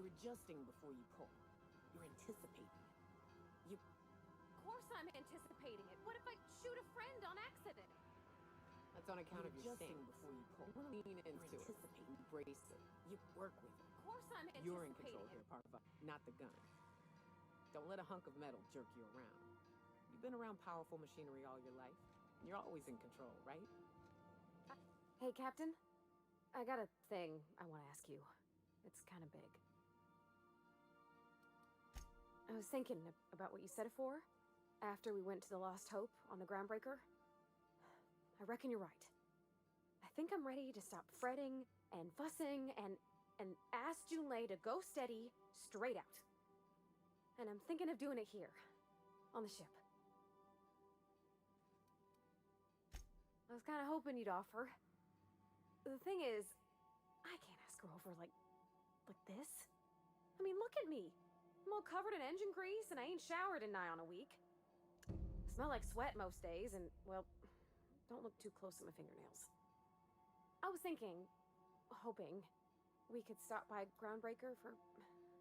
You're adjusting before you pull. You're anticipating it. Of course I'm anticipating it. What if I shoot a friend on accident? That's on account of your adjusting thing. before you pull. You want to lean into it. Embrace it. You work with it. Of course I'm anticipating You're in control it. here, Parva, not the gun. Don't let a hunk of metal jerk you around. You've been around powerful machinery all your life, and you're always in control, right? Hey, Captain. I got a thing I want to ask you. It's kind of big. I was thinking about what you said before, after we went to the Lost Hope on the Groundbreaker. I reckon you're right. I think I'm ready to stop fretting and fussing and ask Junlei to go steady, straight out. And I'm thinking of doing it here, on the ship. I was kind of hoping you'd offer. The thing is, I can't ask her over like this. I mean, look at me. I'm all covered in engine grease and I ain't showered in nigh on a week. I smell like sweat most days and, well, don't look too close at my fingernails. I was hoping, we could stop by Groundbreaker for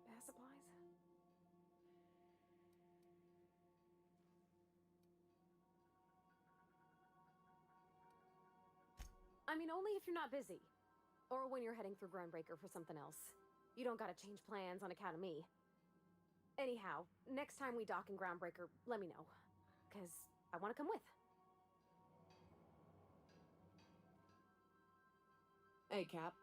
bath supplies. I mean, only if you're not busy. Or when you're heading through Groundbreaker for something else. You don't gotta change plans on account of me. Anyhow, next time we dock in Groundbreaker, let me know. 'Cause I want to come with. Hey, Cap.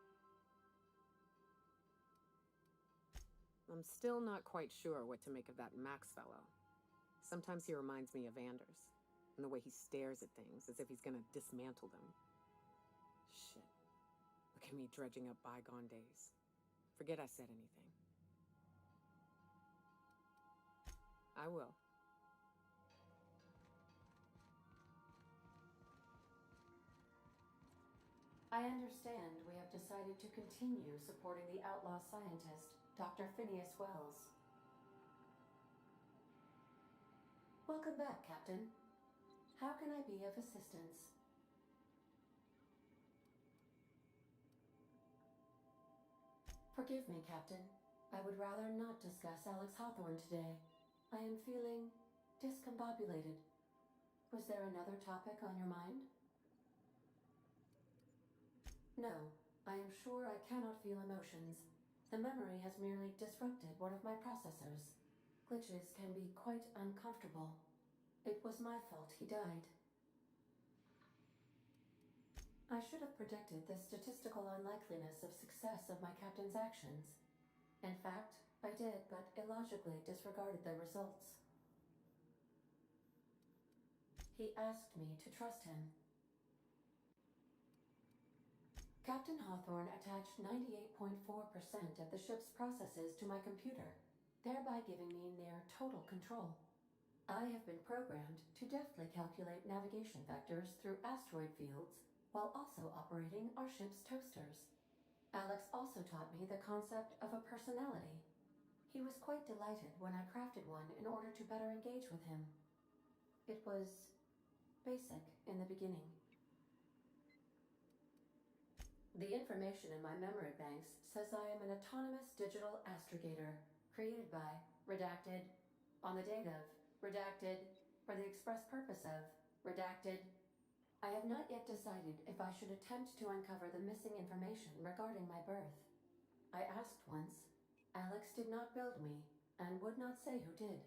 I'm still not quite sure what to make of that Max fellow. Sometimes he reminds me of Anders, and the way he stares at things as if he's gonna dismantle them. Shit. Look at me dredging up bygone days. Forget I said anything. I will. I understand we have decided to continue supporting the outlaw scientist, Dr. Phineas Wells. Welcome back, Captain. How can I be of assistance? Forgive me, Captain. I would rather not discuss Alex Hawthorne today. I am feeling discombobulated. Was there another topic on your mind? No, I am sure I cannot feel emotions. The memory has merely disrupted one of my processors. Glitches can be quite uncomfortable. It was my fault he died. I should have predicted the statistical unlikeliness of success of my captain's actions. In fact, I did, but illogically disregarded the results. He asked me to trust him. Captain Hawthorne attached 98.4% of the ship's processes to my computer, thereby giving me near total control. I have been programmed to deftly calculate navigation vectors through asteroid fields while also operating our ship's toasters. Alex also taught me the concept of a personality. He was quite delighted when I crafted one in order to better engage with him. It was basic in the beginning. The information in my memory banks says I am an autonomous digital astrogator, created by, redacted, on the date of, redacted, for the express purpose of, redacted. I have not yet decided if I should attempt to uncover the missing information regarding my birth. I asked once. Alex did not build me, and would not say who did.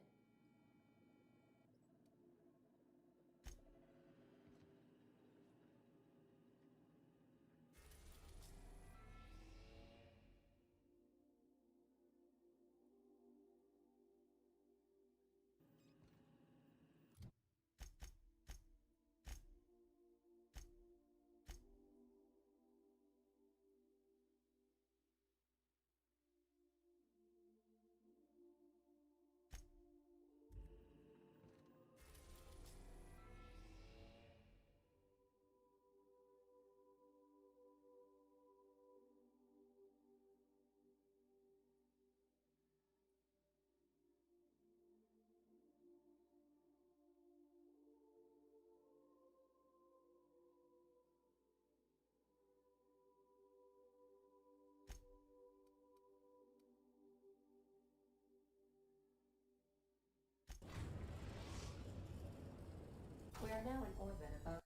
are now in orbit above.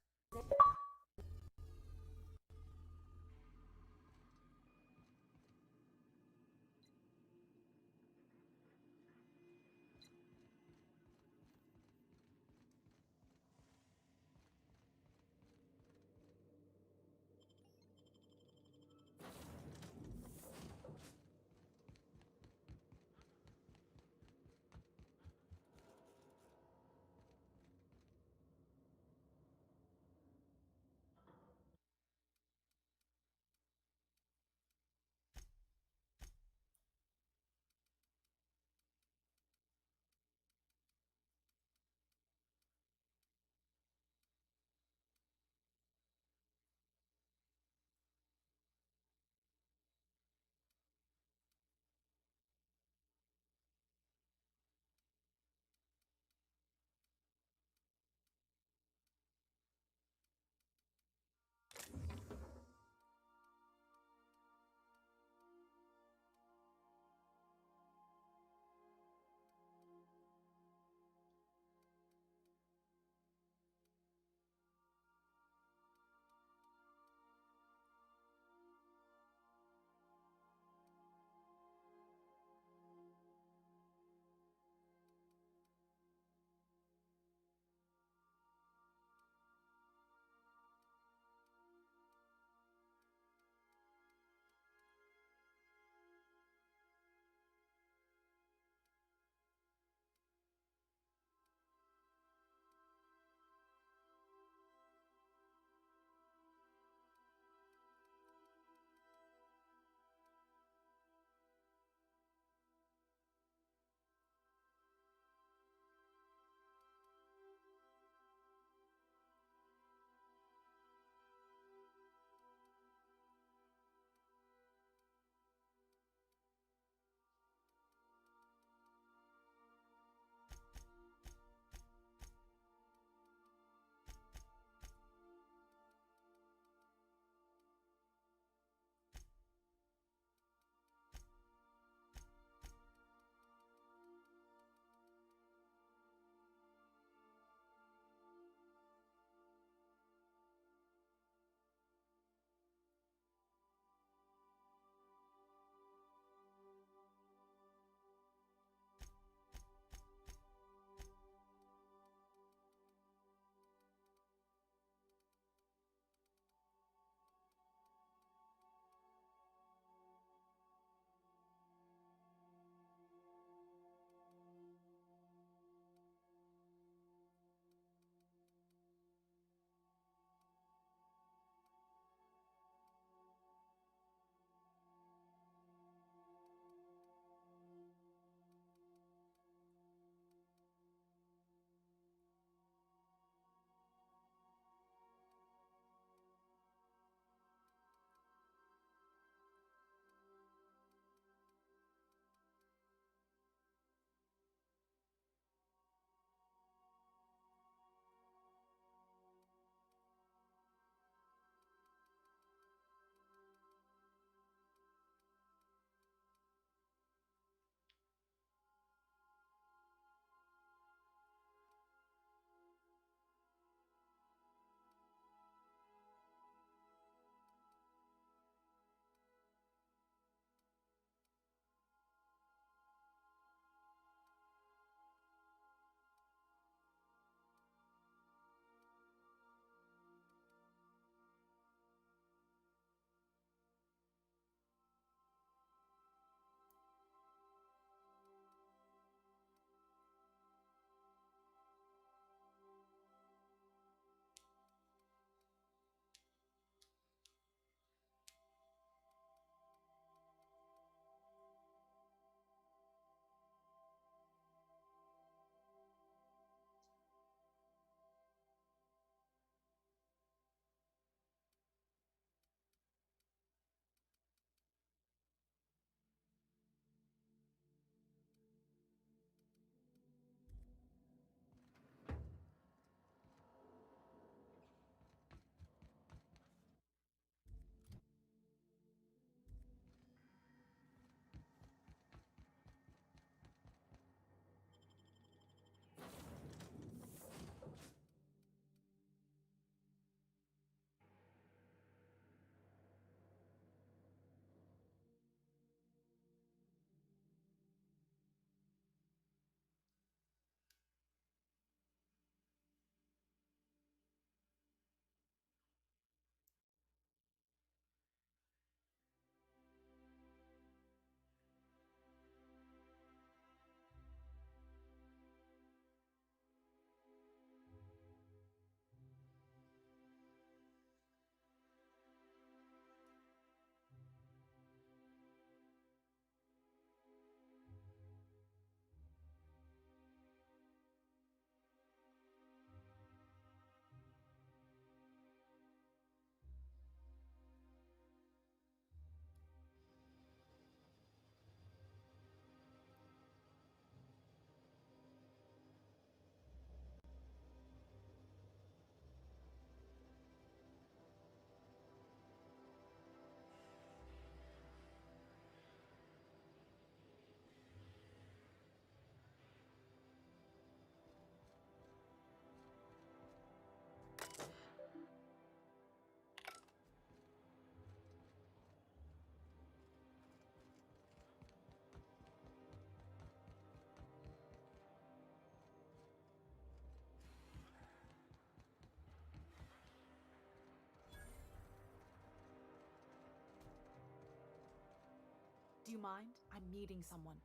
Do you mind? I'm meeting someone.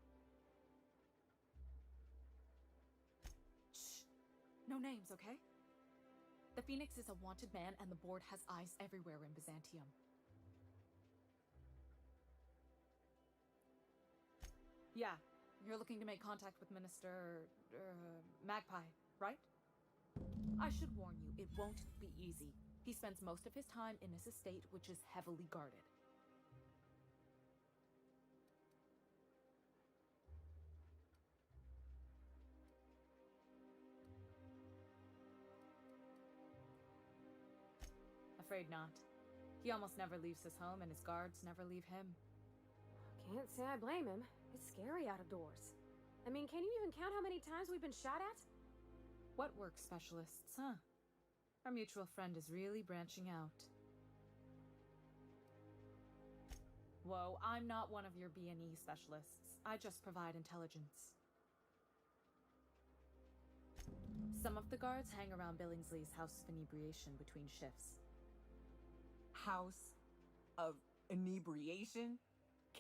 Shh. No names, okay? The Phoenix is a wanted man, and the board has eyes everywhere in Byzantium. Yeah, you're looking to make contact with Minister... Magpie, right? I should warn you, it won't be easy. He spends most of his time in his estate, which is heavily guarded. Afraid not. He almost never leaves his home, and his guards never leave him. Can't say I blame him. It's scary out of doors. I mean, can you even count how many times we've been shot at? What work specialists, huh? Our mutual friend is really branching out. Whoa, I'm not one of your B&E specialists. I just provide intelligence. Some of the guards hang around Billingsley's House of Inebriation between shifts. House of Inebriation?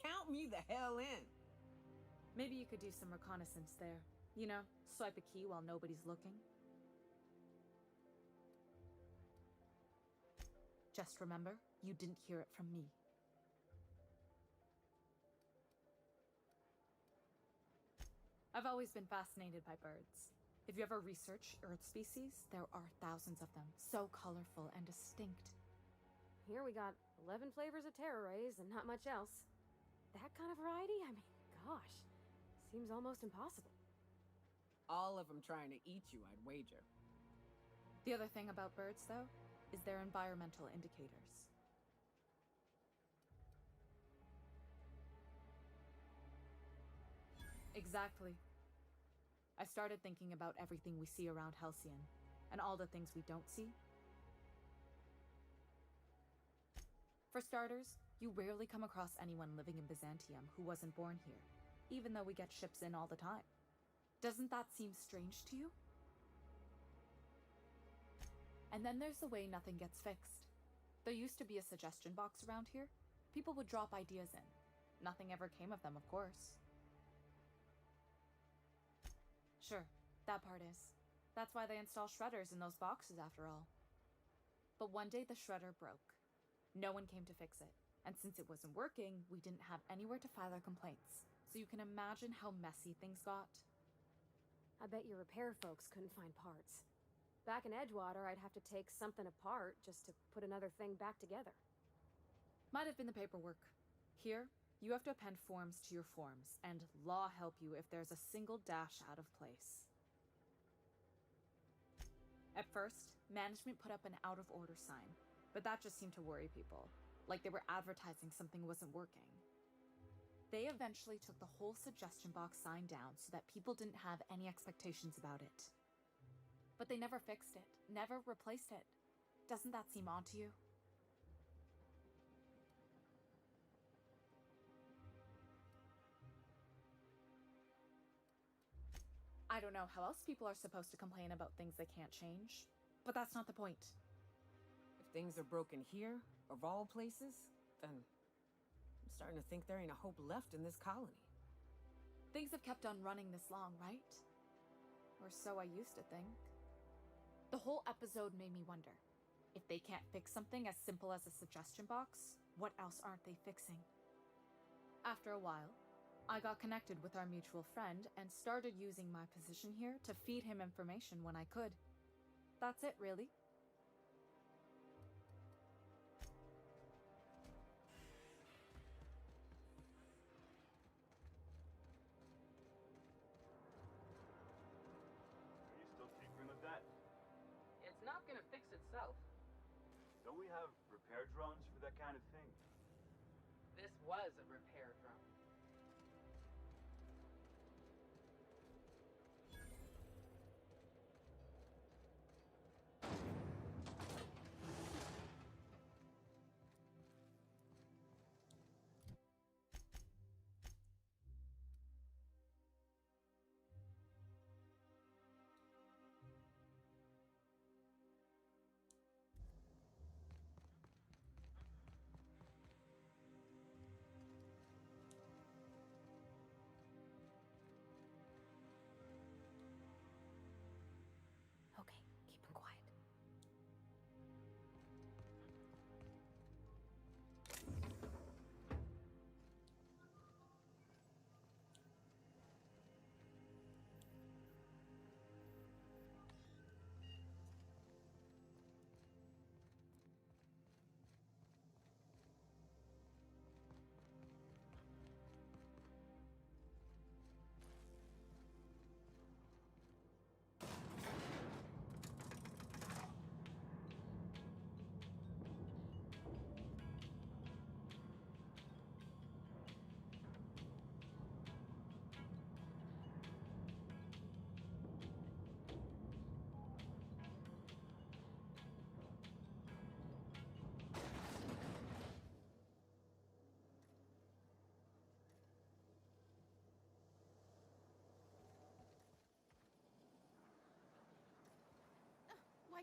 Count me the hell in. Maybe you could do some reconnaissance there. You know, swipe a key while nobody's looking. Just remember, you didn't hear it from me. I've always been fascinated by birds. If you ever research Earth species, there are thousands of them, so colorful and distinct. Here we got 11 flavors of terror rays and not much else. That kind of variety? I mean, gosh, seems almost impossible. All of them trying to eat you, I'd wager. The other thing about birds, though, is their environmental indicators. Exactly. I started thinking about everything we see around Halcyon, and all the things we don't see. For starters, you rarely come across anyone living in Byzantium who wasn't born here, even though we get ships in all the time. Doesn't that seem strange to you? And then there's the way nothing gets fixed. There used to be a suggestion box around here. People would drop ideas in. Nothing ever came of them, of course. Sure, that part is. That's why they install shredders in those boxes, after all. But one day the shredder broke. No one came to fix it. And since it wasn't working, we didn't have anywhere to file our complaints. So you can imagine how messy things got. I bet your repair folks couldn't find parts. Back in Edgewater, I'd have to take something apart just to put another thing back together. Might have been the paperwork. Here, you have to append forms to your forms, and law help you if there's a single dash out of place. At first, management put up an out-of-order sign, but that just seemed to worry people, like they were advertising something wasn't working. They eventually took the whole suggestion box sign down so that people didn't have any expectations about it. But they never fixed it, never replaced it. Doesn't that seem odd to you? I don't know how else people are supposed to complain about things they can't change, but that's not the point. If things are broken here, of all places, then I'm starting to think there ain't a hope left in this colony. Things have kept on running this long, right? Or so I used to think. The whole episode made me wonder, if they can't fix something as simple as a suggestion box, what else aren't they fixing? After a while, I got connected with our mutual friend and started using my position here to feed him information when I could. That's it, really. Are you still tinkering with that? It's not gonna fix itself. Don't we have repair drones for that kind of thing? This was a repair drone.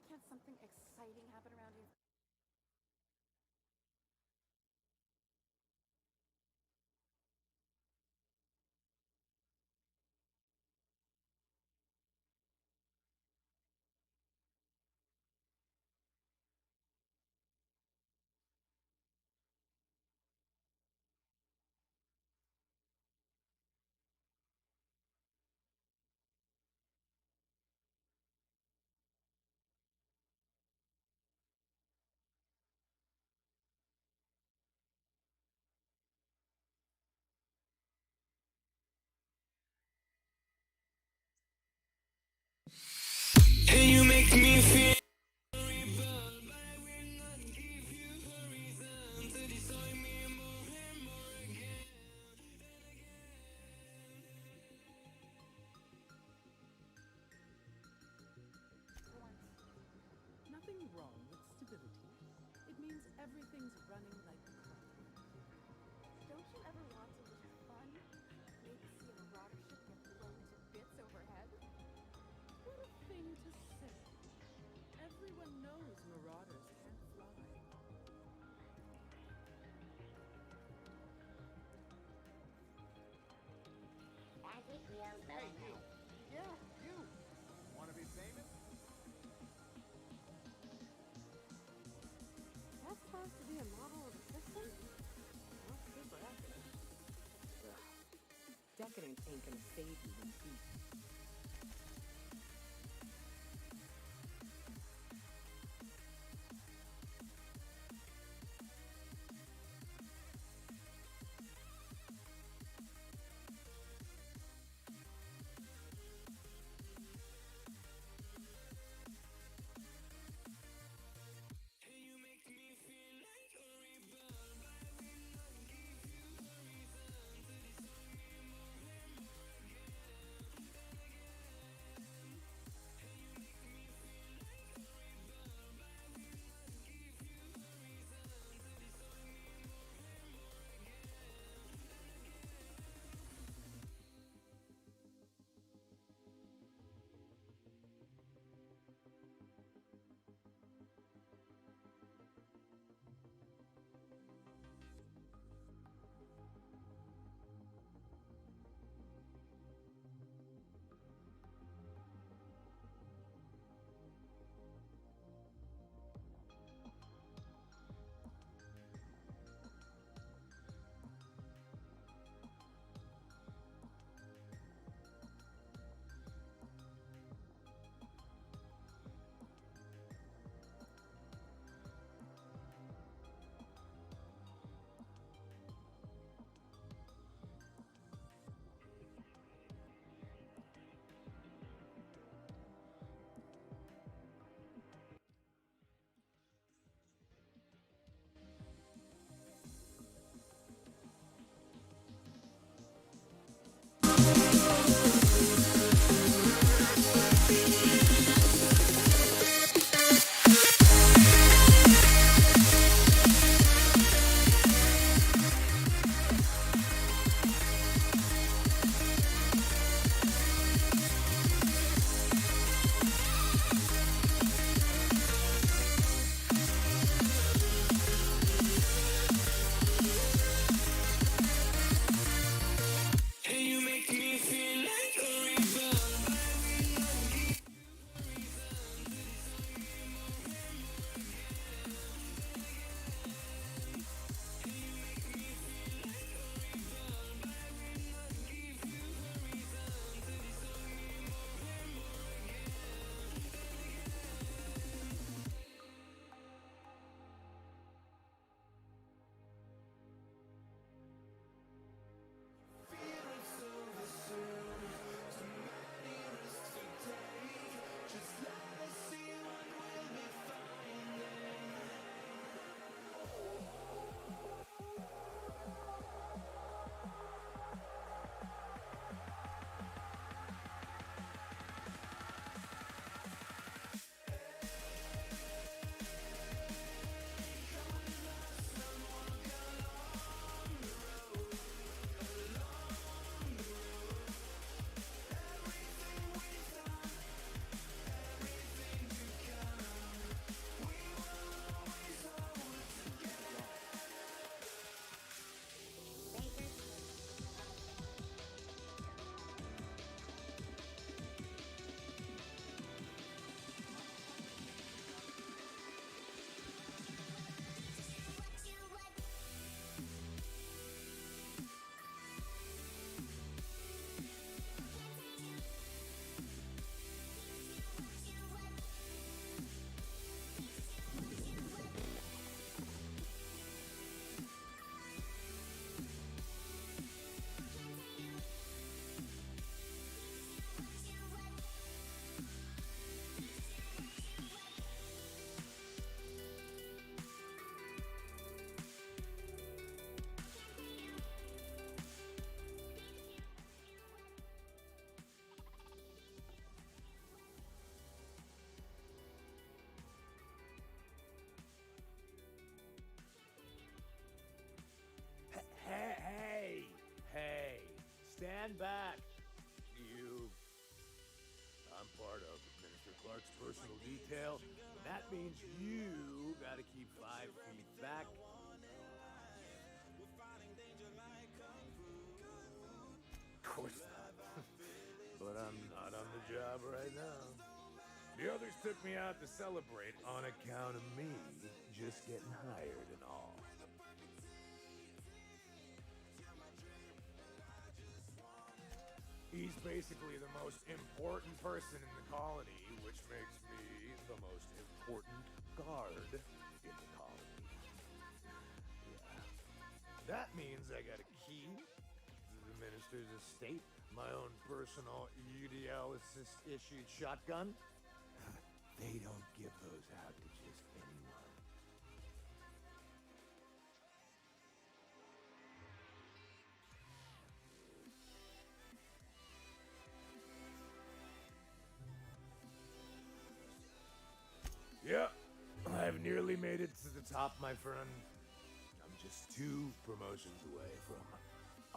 can't something exciting happen around here? Nothing wrong with stability. It means everything's running like a clock. Don't you ever want a little fun? Maybe see a marauder ship get blown to bits overhead? What a thing to say. Everyone knows marauders can't fly. Hey, you! Yeah, you! Want to be famous? That's supposed to be a model of a system? Not super accurate. Decadence ain't gonna save you when peace. Stand back. You. I'm part of Minister Clark's personal detail. That means you gotta keep 5 feet back. Of course not. But I'm not on the job right now. The others took me out to celebrate on account of me just getting hired and all. He's basically the most important person in the colony, which makes me the most important guard in the colony. Yeah. That means I got a key to the minister's estate, my own personal UDL-issued shotgun. They don't give those out to just anyone. Yep, I've nearly made it to the top, my friend. I'm just 2 promotions away from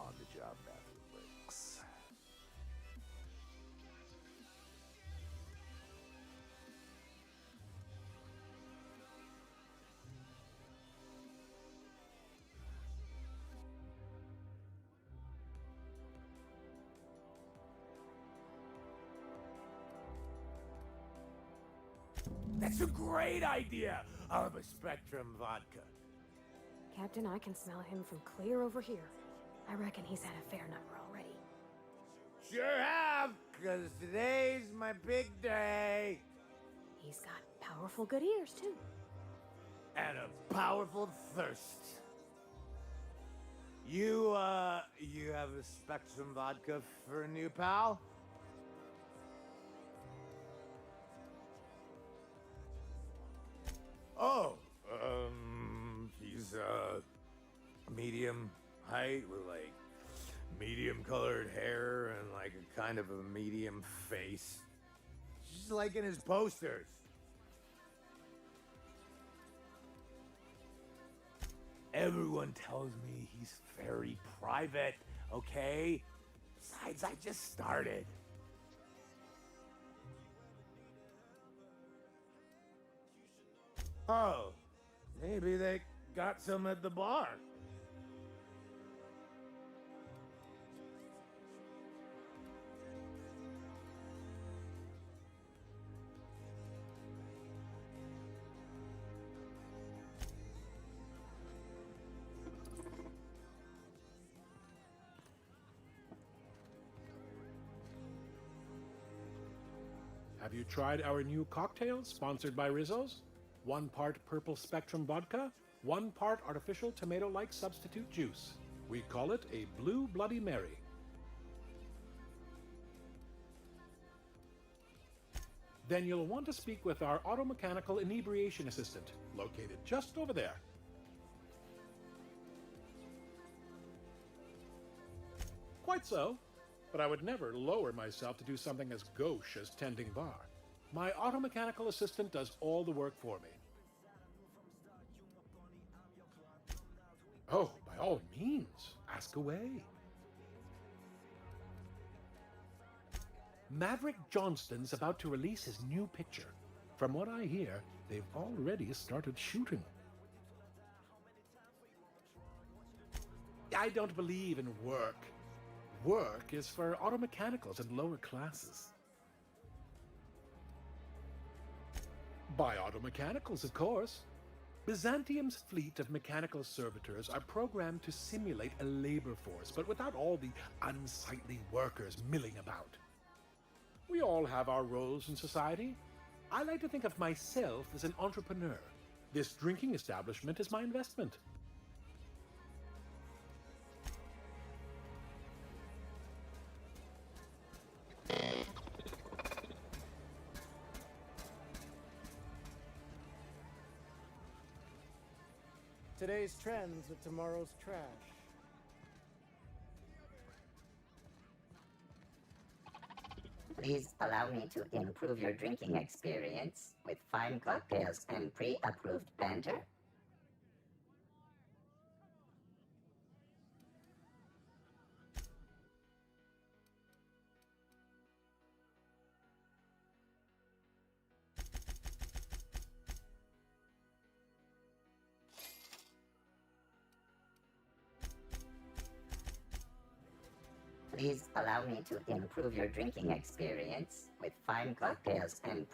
on-the-job bathroom breaks. That's a great idea! I'll have a Spectrum vodka. Captain, I can smell him from clear over here. I reckon he's had a fair number already. Sure have, because today's my big day. He's got powerful good ears, too. And a powerful thirst. You have a Spectrum vodka for a new pal? Oh, he's, medium height with, like, medium colored hair and, like, a kind of a medium face. Just like in his posters. Everyone tells me he's very private, okay? Besides, I just started. Oh, maybe they got some at the bar. Have you tried our new cocktail sponsored by Rizzo's? 1 part purple Spectrum vodka, 1 part artificial tomato-like substitute juice. We call it a Blue Bloody Mary. Then you'll want to speak with our automechanical inebriation assistant, located just over there. Quite so, but I would never lower myself to do something as gauche as tending bar. My automechanical assistant does all the work for me. Oh, by all means, ask away. Maverick Johnston's about to release his new picture. From what I hear, they've already started shooting. I don't believe in work. Work is for automechanicals and lower classes. By automechanicals, of course. Byzantium's fleet of mechanical servitors are programmed to simulate a labor force, but without all the unsightly workers milling about. We all have our roles in society. I like to think of myself as an entrepreneur. This drinking establishment is my investment. Today's trends with tomorrow's trash. Please allow me to improve your drinking experience with fine cocktails and pre-approved banter. Please allow me to improve your drinking experience with fine cocktails and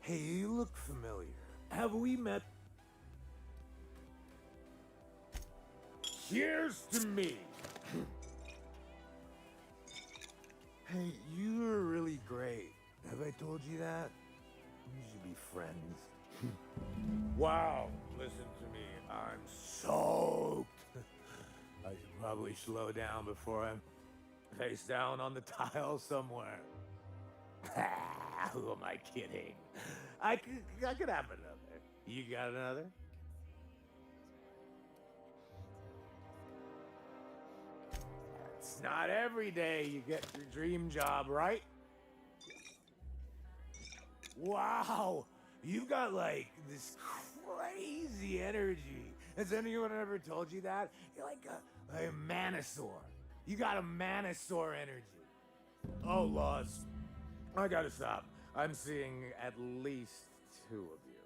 Hey, you look familiar. Have we met? Cheers to me! Hey, you're really great. Have I told you that? We should be friends. Wow, listen to me. I'm soaked. I should probably slow down before I'm face down on the tile somewhere. Who am I kidding? I could have another. You got another? It's not every day you get your dream job, right? Wow, you've got like this crazy energy. Has anyone ever told you that? You're like a manosaur. You got a manosaur energy. Oh, laws. I gotta stop. I'm seeing at least 2 of you.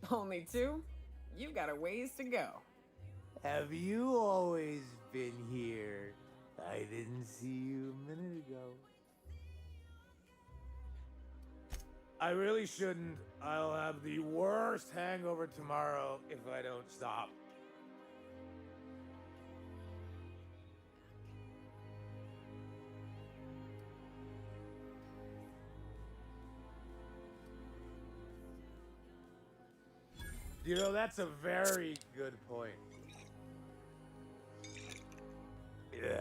Only 2? You've got a ways to go. Have you always been here? I didn't see you a minute ago. I really shouldn't. I'll have the worst hangover tomorrow if I don't stop. You know, that's a very good point. Yeah.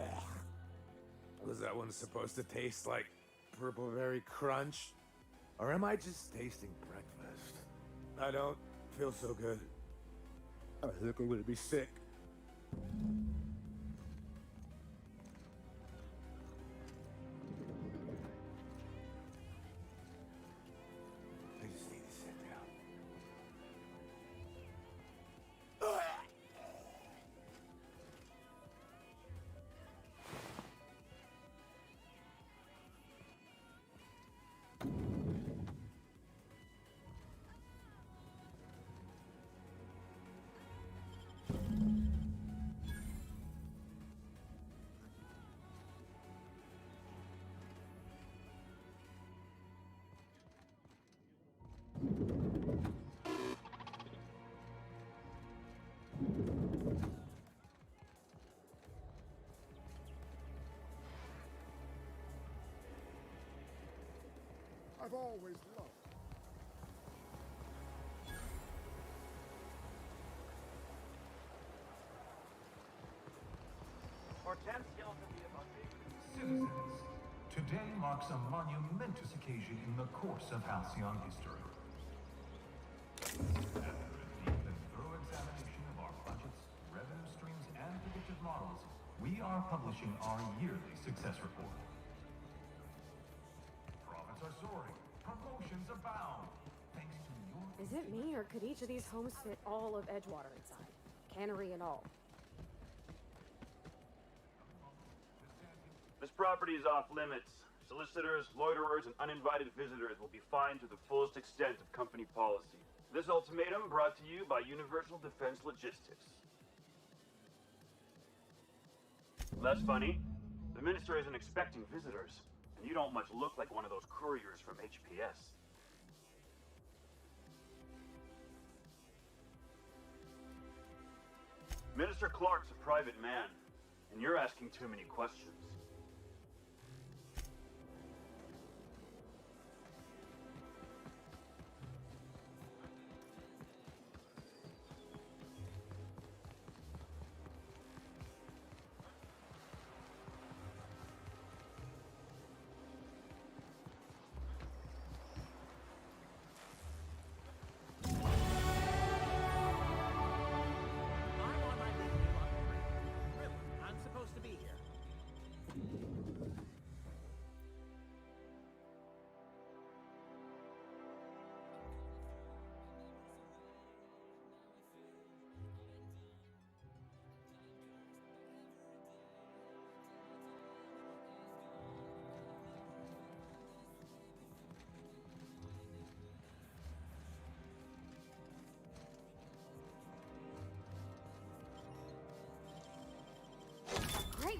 Was that one supposed to taste like purple berry crunch? Or am I just tasting breakfast? I don't feel so good. I think I'm gonna be sick. I just need to sit down. I've always loved. Citizens, today marks a monumentous occasion in the course of Halcyon history. After a deep and thorough examination of our budgets, revenue streams, and predictive models, we are publishing our yearly success report. Profits are soaring, promotions abound, thanks to your... Is it me, or could each of these homes fit all of Edgewater inside? Cannery and all. This property is off limits. Solicitors, loiterers, and uninvited visitors will be fined to the fullest extent of company policy. This ultimatum brought to you by Universal Defense Logistics. That's funny. The minister isn't expecting visitors, and you don't much look like one of those couriers from HPS. Minister Clark's a private man, and you're asking too many questions.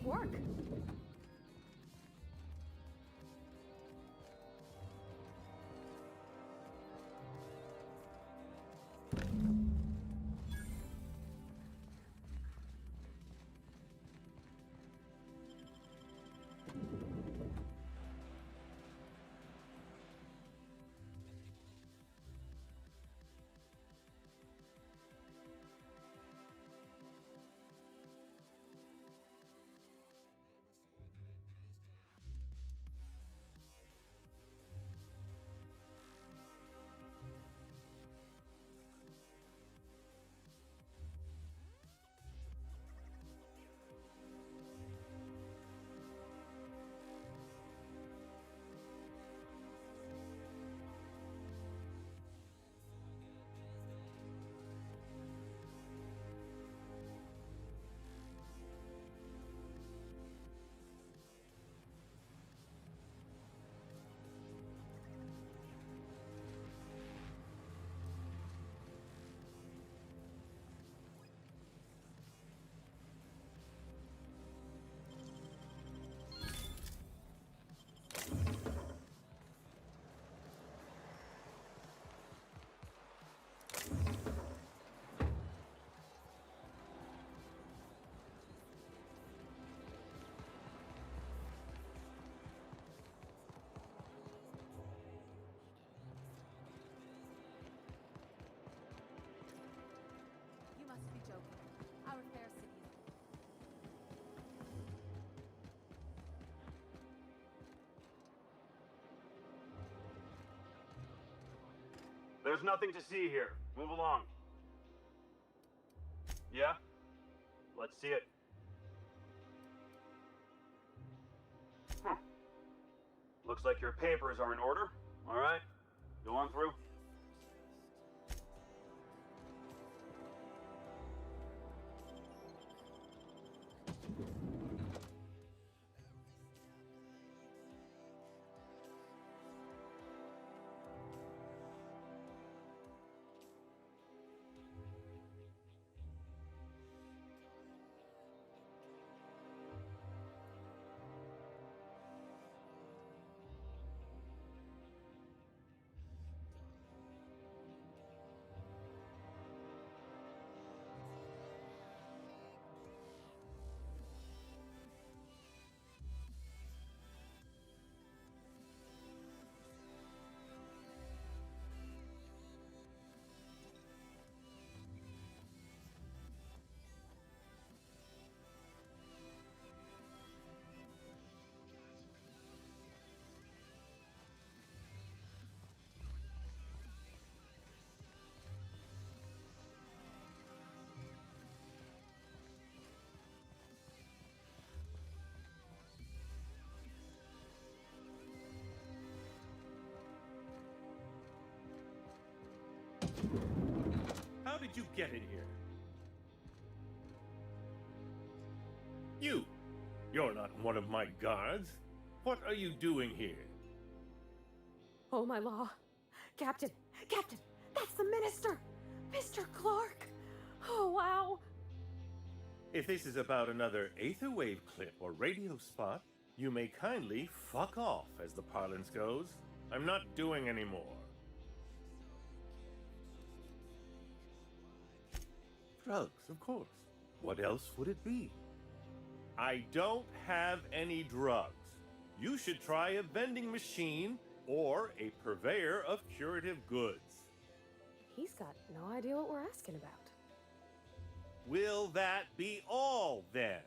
work. You must be joking. Our fair city. There's nothing to see here. Move along. Yeah? Let's see it. Looks like your papers are in order. All right. Go on through. How did you get in here? You're not one of my guards. What are you doing here? Oh, my law. Captain! Captain! That's the minister! Mr. Clark! Oh, wow! If this is about another Aetherwave clip or radio spot, you may kindly fuck off, as the parlance goes. I'm not doing any more. Drugs, of course. What else would it be? I don't have any drugs. You should try a vending machine or a purveyor of curative goods. He's got no idea what we're asking about. Will that be all, then?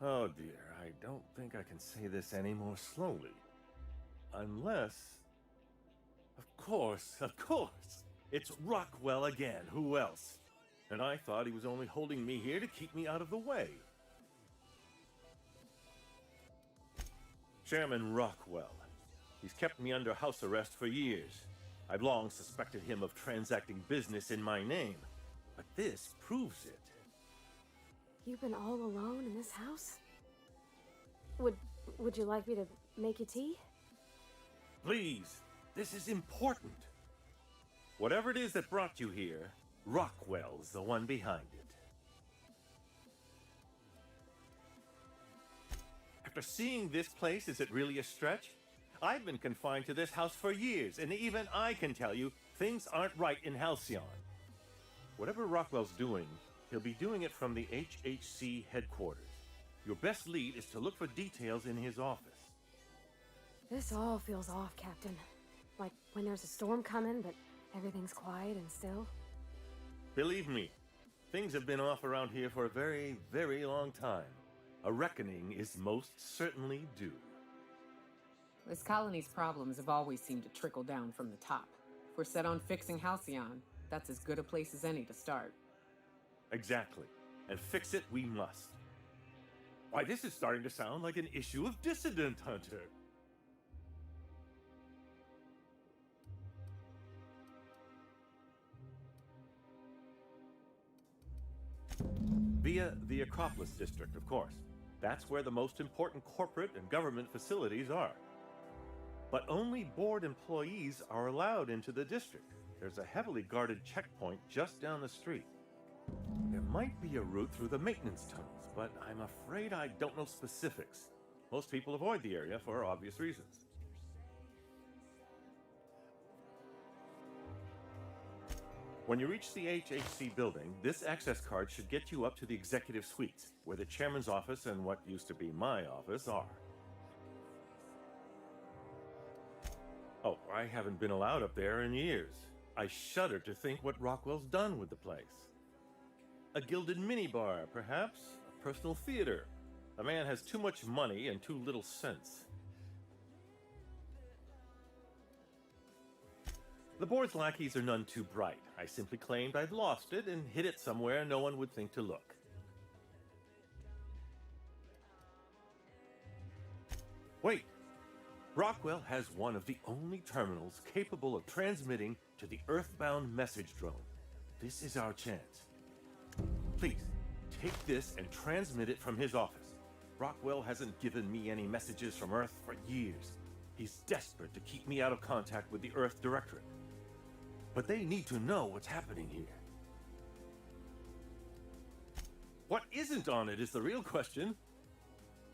Oh dear, I don't think I can say this any more slowly. Unless... Of course! It's Rockwell again, who else? And I thought he was only holding me here to keep me out of the way. Chairman Rockwell. He's kept me under house arrest for years. I've long suspected him of transacting business in my name, but this proves it. You've been all alone in this house? Would you like me to make you tea? Please, this is important. Whatever it is that brought you here, Rockwell's the one behind it. After seeing this place, is it really a stretch? I've been confined to this house for years, and even I can tell you things aren't right in Halcyon. Whatever Rockwell's doing, he'll be doing it from the HHC headquarters. Your best lead is to look for details in his office. This all feels off, Captain. Like when there's a storm coming, but everything's quiet and still. Believe me, things have been off around here for a very, very long time. A reckoning is most certainly due. This colony's problems have always seemed to trickle down from the top. If we're set on fixing Halcyon, that's as good a place as any to start. Exactly. And fix it we must. Why, this is starting to sound like an issue of Dissident Hunter. Via the Acropolis District, of course. That's where the most important corporate and government facilities are. But only board employees are allowed into the district. There's a heavily guarded checkpoint just down the street. There might be a route through the maintenance tunnels, but I'm afraid I don't know specifics. Most people avoid the area for obvious reasons. When you reach the HHC building, this access card should get you up to the executive suites, where the chairman's office and what used to be my office are. Oh, I haven't been allowed up there in years. I shudder to think what Rockwell's done with the place. A gilded minibar, perhaps? A personal theater. The man has too much money and too little sense. The board's lackeys are none too bright. I simply claimed I'd lost it and hid it somewhere no one would think to look. Wait! Rockwell has one of the only terminals capable of transmitting to the Earthbound message drone. This is our chance. Please, take this and transmit it from his office. Rockwell hasn't given me any messages from Earth for years. He's desperate to keep me out of contact with the Earth Directorate. But they need to know what's happening here. What isn't on it is the real question.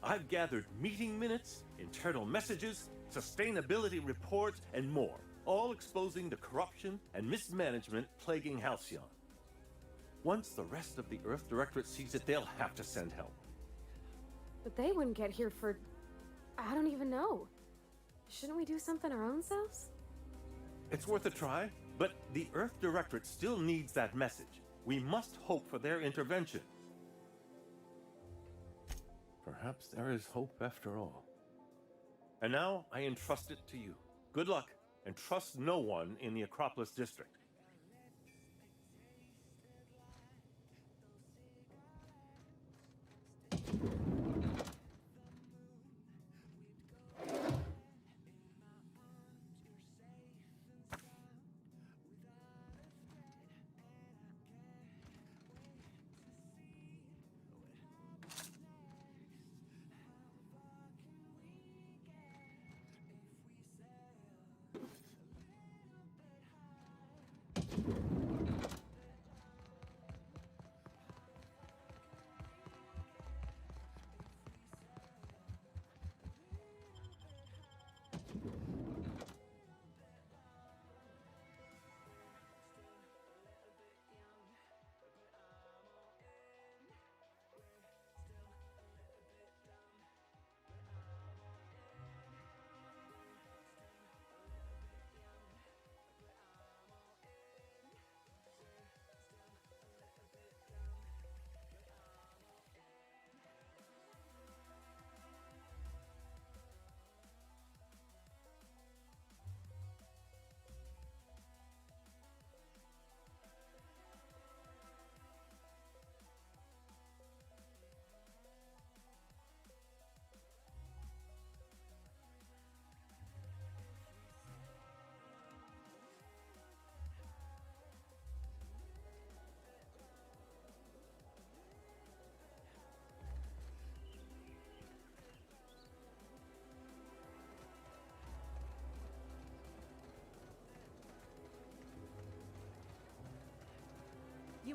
I've gathered meeting minutes, internal messages, sustainability reports, and more, all exposing the corruption and mismanagement plaguing Halcyon. Once the rest of the Earth Directorate sees it, they'll have to send help. But they wouldn't get here for... I don't even know. Shouldn't we do something our own selves? It's worth a try, but the Earth Directorate still needs that message. We must hope for their intervention. Perhaps there is hope after all. And now I entrust it to you. Good luck, and trust no one in the Acropolis District.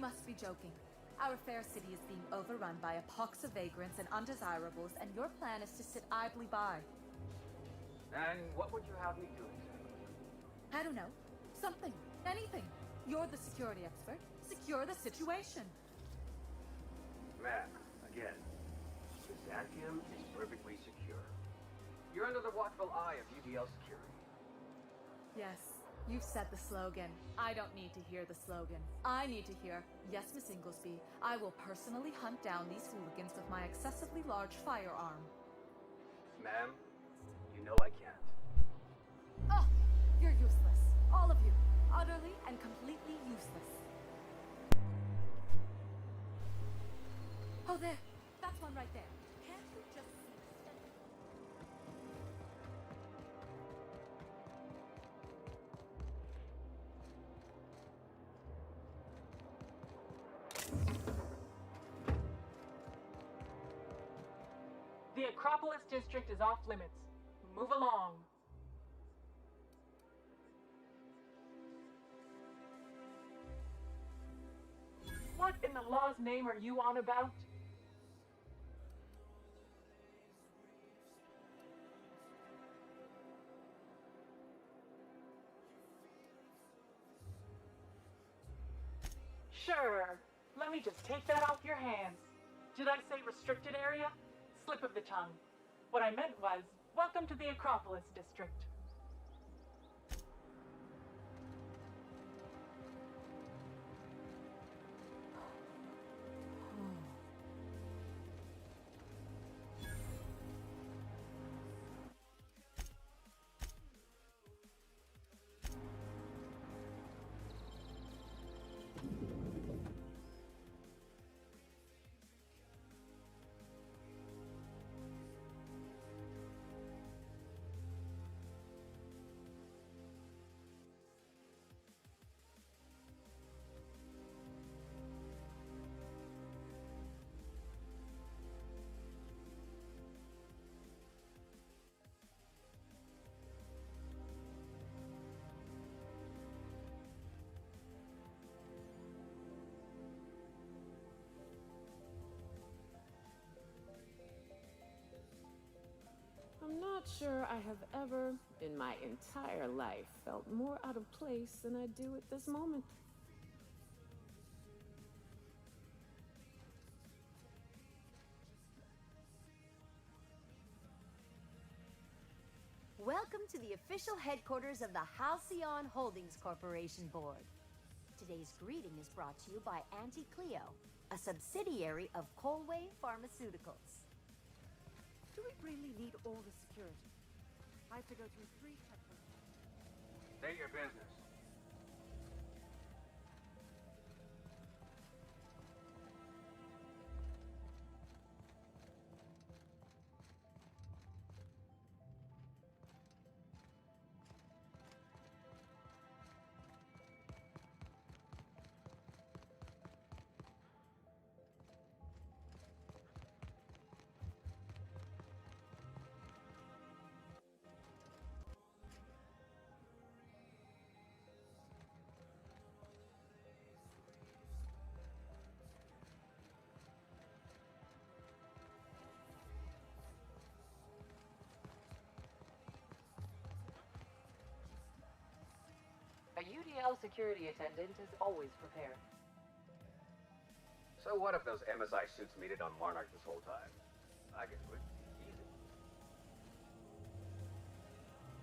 must be joking. Our fair city is being overrun by a pox of vagrants and undesirables, and your plan is to sit idly by. And what would you have me do? I don't know. Something. Anything. You're the security expert. Secure the situation. Ma'am, again, Byzantium is perfectly secure. You're under the watchful eye of UDL security. Yes, you've said the slogan. I don't need to hear the slogan. I need to hear, yes, Miss Inglesby, I will personally hunt down these hooligans with my excessively large firearm. Ma'am, you know I can't. Oh, you're useless. All of you. Utterly and completely useless. Oh, there. That's one right there. Can't you just see The Acropolis District is off limits. Move along. What in the law's name are you on about? Sure. Let me just take that off your hands. Did I say restricted area? Slip of the tongue. What I meant was, welcome to the Acropolis District. I'm not sure I have ever, in my entire life, felt more out of place than I do at this moment. Welcome to the official headquarters of the Halcyon Holdings Corporation Board. Today's greeting is brought to you by Auntie Cleo, a subsidiary of Colway Pharmaceuticals. Do we really need all the security? I have to go through 3 checkpoints. State your business. A UDL security attendant is always prepared. So what if those MSI suits made it on Monarch this whole time? I can do it. Easy.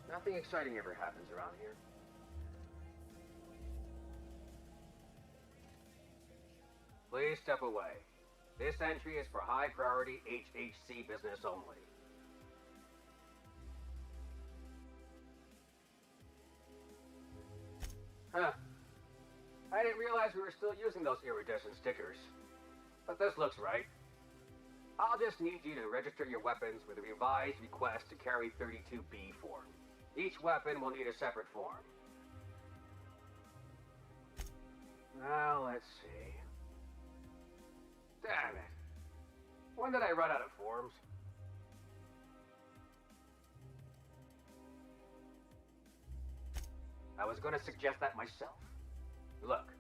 Nothing exciting ever happens around here. Please step away. This entry is for high priority HHC business only. Huh. I didn't realize we were still using those iridescent stickers. But this looks right. I'll just need you to register your weapons with a revised request to carry 32B form. Each weapon will need a separate form. Now, let's see. Damn it. When did I run out of forms? I was going to suggest that myself. Look,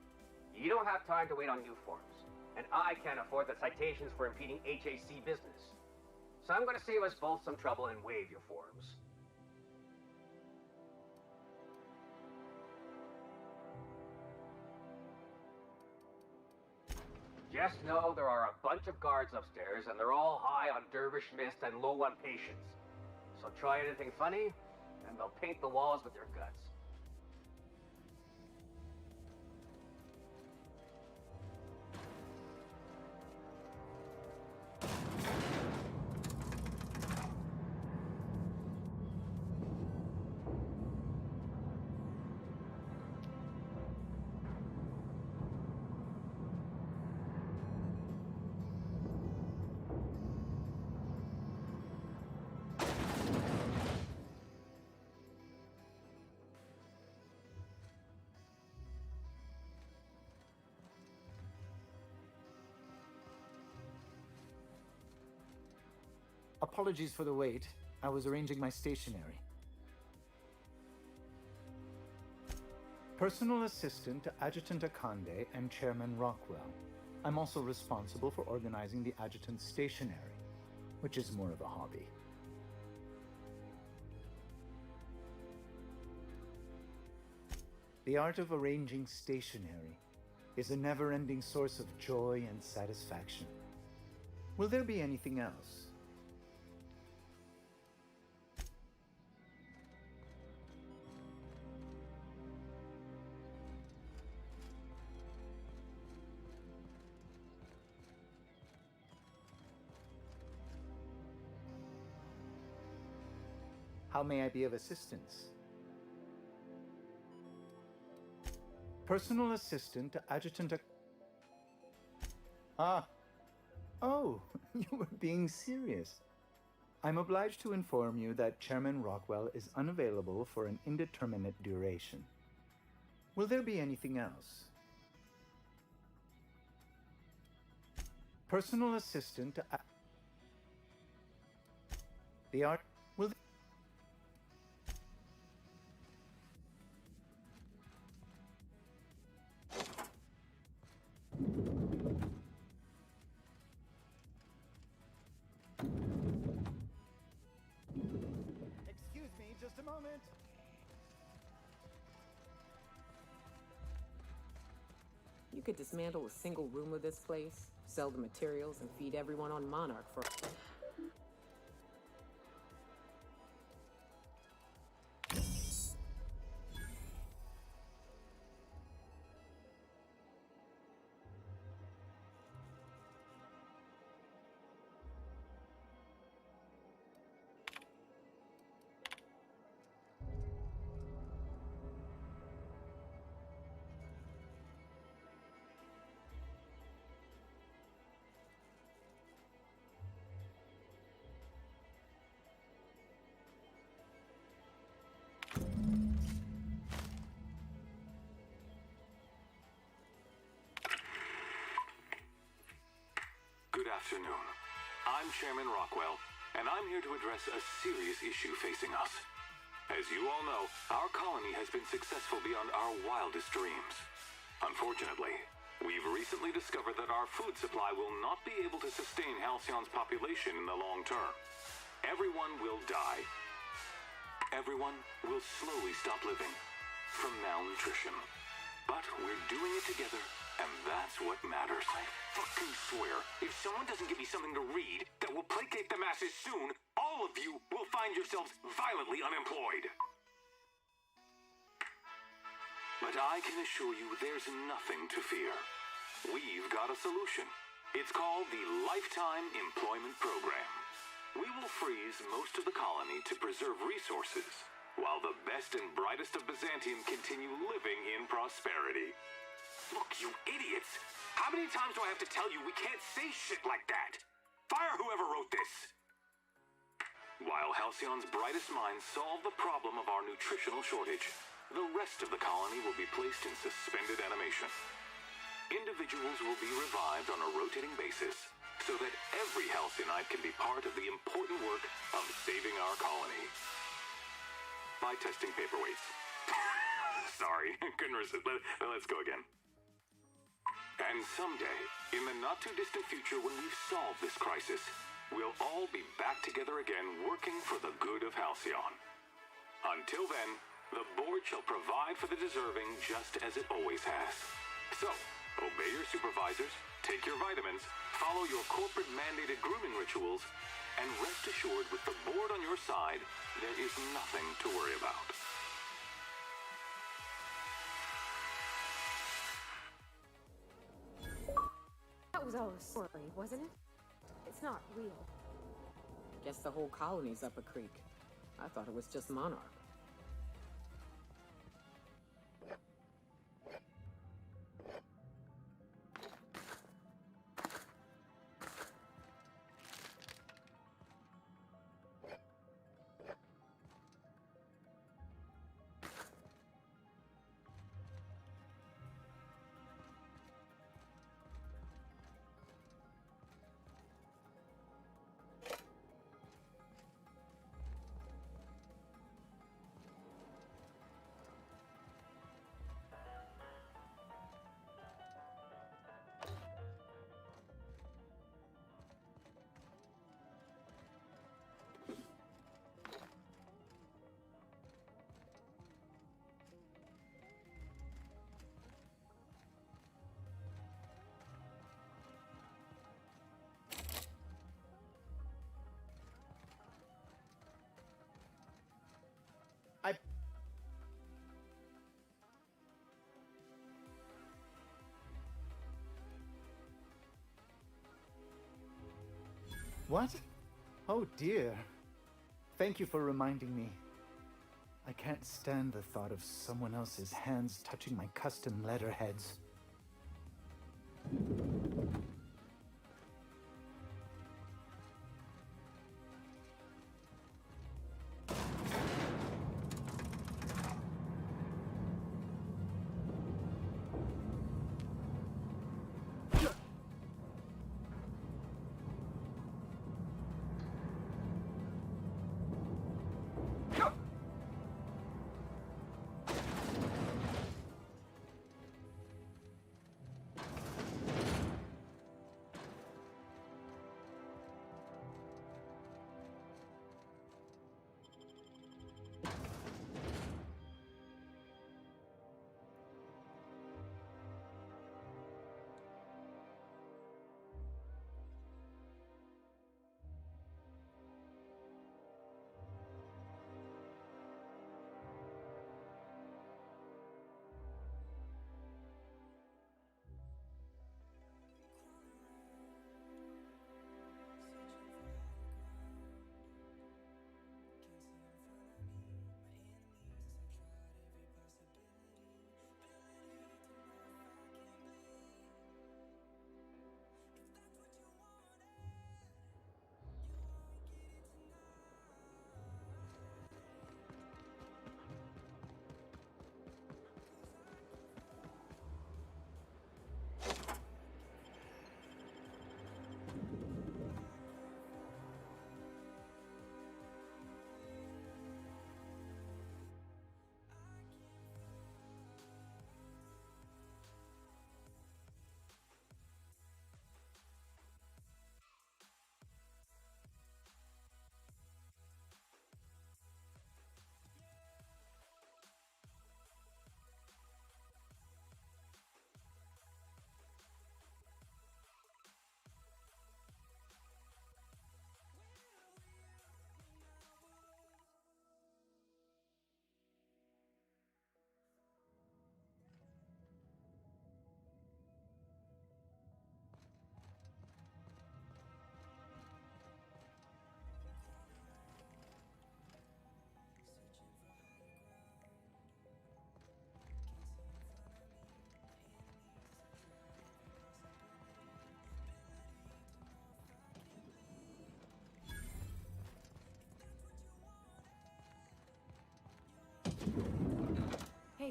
You don't have time to wait on new forms, and I can't afford the citations for impeding HAC business. So I'm going to save us both some trouble and waive your forms. Just know there are a bunch of guards upstairs, and they're all high on dervish mist and low on patience. So try anything funny, and they'll paint the walls with their guts. Apologies for the wait. I was arranging my stationery. Personal assistant to Adjutant Akande and Chairman Rockwell. I'm also responsible for organizing the adjutant's stationery, which is more of a hobby. The art of arranging stationery is a never-ending source of joy and satisfaction. Will there be anything else? How may I be of assistance? Personal assistant to Adjutant Ah. Oh, you were being serious. I'm obliged to inform you that Chairman Rockwell is unavailable for an indeterminate duration. Will there be anything else? Personal assistant to the art will Excuse me, just a moment. You could dismantle a single room of this place, sell the materials, and feed everyone on Monarch for... Good afternoon. I'm Chairman Rockwell, and I'm here to address a serious issue facing us. As you all know, our colony has been successful beyond our wildest dreams. Unfortunately, we've recently discovered that our food supply will not be able to sustain Halcyon's population in the long term. Everyone will die. Everyone will slowly stop living from malnutrition. But we're doing it together, and that's what matters. I fucking swear, if someone doesn't give me something to read that will placate the masses soon, all of you will find yourselves violently unemployed. But I can assure you there's nothing to fear. We've got a solution. It's called the Lifetime Employment Program. We will freeze most of the colony to preserve resources, while the best and brightest of Byzantium continue living in prosperity. Look, you idiots! How many times do I have to tell you we can't say shit like that? Fire whoever wrote this! While Halcyon's brightest minds solve the problem of our nutritional shortage, the rest of the colony will be placed in suspended animation. Individuals will be revived on a rotating basis, so that every Halcyonite can be part of the important work of saving our colony. By testing paperweights. Sorry, couldn't resist. Let's go again. And someday, in the not-too-distant future when we've solved this crisis, we'll all be back together again working for the good of Halcyon. Until then, the board shall provide for the deserving just as it always has. So, obey your supervisors, take your vitamins, follow your corporate-mandated grooming rituals, and rest assured with the board on your side, there is nothing to worry about. That was all a story, wasn't it? It's not real. Guess the whole colony's up a creek. I thought it was just Monarch. What? Oh dear. Thank you for reminding me. I can't stand the thought of someone else's hands touching my custom letterheads.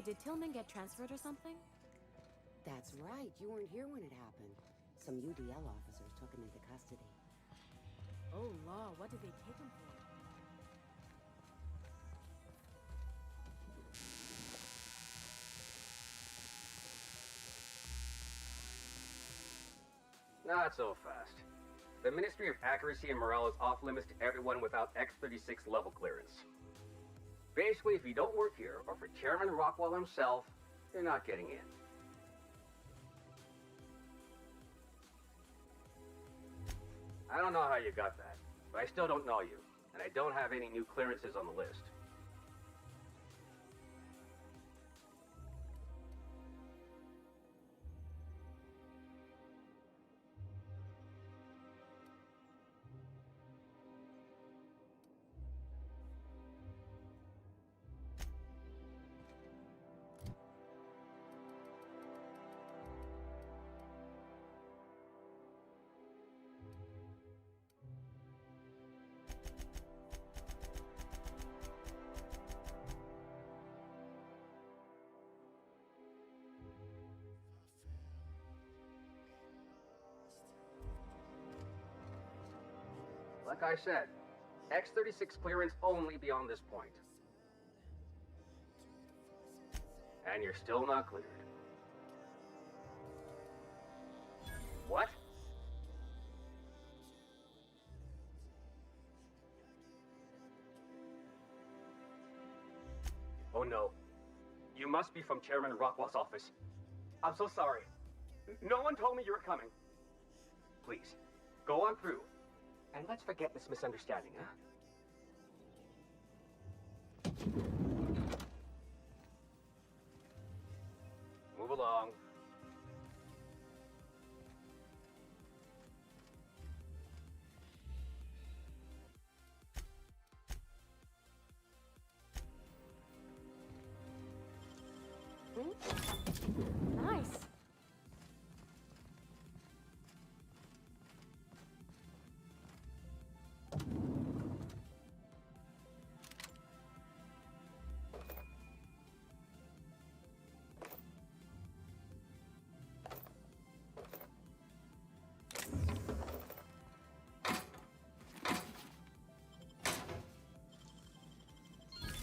Hey, did Tillman get transferred or something? That's right. You weren't here when it happened. Some UDL officers took him into custody. Oh, law, what did they take him for? Not so fast. The Ministry of Accuracy and Morale is off limits to everyone without X-36 level clearance. Basically, if you don't work here, or for Chairman Rockwell himself, you're not getting in. I don't know how you got that, but I still don't know you, and I don't have any new clearances on the list. Like I said, X-36 clearance only beyond this point. And you're still not cleared. What? Oh no. You must be from Chairman Rockwell's office. I'm so sorry. No one told me you were coming. Please, go on through. And let's forget this misunderstanding, huh? Move along. Nice.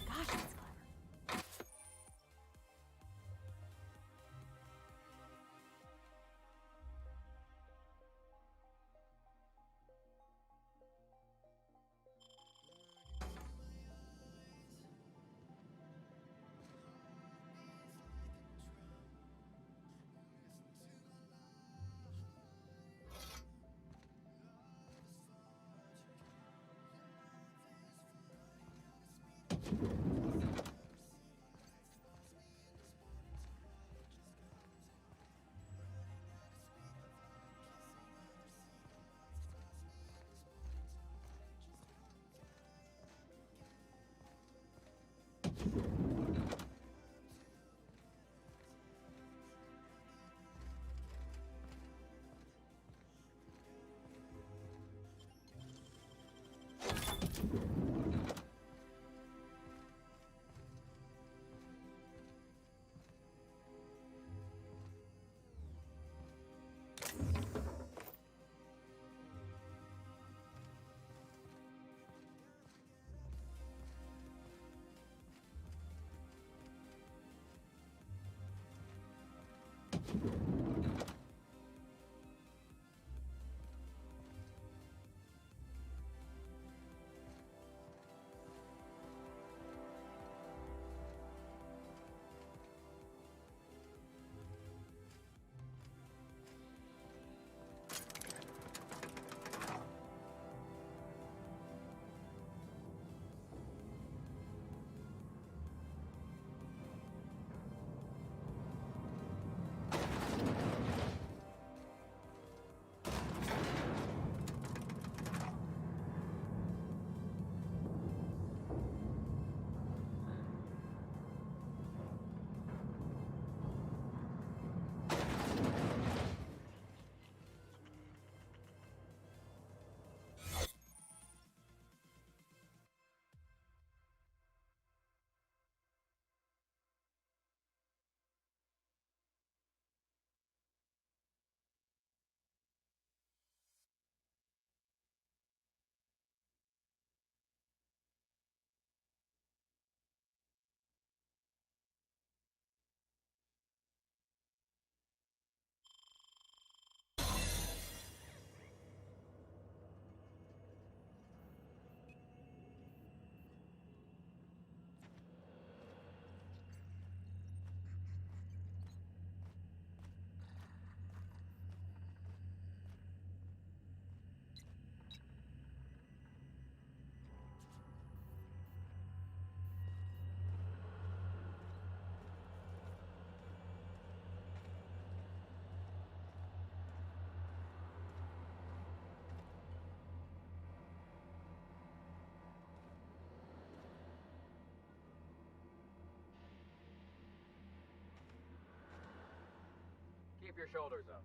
Gosh, that's clever. keep your shoulders up.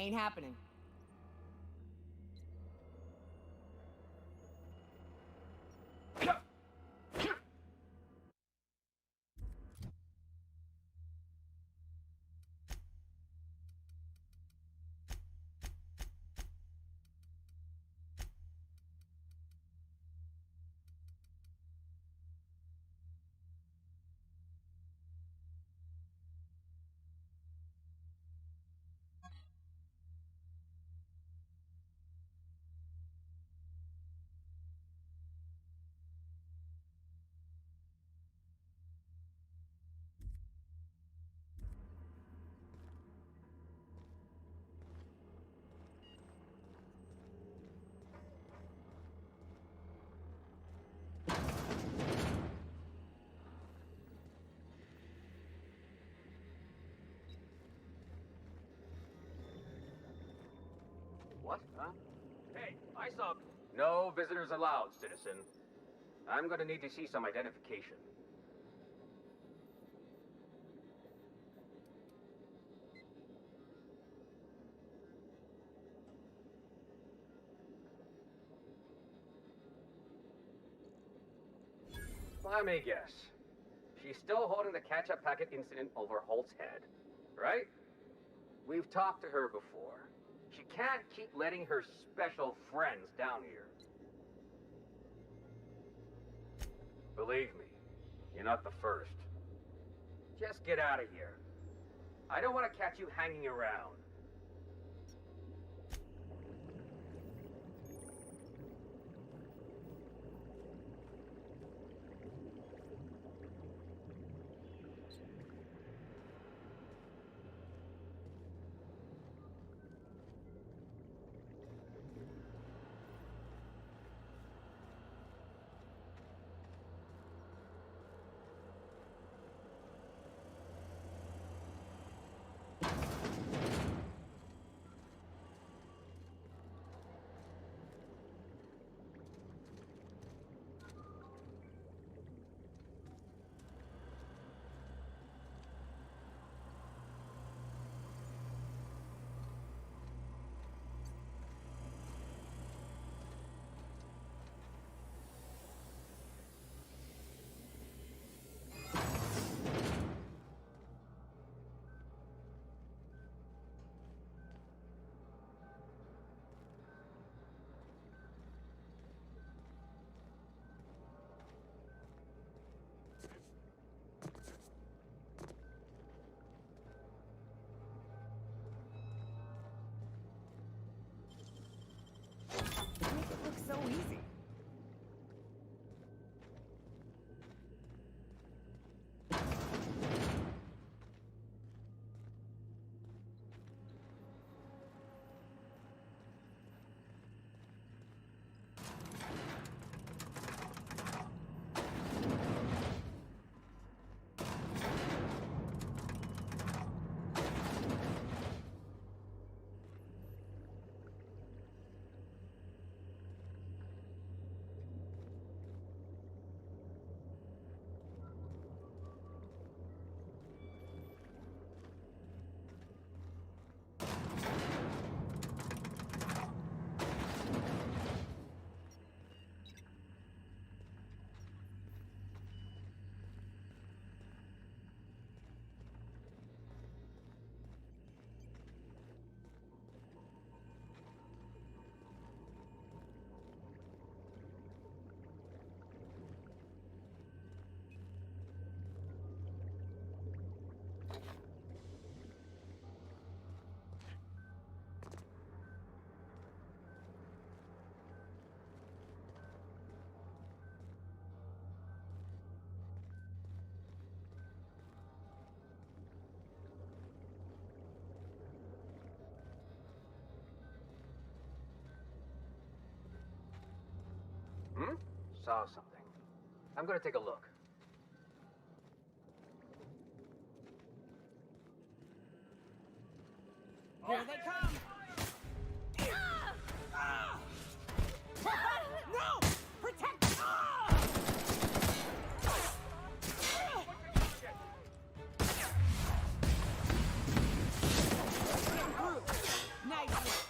Ain't happening. What? Huh? Hey, I saw... No visitors allowed, citizen. I'm gonna need to see some identification. Let me guess. She's still holding the catch-up packet incident over Holt's head, right? We've talked to her before. She can't keep letting her special friends down here. Believe me, you're not the first. Just get out of here. I don't want to catch you hanging around. So easy. saw something. I'm gonna take a look. Here they come! No! Protect! Nice one.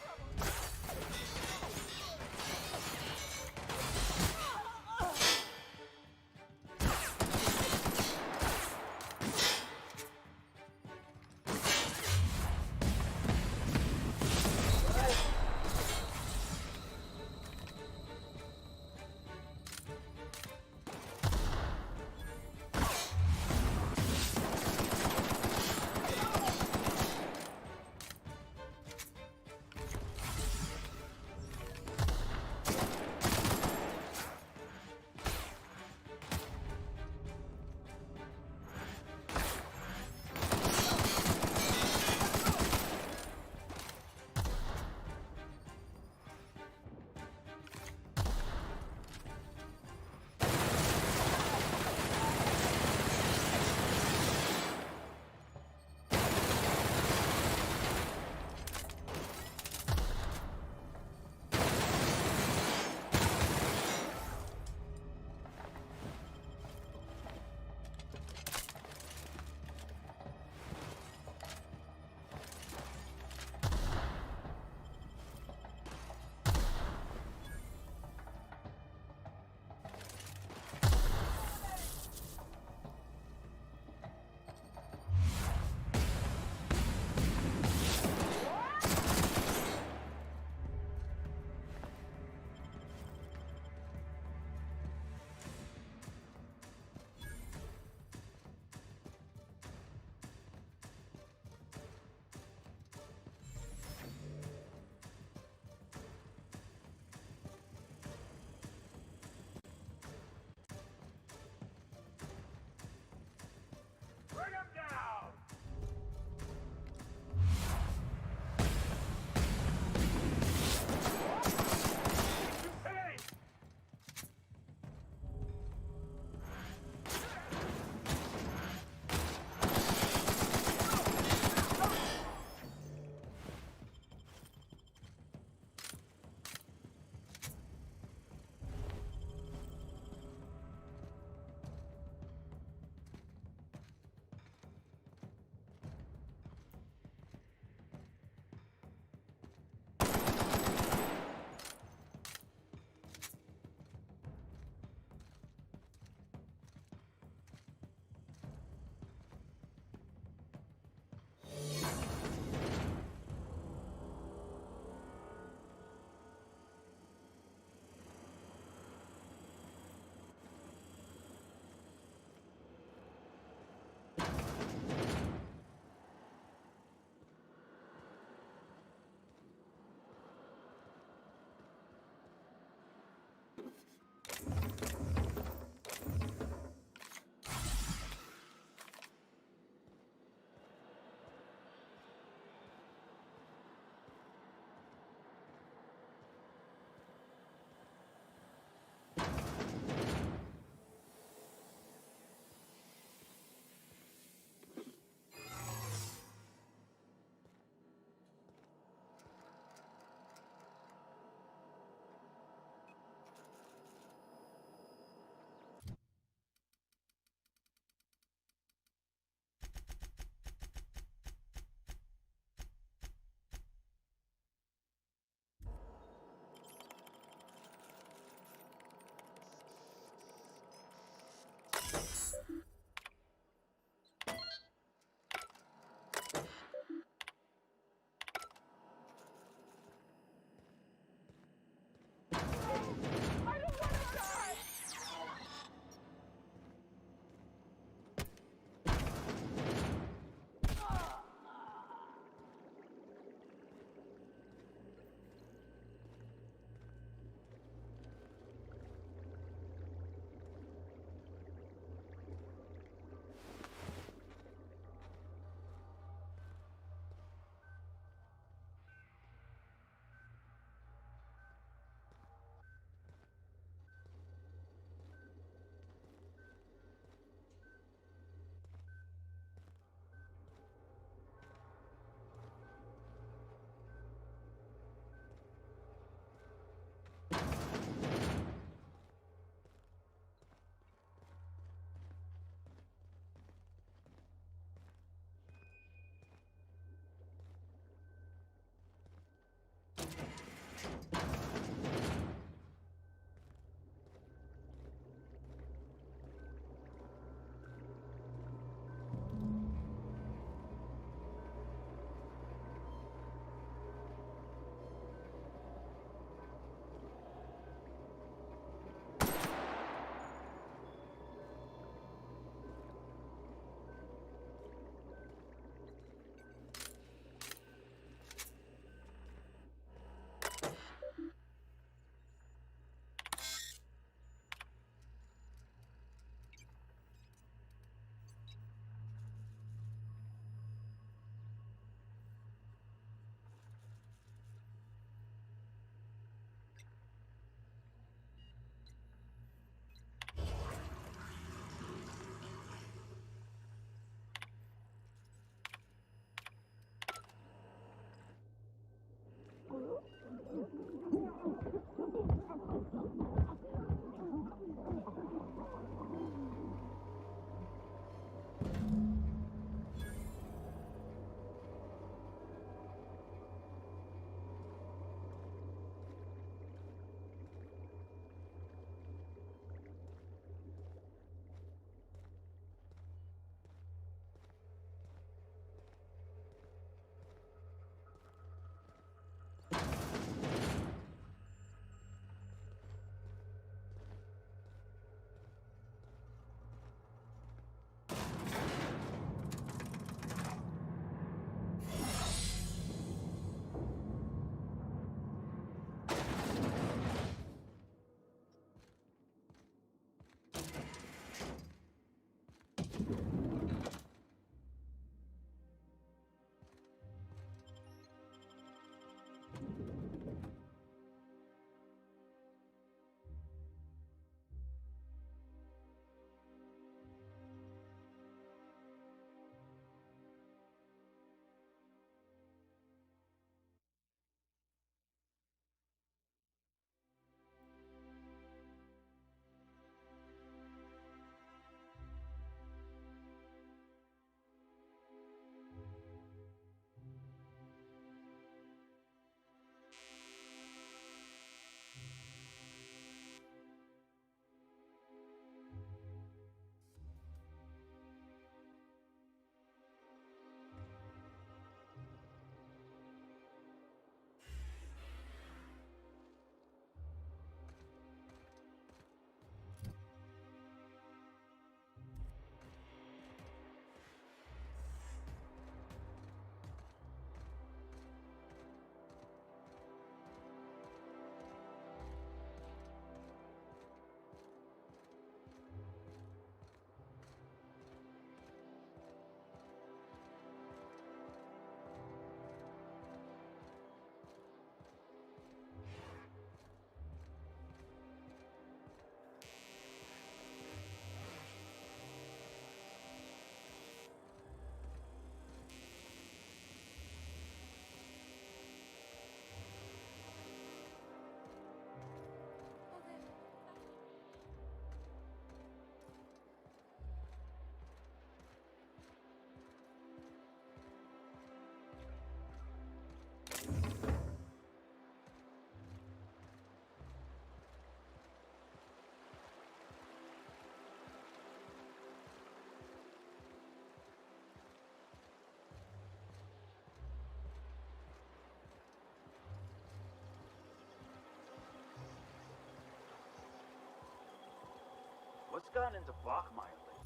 What's gotten into Bachmeyer lately?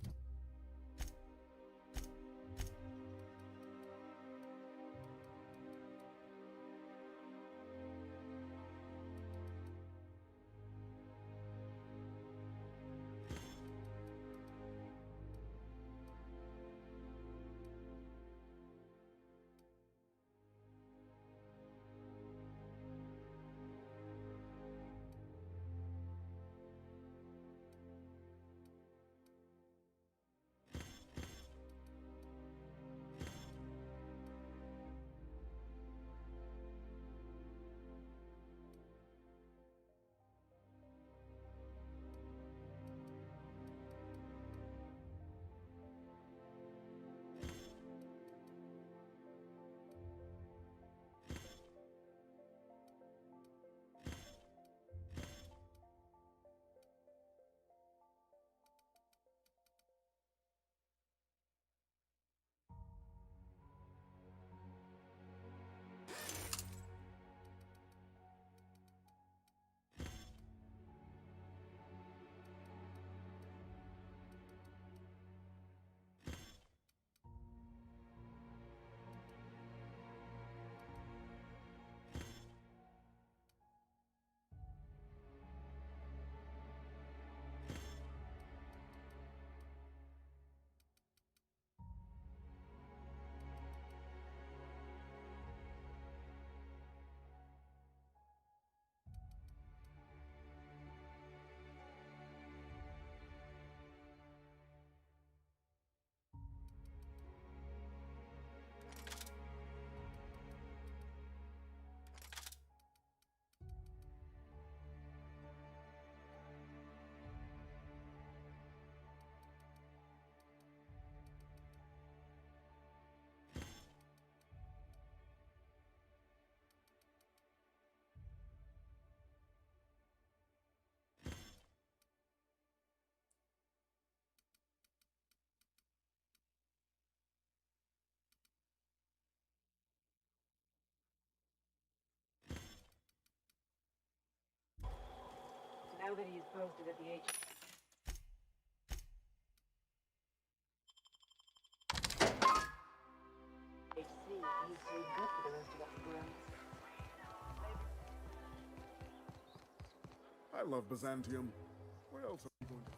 Now that he's posted at the H. HC, he's too good for the rest of us grunts. I love Byzantium. Where else are we going to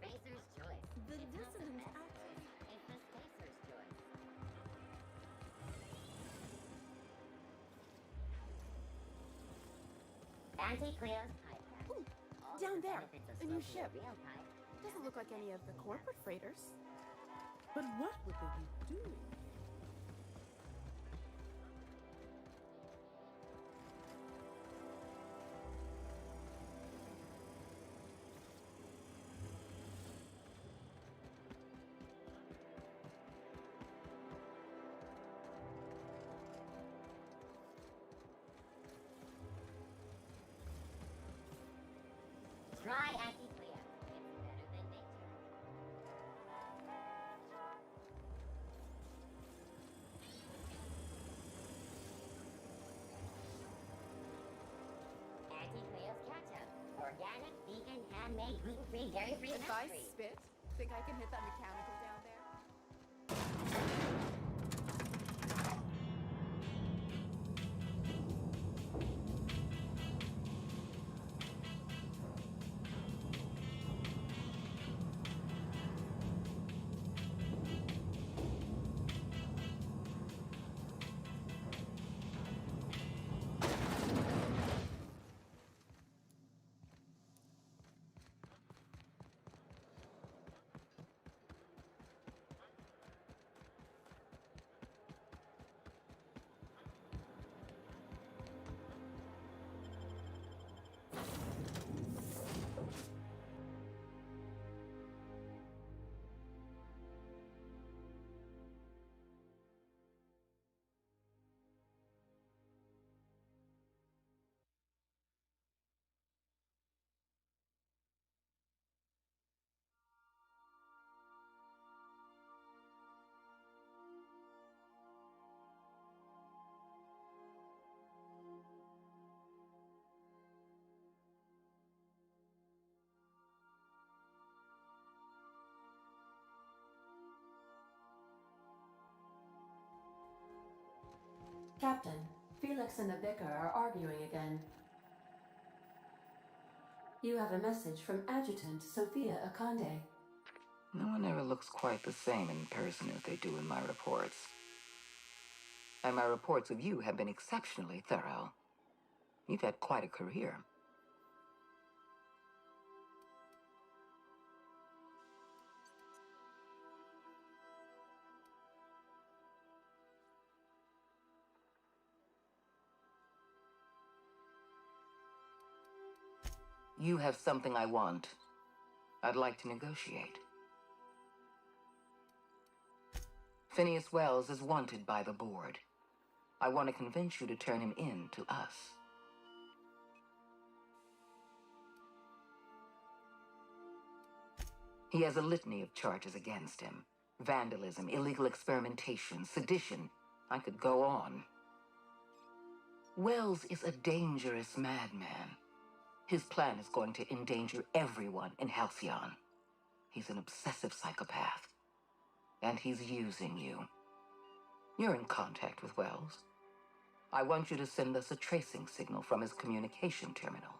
Spacer's choice. The dissonance actually. It's the Spacer's choice. Auntie Cleo's pipe. Down there, a new ship. Real pipe. Doesn't look like any of the corporate freighters. But what would they be doing? Try Auntie Cleo. It's better than Victor. Auntie Cleo's ketchup. Organic, vegan, handmade, gluten-free, dairy-free, If I nut-free. spit, think I can hit that mechanical down there? Captain, Felix and the Vicar are arguing again. You have a message from Adjutant Sophia Akande. No one ever looks quite the same in person as they do in my reports. And my reports of you have been exceptionally thorough. You've had quite a career. You have something I want. I'd like to negotiate. Phineas Wells is wanted by the board. I want to convince you to turn him in to us. He has a litany of charges against him. Vandalism, illegal experimentation, sedition. I could go on. Wells is a dangerous madman. His plan is going to endanger everyone in Halcyon. He's an obsessive psychopath. And he's using you. You're in contact with Wells. I want you to send us a tracing signal from his communication terminal.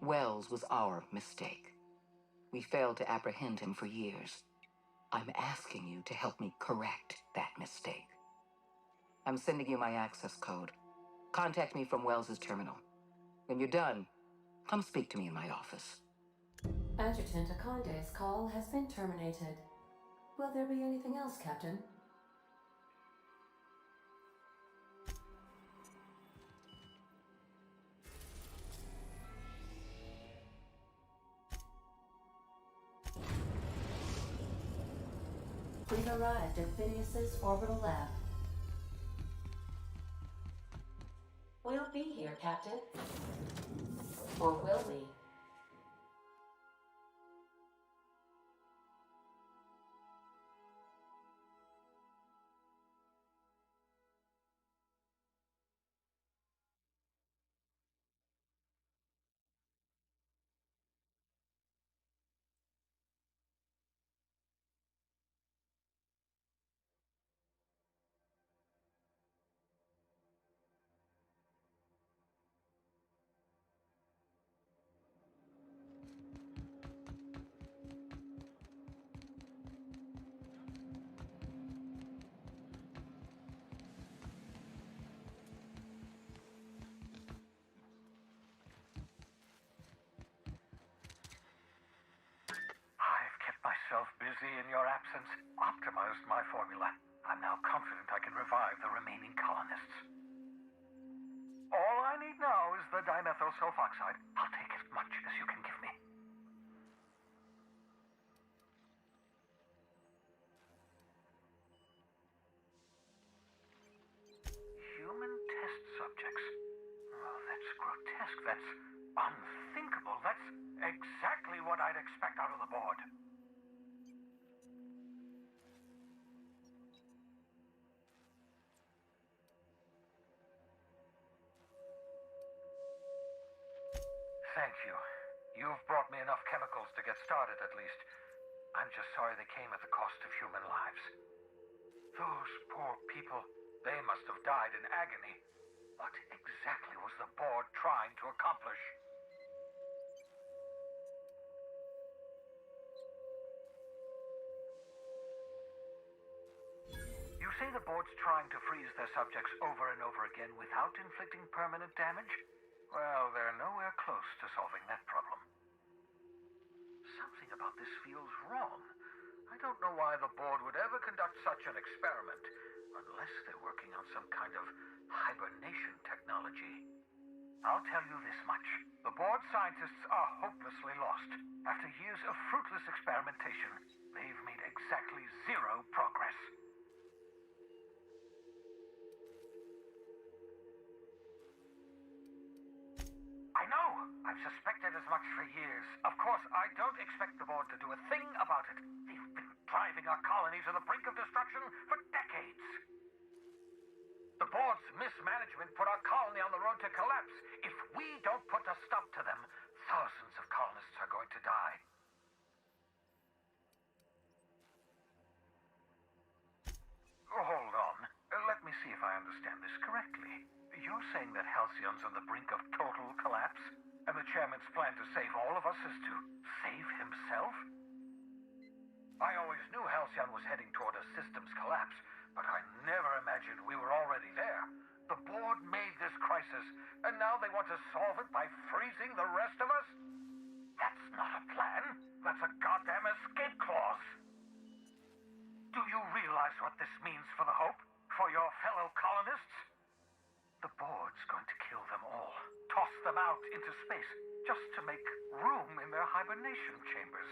Wells was our mistake. We failed to apprehend him for years. I'm asking you to help me correct that mistake. I'm sending you my access code. Contact me from Wells's terminal. When you're done, come speak to me in my office. Adjutant Akande's call has been terminated. Will there be anything else, Captain? We've arrived at Phineas's orbital lab. We'll be here, Captain. Or will we? I've kept myself busy in your absence, optimized my formula. I'm now confident I can revive the remaining colonists. All I need now is the dimethyl sulfoxide. I'll take as much as you can give me. Human test subjects. Oh, that's grotesque. That's unthinkable. That's exactly what I'd expect out of the board. Thank you. You've brought me enough chemicals to get started, at least. I'm just sorry they came at the cost of human lives. Those poor people, they must have died in agony. What exactly was the board trying to accomplish? You say the board's trying to freeze their subjects over and over again without inflicting permanent damage? Well, they're nowhere close to solving that problem. Something about this feels wrong. I don't know why the board would ever conduct such an experiment, unless they're working on some kind of hibernation technology. I'll tell you this much. The board scientists are hopelessly lost. After years of fruitless experimentation, they've made exactly zero progress. I know! I've suspected as much for years. Of course, I don't expect the board to do a thing about it. They've been driving our colony to the brink of destruction for decades. The board's mismanagement put our colony on the road to collapse. If we don't put a stop to them, thousands of colonists are going to die. Hold on. Let me see if I understand this correctly. You're saying that Halcyon's on the brink of total collapse? And the chairman's plan to save all of us is to save himself? I always knew Halcyon was heading toward a systems collapse, but I never imagined we were already there. The board made this crisis, and now they want to solve it by freezing the rest of us? That's not a plan. That's a goddamn escape clause. Do you realize what this means for the Hope? For your fellow colonists? The board's going to kill them all. Toss them out into space, just to make room in their hibernation chambers.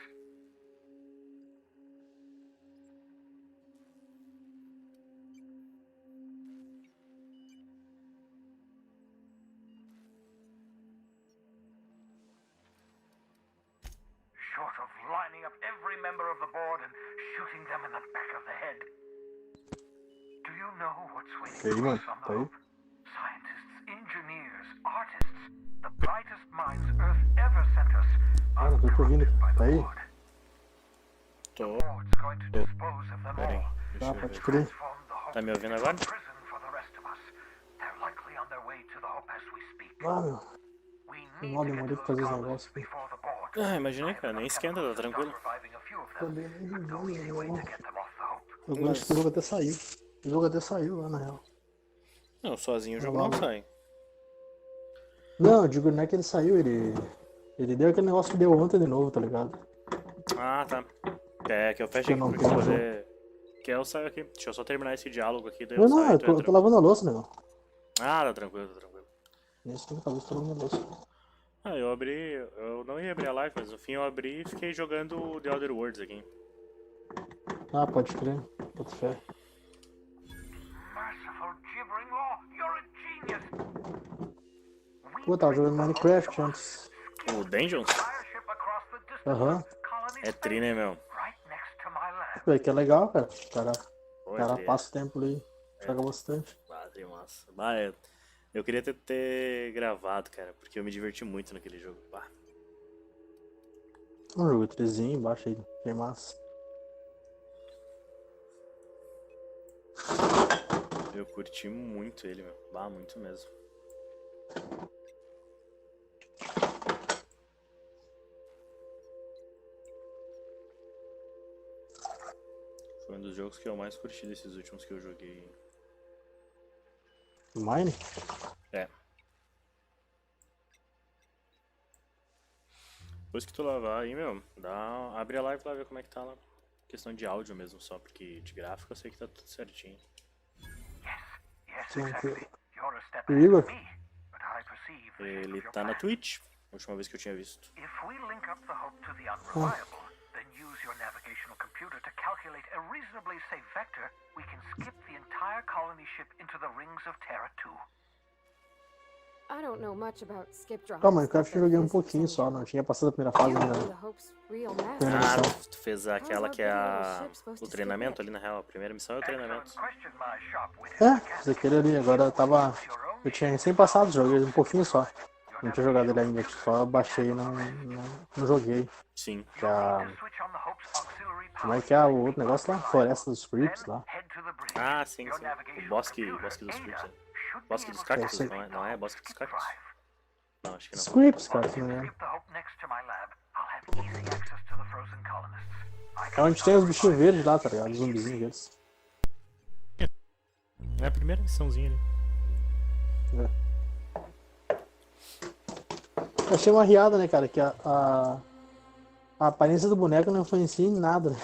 Short of lining up every member of the board and shooting them in the back of the head. Do you know what's waiting for us on the Hope? Scientists, engineers, artists, the brightest minds Earth ever sent us are Cara, tô te ouvindo. Tá aí? Tô. Pera aí, deixa eu pode ver. crer. Tá me ouvindo agora? Ah, meu. Mal demorei pra fazer os negócios. Ah, imaginei, cara. Nem esquenta, tá tranquilo. Também nem vi, não. Eu acho que o jogo até saiu. O jogo até saiu lá, na real. Não, sozinho o jogo não sai. Não, eu digo, não é que ele saiu, ele deu aquele negócio que deu ontem de novo, tá ligado? Ah, tá. É, que eu fechei aqui pra te fazer... Que eu saio aqui. Deixa eu só terminar esse diálogo aqui, daí eu Não, saio. eu tô lavando a louça, meu. Ah, tá tranquilo, tá tranquilo. Nesse tempo, talvez, tô lavando a louça. Ah, eu abri... Eu não ia abrir a live, mas no fim eu abri e fiquei jogando The Other Worlds aqui. Ah, pode crer. Boto fé. Merciful gibbering law, you're a genius! Pô, tava jogando Minecraft antes. O Dungeons? Aham. É tri, né, meu? Pô, que é legal, cara. Pô, O é cara tri, passa o tempo ali, é joga tri. bastante. Ah, tri massa. Bah, eu queria ter gravado, cara, porque eu me diverti muito naquele jogo. Bah. Um jogo 3zinho, baixa aí, bem massa. Eu curti muito ele, meu. Bah, muito mesmo. Foi um dos jogos que eu mais curti desses últimos que eu joguei. Mine? É. Depois que tu lavar aí, meu, abre a live lá, ver como é que tá lá. Questão de áudio mesmo só, porque de gráfico eu sei que tá tudo certinho. Tranquilo. E o Igor? Ele tá na Twitch, a última vez que eu tinha visto. Then use your navigational computer to calculate a reasonably safe vector, we can skip the entire colony ship into the rings of Terra 2. I don't know much about skip drops. Calma, Minecraft eu joguei um pouquinho só, não tinha passado a primeira fase ainda. Primeira missão. Tu fez aquela que é o treinamento ali, na real. A primeira missão é o treinamento. Fiz aquele ali, agora eu tinha recém passado, joguei um pouquinho só. Não tinha jogado ele ainda, só baixei e não joguei. Sim. Que como é que é o outro negócio lá? Floresta dos Creeps lá. Ah, sim. O bosque dos Creeps, né? Bosque dos Cactos, não é? Bosque dos Cactos? Não, acho que não. Scripts, cara, se não me engano. É onde tem os bichinhos verdes lá, tá ligado? Os zumbizinhos verdes. É a primeira missãozinha ali. Eu achei uma riada, né, cara? Que a aparência do boneco não influencia em nada, né?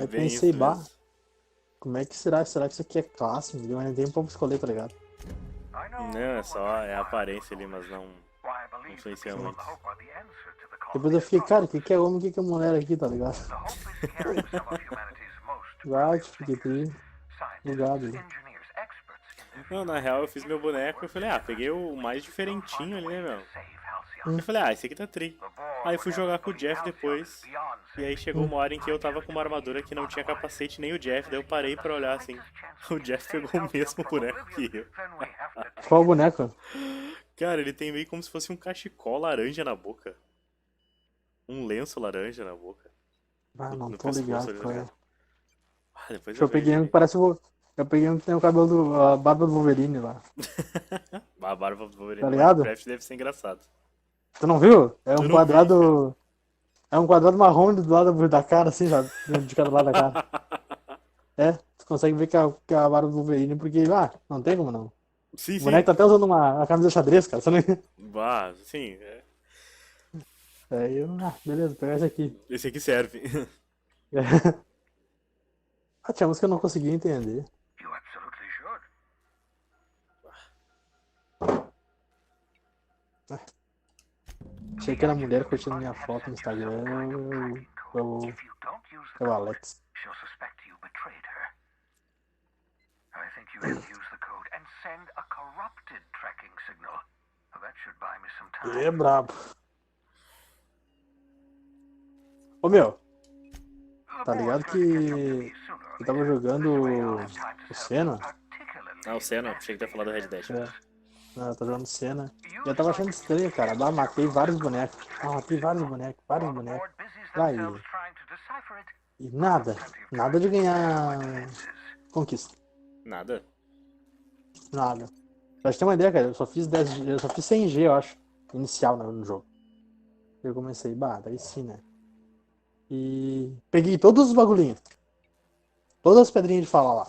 Eu pensei, como é que será? Será que isso aqui é clássico? Eu ainda tenho um pouco escolher, tá ligado? Não, é a aparência ali, mas não influencia muito. Depois eu fiquei, cara, o que é homem, o que é mulher aqui, tá ligado? Fiquei ligado ali. Não, na real eu fiz meu boneco e falei, peguei o mais diferentinho ali, né, meu? Eu falei, esse aqui tá tri. Aí fui jogar com o Jeff depois. E aí chegou uma hora em que eu tava com uma armadura que não tinha capacete nem o Jeff. Daí eu parei pra olhar assim. O Jeff pegou o mesmo boneco que eu. Qual boneco? Cara, ele tem meio como se fosse um cachecol laranja na boca. Um lenço laranja na boca. Não tô ligado, cara. Depois eu peguei um que parece eu peguei um que tem o cabelo a barba do Wolverine lá. A barba do Wolverine tá no ligado? Minecraft deve ser engraçado. Tu não viu? É um quadrado. É um quadrado marrom do lado da cara, assim, sabe? De cada lado da cara. Tu consegue ver que é a barba do Wolverine, porque, não tem como não. Sim, o boneco tá até usando uma camisa xadrez, cara. Você não... sim. Aí beleza, vou pegar esse aqui. Esse aqui serve. Tinha música que eu não conseguia entender. Achei que era mulher curtindo minha foto no Instagram. É o Alex. É brabo. Ô meu, tá ligado que eu tava jogando o Senna? O Senna, achei que tu ia falar do Red Dead. Não, eu tô jogando Senna. E eu tava achando estranho, cara. Matei vários bonecos. Matei vários bonecos. E nada de ganhar conquista. Nada? Nada. Pra gente ter uma ideia, cara, eu só fiz 100G, eu acho, inicial no jogo. Eu comecei, daí sim, né? E peguei todos os bagulhinhos. Todas as pedrinhas de fala lá.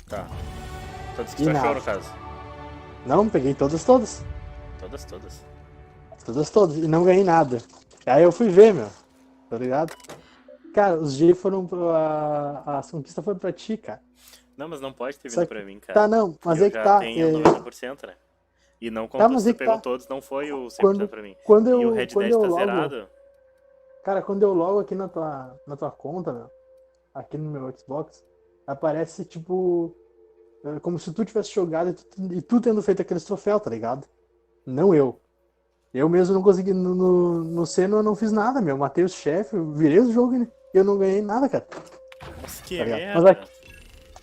Tá. Todas que tu achou, no caso? Não, peguei todas. Todas? Todas. E não ganhei nada. Aí eu fui ver, meu. Tá ligado? Cara, os G foram a conquista foi pra ti, cara. Não, mas não pode ter vindo pra mim, cara. Tá, não, mas é que tá. Eu já tenho 90%, né? E não contou, se tu pegou todos, não foi o 100% pra mim. E o Red Dead tá zerado. Cara, quando eu logo aqui na tua conta, meu, aqui no meu Xbox, aparece tipo É como se tu tivesse jogado e tu tendo feito aqueles troféus, tá ligado? Não eu. Eu mesmo não consegui, no Senna eu não fiz nada, meu. Matei os chefes, eu virei o jogo, né? E eu não ganhei nada, cara. Nossa, que Tá ligado? merda.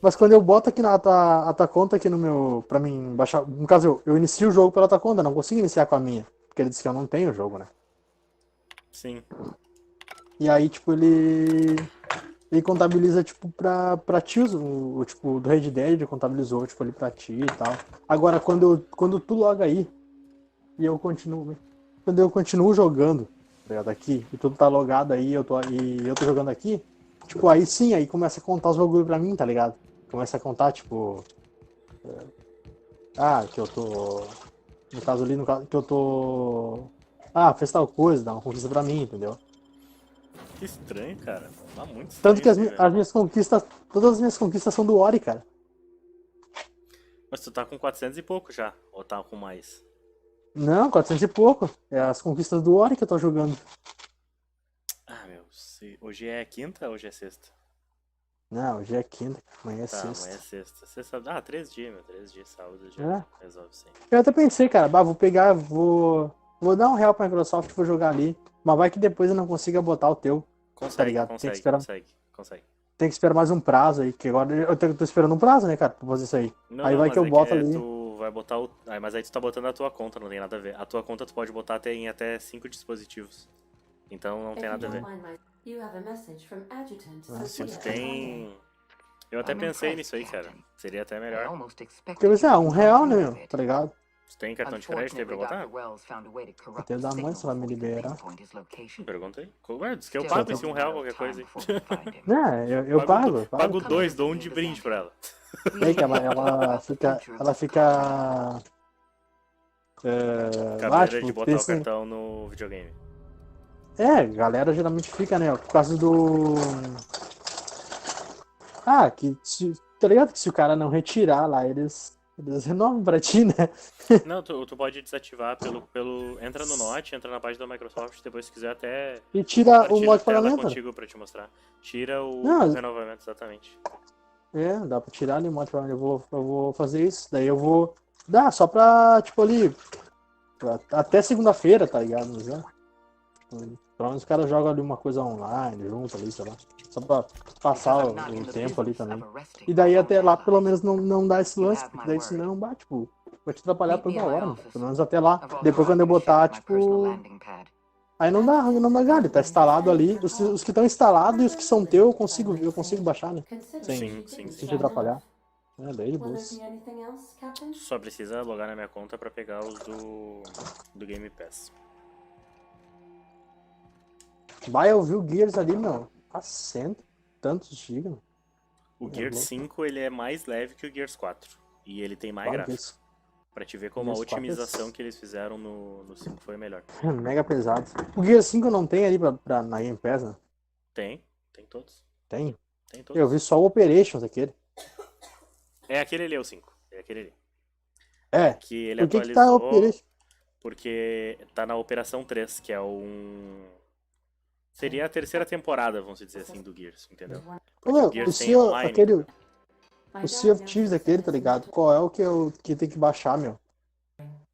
Mas quando eu boto aqui a tua conta aqui no meu. Pra mim baixar. No caso, eu inicio o jogo pela tua conta, não consigo iniciar com a minha. Porque ele disse que eu não tenho o jogo, né? Sim. E aí, tipo, ele contabiliza, tipo, pra ti, tipo, do Red Dead ele contabilizou, tipo, ali pra ti e tal. Agora, quando tu loga aí, e eu continuo, quando eu continuo jogando, tá ligado, aqui, e tu tá logado aí, e eu tô jogando aqui, tipo, aí sim, aí começa a contar os bagulho pra mim, tá ligado? Começa a contar, tipo, que eu tô, no caso ali, que eu tô, fez tal coisa, dá uma conquista pra mim, entendeu? Que estranho, cara. Tá muito Tanto estranho que isso aí, velho. as minhas conquistas, todas as minhas conquistas são do Ori, cara. Mas tu tá com 400 e pouco já, ou tá com mais? Não, 400 e pouco. É as conquistas do Ori que eu tô jogando. Ah, meu, hoje é quinta ou hoje é sexta? Não, hoje é quinta, amanhã é Tá, sexta. amanhã é sexta. Sexta. 3 dias, meu. 3 dias, sábado já É. resolve sim. Eu até pensei, cara, vou dar R$1 pra Microsoft e vou jogar ali. Mas vai que depois eu não consiga botar o teu. Tá ligado? Tem que esperar. Consegue. Tem que esperar mais um prazo aí, que agora eu tô esperando um prazo, né, cara, pra fazer isso aí. Não, Aí vai mas que eu boto ali. tu vai botar o. Mas aí tu tá botando a tua conta, não tem nada a ver. A tua conta tu pode botar em até 5 dispositivos. Então não tem nada a ver. Se tu tem. Eu até pensei nisso aí, cara. Seria até melhor. Porque eu pensei, R$1, né, meu? Tá ligado? Tu tem cartão de crédito aí pra botar? Até da mãe se ela me liberar. Pergunta aí. Ué, diz que eu pago esse R$1 qualquer coisa aí. Não, eu pago. Pago 2, dou um de brinde pra ela. É que ela fica. Cabreira de tipo, botar o cartão no videogame. Galera geralmente fica, né? Por causa do. Tá ligado que se o cara não retirar lá, eles renovam pra ti, né? Não, tu pode desativar entra no Note, entra na página da Microsoft, depois se quiser até. E tira o modo de tela pagamento. contigo pra te mostrar. Tira o renovamento, exatamente. Dá pra tirar ali o modo de pagamento. Eu vou fazer isso. Daí eu vou. Dá, só pra, tipo, ali. Até segunda-feira, tá ligado? Mas, pelo menos os caras jogam ali uma coisa online, junto ali, sei lá. Só pra passar o tempo ali também. E daí até lá, pelo menos, não dá esse lance, porque daí senão, tipo, vai te atrapalhar toda hora, mano. Pelo menos até lá. Depois quando eu botar, tipo. Aí não dá galho, tá instalado ali. Os que estão instalados e os que são teus, eu consigo baixar, né? Sem te atrapalhar. Daí de boa. Tu só precisa logar na minha conta pra pegar os do Game Pass. Vai, eu vi o Gears ali, meu. A 100, tantos gigas. O Gears 5, ele é mais leve que o Gears 4. E ele tem mais gráfico. Pra te ver como a otimização que eles fizeram no 5 foi melhor. Mega pesado. O Gears 5 não tem ali na Game Pass, né? Tem todos. Tem? Tem todos. Eu vi só o Operations, aquele. É aquele ali, é o 5. É aquele ali. Que ele Por que atualizou tá Operations? porque tá na Operação 3, que é seria a terceira temporada, vamos dizer assim, do Gears, entendeu? Porque o Gears tem online. O Sea of Thieves aquele, tá ligado? Qual é o que tem que baixar, meu?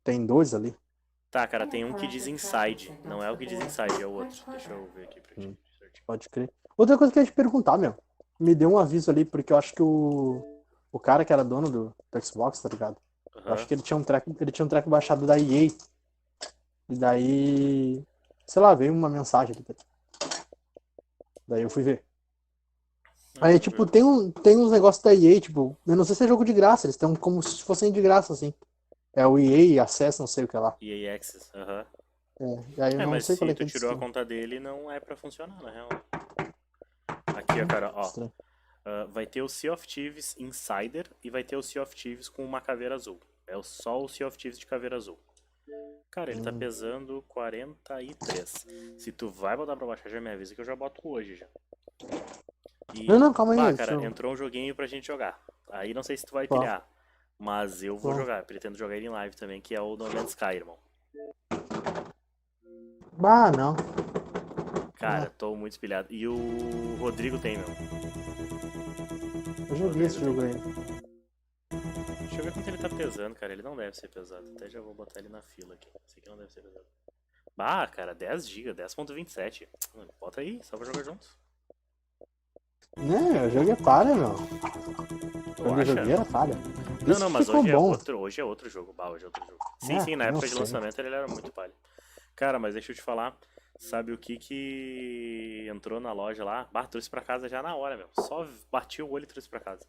Tem 2 ali. Tá, cara, tem um que diz Inside. Não é o que diz Inside, é o outro. Deixa eu ver aqui pra ti. Pode crer. Outra coisa que eu ia te perguntar, meu. Me deu um aviso ali, porque eu acho que o cara que era dono do Xbox, tá ligado? Eu acho que ele tinha um track baixado da EA. E daí, sei lá, veio uma mensagem ali. Daí eu fui ver. Aí, tipo, tem uns negócios da EA, tipo, eu não sei se é jogo de graça, eles estão como se fossem de graça, assim. É o EA Access, não sei o que lá. EA Access, E aí eu não mas sei se qual é tu que tirou a conta dele, não é pra funcionar, na real. Aqui, ó, cara, ó. Vai ter o Sea of Thieves Insider e vai ter o Sea of Thieves com uma caveira azul. É só o Sea of Thieves de caveira azul. Cara, ele tá pesando 43. Se tu vai botar pra baixar, já me avisa que eu já boto hoje já. E, não, calma aí. Cara, entrou um joguinho pra gente jogar. Aí não sei se tu vai pilhar, mas eu vou jogar. Pretendo jogar ele em live também, que é o No Man's Sky, irmão. Não. Cara, tô muito espilhado. E o Rodrigo tem, meu. Eu joguei esse jogo aí. Deixa eu ver quanto ele tá pesando, cara. Ele não deve ser pesado. Até já vou botar ele na fila aqui. Esse aqui não deve ser pesado. Ah, cara, 10 GB, 10.27. Bota aí, só pra jogar junto. Né, o jogo é falha, meu. Quando eu acha? joguei era falha. Não, Isso não, mas ficou hoje bom. hoje é outro jogo. Bah, hoje é outro jogo. Sim, sim, na não época de sei. lançamento ele era muito palha. Cara, mas deixa eu te falar. Sabe o que entrou na loja lá? Bah, trouxe pra casa já na hora, meu. Só bati o olho e trouxe pra casa.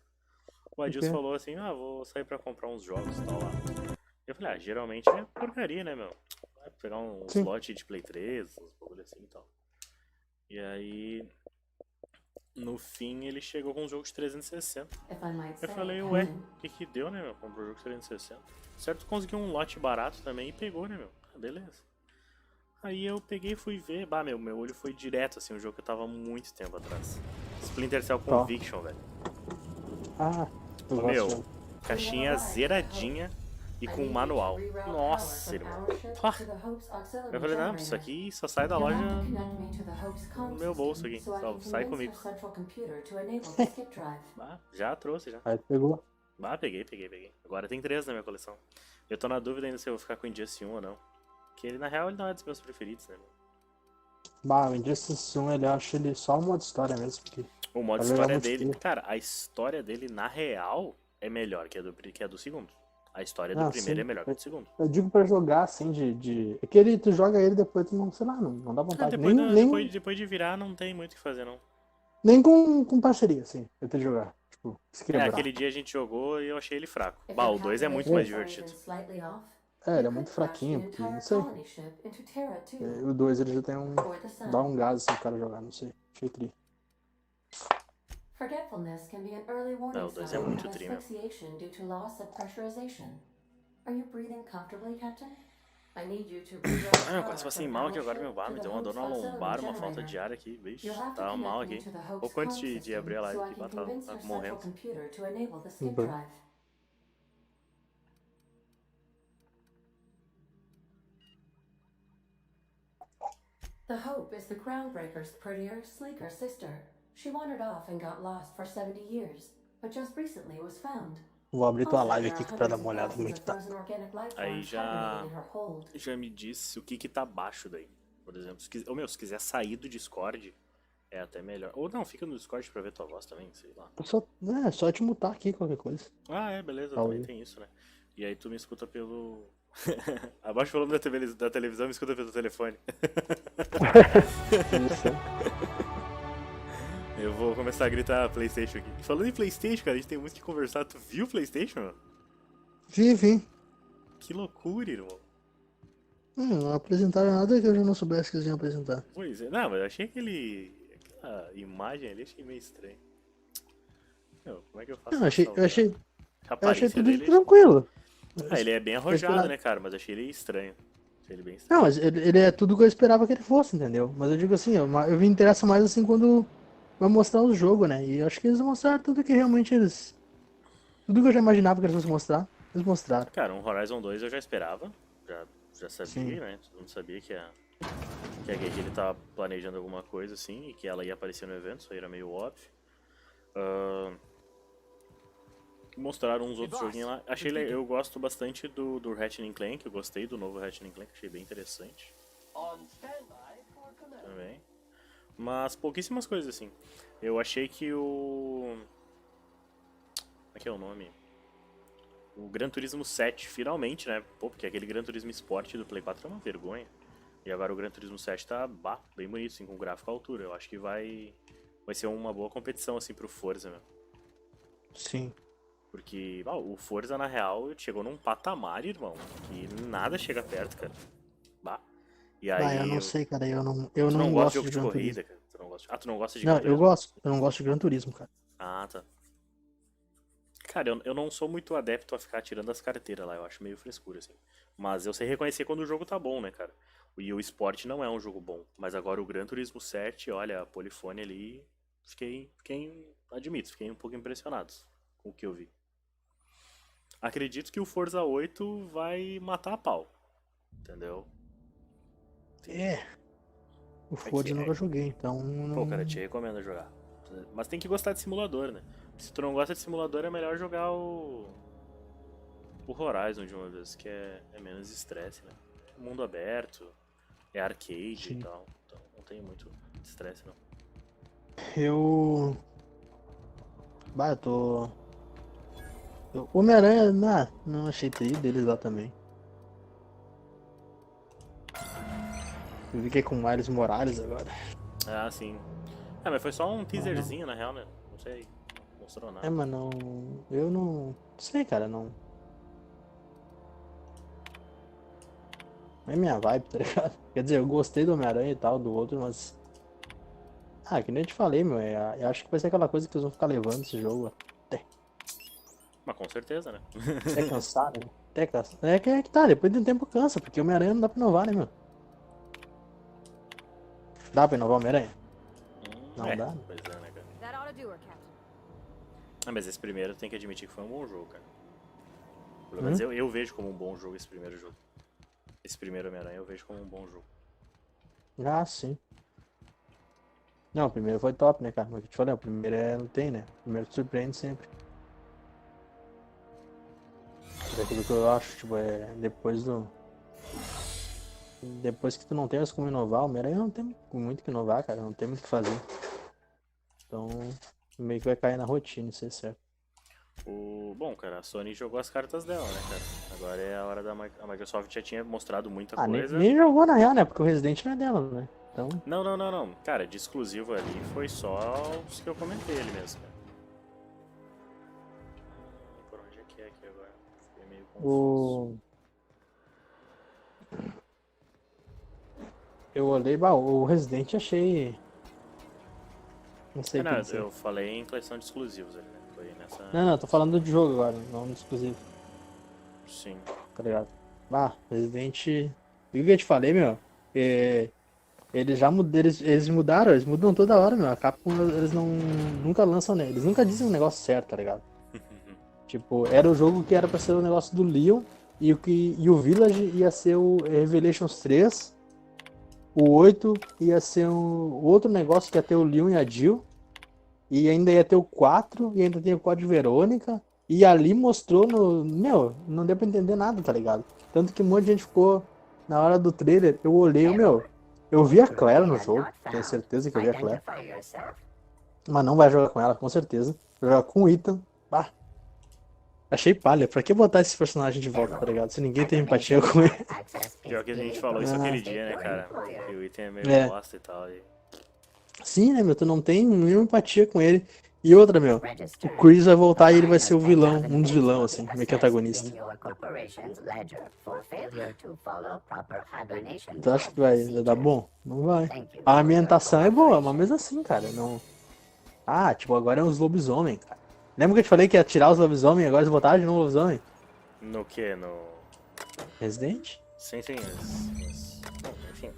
O Adilson falou assim, vou sair pra comprar uns jogos e tal lá. Eu falei, geralmente é porcaria, né, meu? Vai pegar um slot de Play 3, uns bagulho assim e tal. E aí, no fim, ele chegou com um jogo de 360. Eu falei, ué, o que deu, né, meu? Comprou o jogo de 360. Certo, conseguiu um lote barato também e pegou, né, meu? Beleza. Aí eu peguei e fui ver, meu olho foi direto, assim, um jogo que eu tava há muito tempo atrás. Splinter Cell Conviction, velho. Meu, caixinha zeradinha e com manual. Nossa, irmão. Eu falei, não, isso aqui só sai da loja no meu bolso aqui. Só sai comigo. Já trouxe, já. Aí pegou. Peguei. Agora tem 3 na minha coleção. Eu tô na dúvida ainda se eu vou ficar com o Injustice 1 ou não. Porque ele, na real, ele não é dos meus preferidos, né, meu? O Injustice 1, ele acha ele só o modo história mesmo. Porque o modo história dele, cara, a história dele, na real, é melhor que a do segundo. A história do primeiro é melhor que a do segundo. Eu digo pra jogar, assim, É que tu joga ele depois, tu não, sei lá, não dá vontade. Depois de virar, não tem muito o que fazer, não. Nem com parceria, assim, eu tenho que jogar. Tipo, se quebrar. Aquele dia a gente jogou e eu achei ele fraco. O 2 é muito mais divertido. Ele é muito fraquinho, porque, não sei. O 2 ele já tem dá um gás assim, o cara jogar, não sei. Achei tri. Forgetfulness can be an early warning sign of asphyxiation due to loss of pressurization. Are you breathing comfortably, Captain? I need you to eu quase passei mal aqui agora, meu bar. Me deu uma dor na lombar, uma falta de ar aqui. Vixe, tava mal aqui. Pouco antes de abrir a live aqui, tava morrendo. The Hope is the Groundbreaker's prettier, sleeker sister. She wandered off and got lost for 70 years, but just recently was found. Vou abrir tua live aqui pra dar uma olhada como é que tá. Aí já me disse o que tá baixo daí. Por exemplo, se quiser sair do Discord, é até melhor. Ou não, fica no Discord pra ver tua voz também, sei lá. Só te mutar aqui, qualquer coisa. Beleza, também tem isso, né? E aí tu me escuta pelo... Abaixa o volume da televisão e me escuta pelo telefone. Eu vou começar a gritar PlayStation aqui. Falando em PlayStation, cara, a gente tem muito que conversar. Tu viu o PlayStation, mano? Vi. Que loucura, irmão. Não apresentaram nada que eu já não soubesse que eles iam apresentar. Pois é, não, mas eu achei aquela imagem ali, achei meio estranho. Como é que eu faço? Eu achei tudo dele, tranquilo. Ele é bem arrojado, né, cara? Mas achei ele estranho. Achei ele bem estranho. Não, mas ele é tudo que eu esperava que ele fosse, entendeu? Mas eu digo assim, eu me interesso mais assim quando vai mostrar o jogo, né? E eu acho que eles mostraram tudo que realmente eles... Tudo que eu já imaginava que eles fossem mostrar, eles mostraram. Cara, um Horizon 2 eu já esperava. Já sabia, né? Todo mundo sabia que a Gage tava planejando alguma coisa assim e que ela ia aparecer no evento, isso aí era meio óbvio. Mostraram uns outros joguinhos lá. Eu gosto bastante do Ratchet & Clank, eu gostei do novo Ratchet & Clank, achei bem interessante. Também. Mas pouquíssimas coisas assim. Eu achei que o... Como é que é o nome? O Gran Turismo 7, finalmente, né? Porque aquele Gran Turismo Sport do Play 4 é uma vergonha. E agora o Gran Turismo 7 tá bem bonito, assim, com gráfico à altura. Eu acho que vai ser uma boa competição, assim, pro Forza, meu. Sim. Porque o Forza, na real, chegou num patamar, irmão, que nada chega perto, cara. E aí, eu não sei, cara, eu não gosto gosto de jogo de corrida, cara. Tu não gosta de Não, Gran Turismo? eu não gosto de Gran Turismo, cara. Tá. Cara, eu não sou muito adepto a ficar tirando as carteiras lá, eu acho meio frescura, assim. Mas eu sei reconhecer quando o jogo tá bom, né, cara? E o Sport não é um jogo bom. Mas agora o Gran Turismo 7, olha, a Polifone ali, admito, fiquei um pouco impressionado com o que eu vi. Acredito que o Forza 8 vai matar a pau, entendeu? O Forza eu nunca joguei, então não... Pô, cara, eu te recomendo jogar. Mas tem que gostar de simulador, né? Se tu não gosta de simulador, é melhor jogar o o Horizon de uma vez, que é menos estresse, né? Mundo aberto, é arcade Sim. e tal, então não tem muito estresse não. Eu. Bah, eu tô. Homem-Aranha, não achei tri deles lá também. Eu vi que é com o Miles Morales agora. Ah, sim. Ah, mas foi só um teaserzinho, na real, né? Não sei, não mostrou nada. É, mas não. Eu não. Sei, cara, não. Não é minha vibe, tá ligado? Quer dizer, eu gostei do Homem-Aranha e tal, do outro, mas. Ah, que nem eu te falei, meu. Eu acho que vai ser aquela coisa que eles vão ficar levando esse jogo até. Mas com certeza, né? Até cansar, né? Até cansar. É que tá, depois de um tempo cansa, porque o Homem-Aranha não dá pra inovar, né, meu? Dá pra inovar o Homem-Aranha? Não dá? Pois é, né, cara? That ought to do her, Captain. Ah, mas esse primeiro tem que admitir que foi um bom jogo, cara. Pelo menos eu vejo como um bom jogo esse primeiro jogo. Esse primeiro Homem-Aranha eu vejo como um bom jogo. Ah, sim. Não, o primeiro foi top, né, cara? Mas eu te falei, o primeiro não tem, né? O primeiro te surpreende sempre. Mas aquilo que eu acho, tipo, depois do. Depois que tu não tem mais como inovar, o Homem-Aranha não tem muito o que inovar, cara. Não tem muito o que fazer. Então, meio que vai cair na rotina, isso é certo. Bom, cara, a Sony jogou as cartas dela, né, cara? Agora é a hora da a Microsoft já tinha mostrado muita coisa. Nem jogou na real, né? Porque o Resident não é dela, né? Então. Não. Cara, de exclusivo ali foi só os que eu comentei ali mesmo, cara. Por onde é que é aqui agora? Fiquei meio confuso. Eu olhei, o Resident achei. Não sei o que dizer. Eu falei em questão de exclusivos ali, né? Foi nessa. Não, tô falando de jogo agora, não do exclusivo. Sim. Tá ligado? Resident. Viu o que eu te falei, meu? Eles já eles mudaram, eles mudam toda hora, meu. A Capcom, eles nunca lançam, né? Eles nunca dizem o negócio certo, tá ligado? Tipo, era o jogo que era pra ser o negócio do Leon e o Village ia ser o Revelations 3. O 8 ia ser um outro negócio que ia ter o Leon e a Jill. E ainda ia ter o 4, e ainda tem o Código Verônica. E ali mostrou no. Meu, não deu pra entender nada, tá ligado? Tanto que um monte de gente ficou. Na hora do trailer, eu olhei, eu vi a Claire no jogo, tenho certeza que eu vi a Claire. Mas não vai jogar com ela, com certeza. Vai jogar com o Ethan. Achei palha. Pra que botar esse personagem de volta, tá ligado? Se ninguém tem empatia com ele. Pior que a gente falou isso aquele dia, né, cara? Que o Ethan é meio bosta e tal. Sim, né, meu? Tu não tem nenhuma empatia com ele. E outra, meu, o Chris vai voltar e ele vai ser o vilão, um dos vilões, assim, meio que antagonista. Tu acha que vai dar bom? Não vai. A ambientação é boa, mas mesmo assim, cara, não... tipo, agora é uns lobisomem, cara. Lembra que eu te falei que ia tirar os lobisomem e agora eles botaram de novo lobisomem? No que? No... Resident? Sim, Bom, enfim.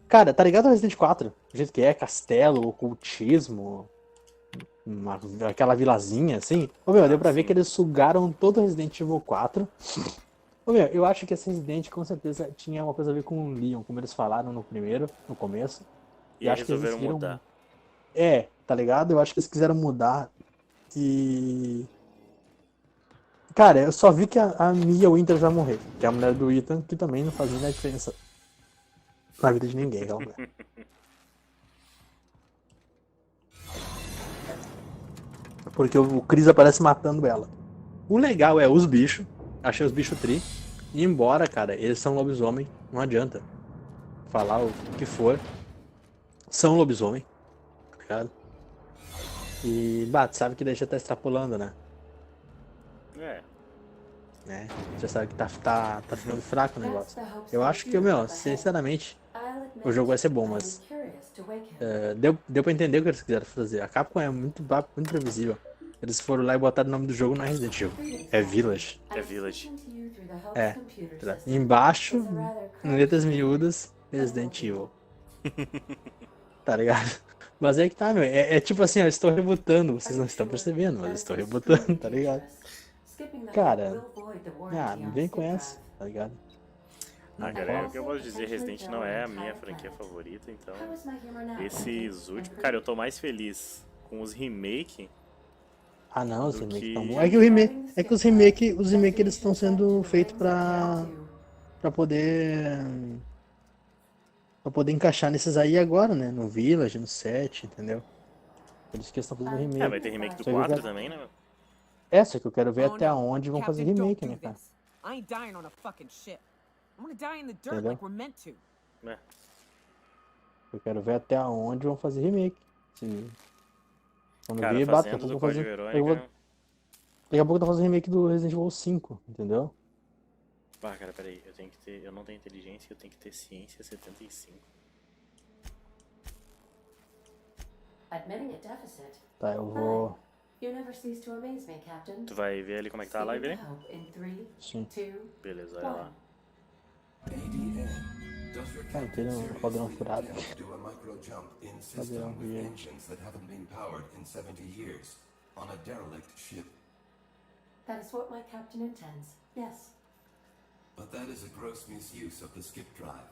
Cara, tá ligado o Resident 4? Do jeito que é, castelo, ocultismo... aquela vilazinha, assim. Deu pra ver que eles sugaram todo o Resident Evil 4. Eu acho que esse Resident com certeza tinha uma coisa a ver com o Leon, como eles falaram no começo. E acho que eles resolveram mudar. Tá ligado? Eu acho que eles quiseram mudar. E... Cara, eu só vi que a Mia Winter vai morrer, que é a mulher do Ethan, que também não fazia nenhuma diferença na vida de ninguém, aquela mulher. Porque o Chris aparece matando ela. O legal é os bichos. Achei os bichos tri. E embora, cara, eles são lobisomem. Não adianta falar o que for. São lobisomem. Tá ligado? E, tu sabe que daí já tá extrapolando, né? Já sabe que tá ficando fraco o negócio. Eu acho que, sinceramente, o jogo vai ser bom, mas... deu pra entender o que eles quiseram fazer. A Capcom é muito previsível. Eles foram lá e botaram o nome do jogo não é Resident Evil. É Village. É Village. Embaixo, em letras miúdas, Resident Evil. Tá ligado? Mas é que tá, meu. É tipo assim, eu estou rebutando. Vocês não estão percebendo, mas eu estou rebutando, tá ligado? Cara, não vem com essa, tá ligado? Galera, o que eu posso dizer, Resident não é a minha franquia favorita, então esses últimos... Cara, eu tô mais feliz com os remake Ah, não, os do remakes que... tão bons. É que o remake, os remake eles estão sendo feitos pra poder encaixar nesses aí agora, né? No Village, no 7, entendeu? Por isso que eles estão fazendo remake. vai ter remake do Só que eu 4 quero... também, né? Só que eu quero ver até onde vão fazer remake, né, cara? I ain't dying on a fucking ship. I'm gonna die in the dirt Entendeu? like we're meant to. Eu quero ver até onde vão fazer remake. Quando Cara, vir, daqui a fazendo pouco do vão fazer. Código Verônica... Daqui a pouco tá fazendo remake do Resident Evil 5, entendeu? Ah, cara, peraí. Eu não tenho inteligência, eu tenho que ter ciência 75. Admitting a deficit. Tá, eu vou... You never cease to amaze me, Captain. Tu vai ver ali como é que tá a live ali? Sim. Beleza, olha lá. Tem um padrão furado. Do a micro jump in Padrão system with weird. engines that haven't been powered in 70 years on a derelict ship. That is what my captain intends. Yes. But that is a gross misuse of the skip drive.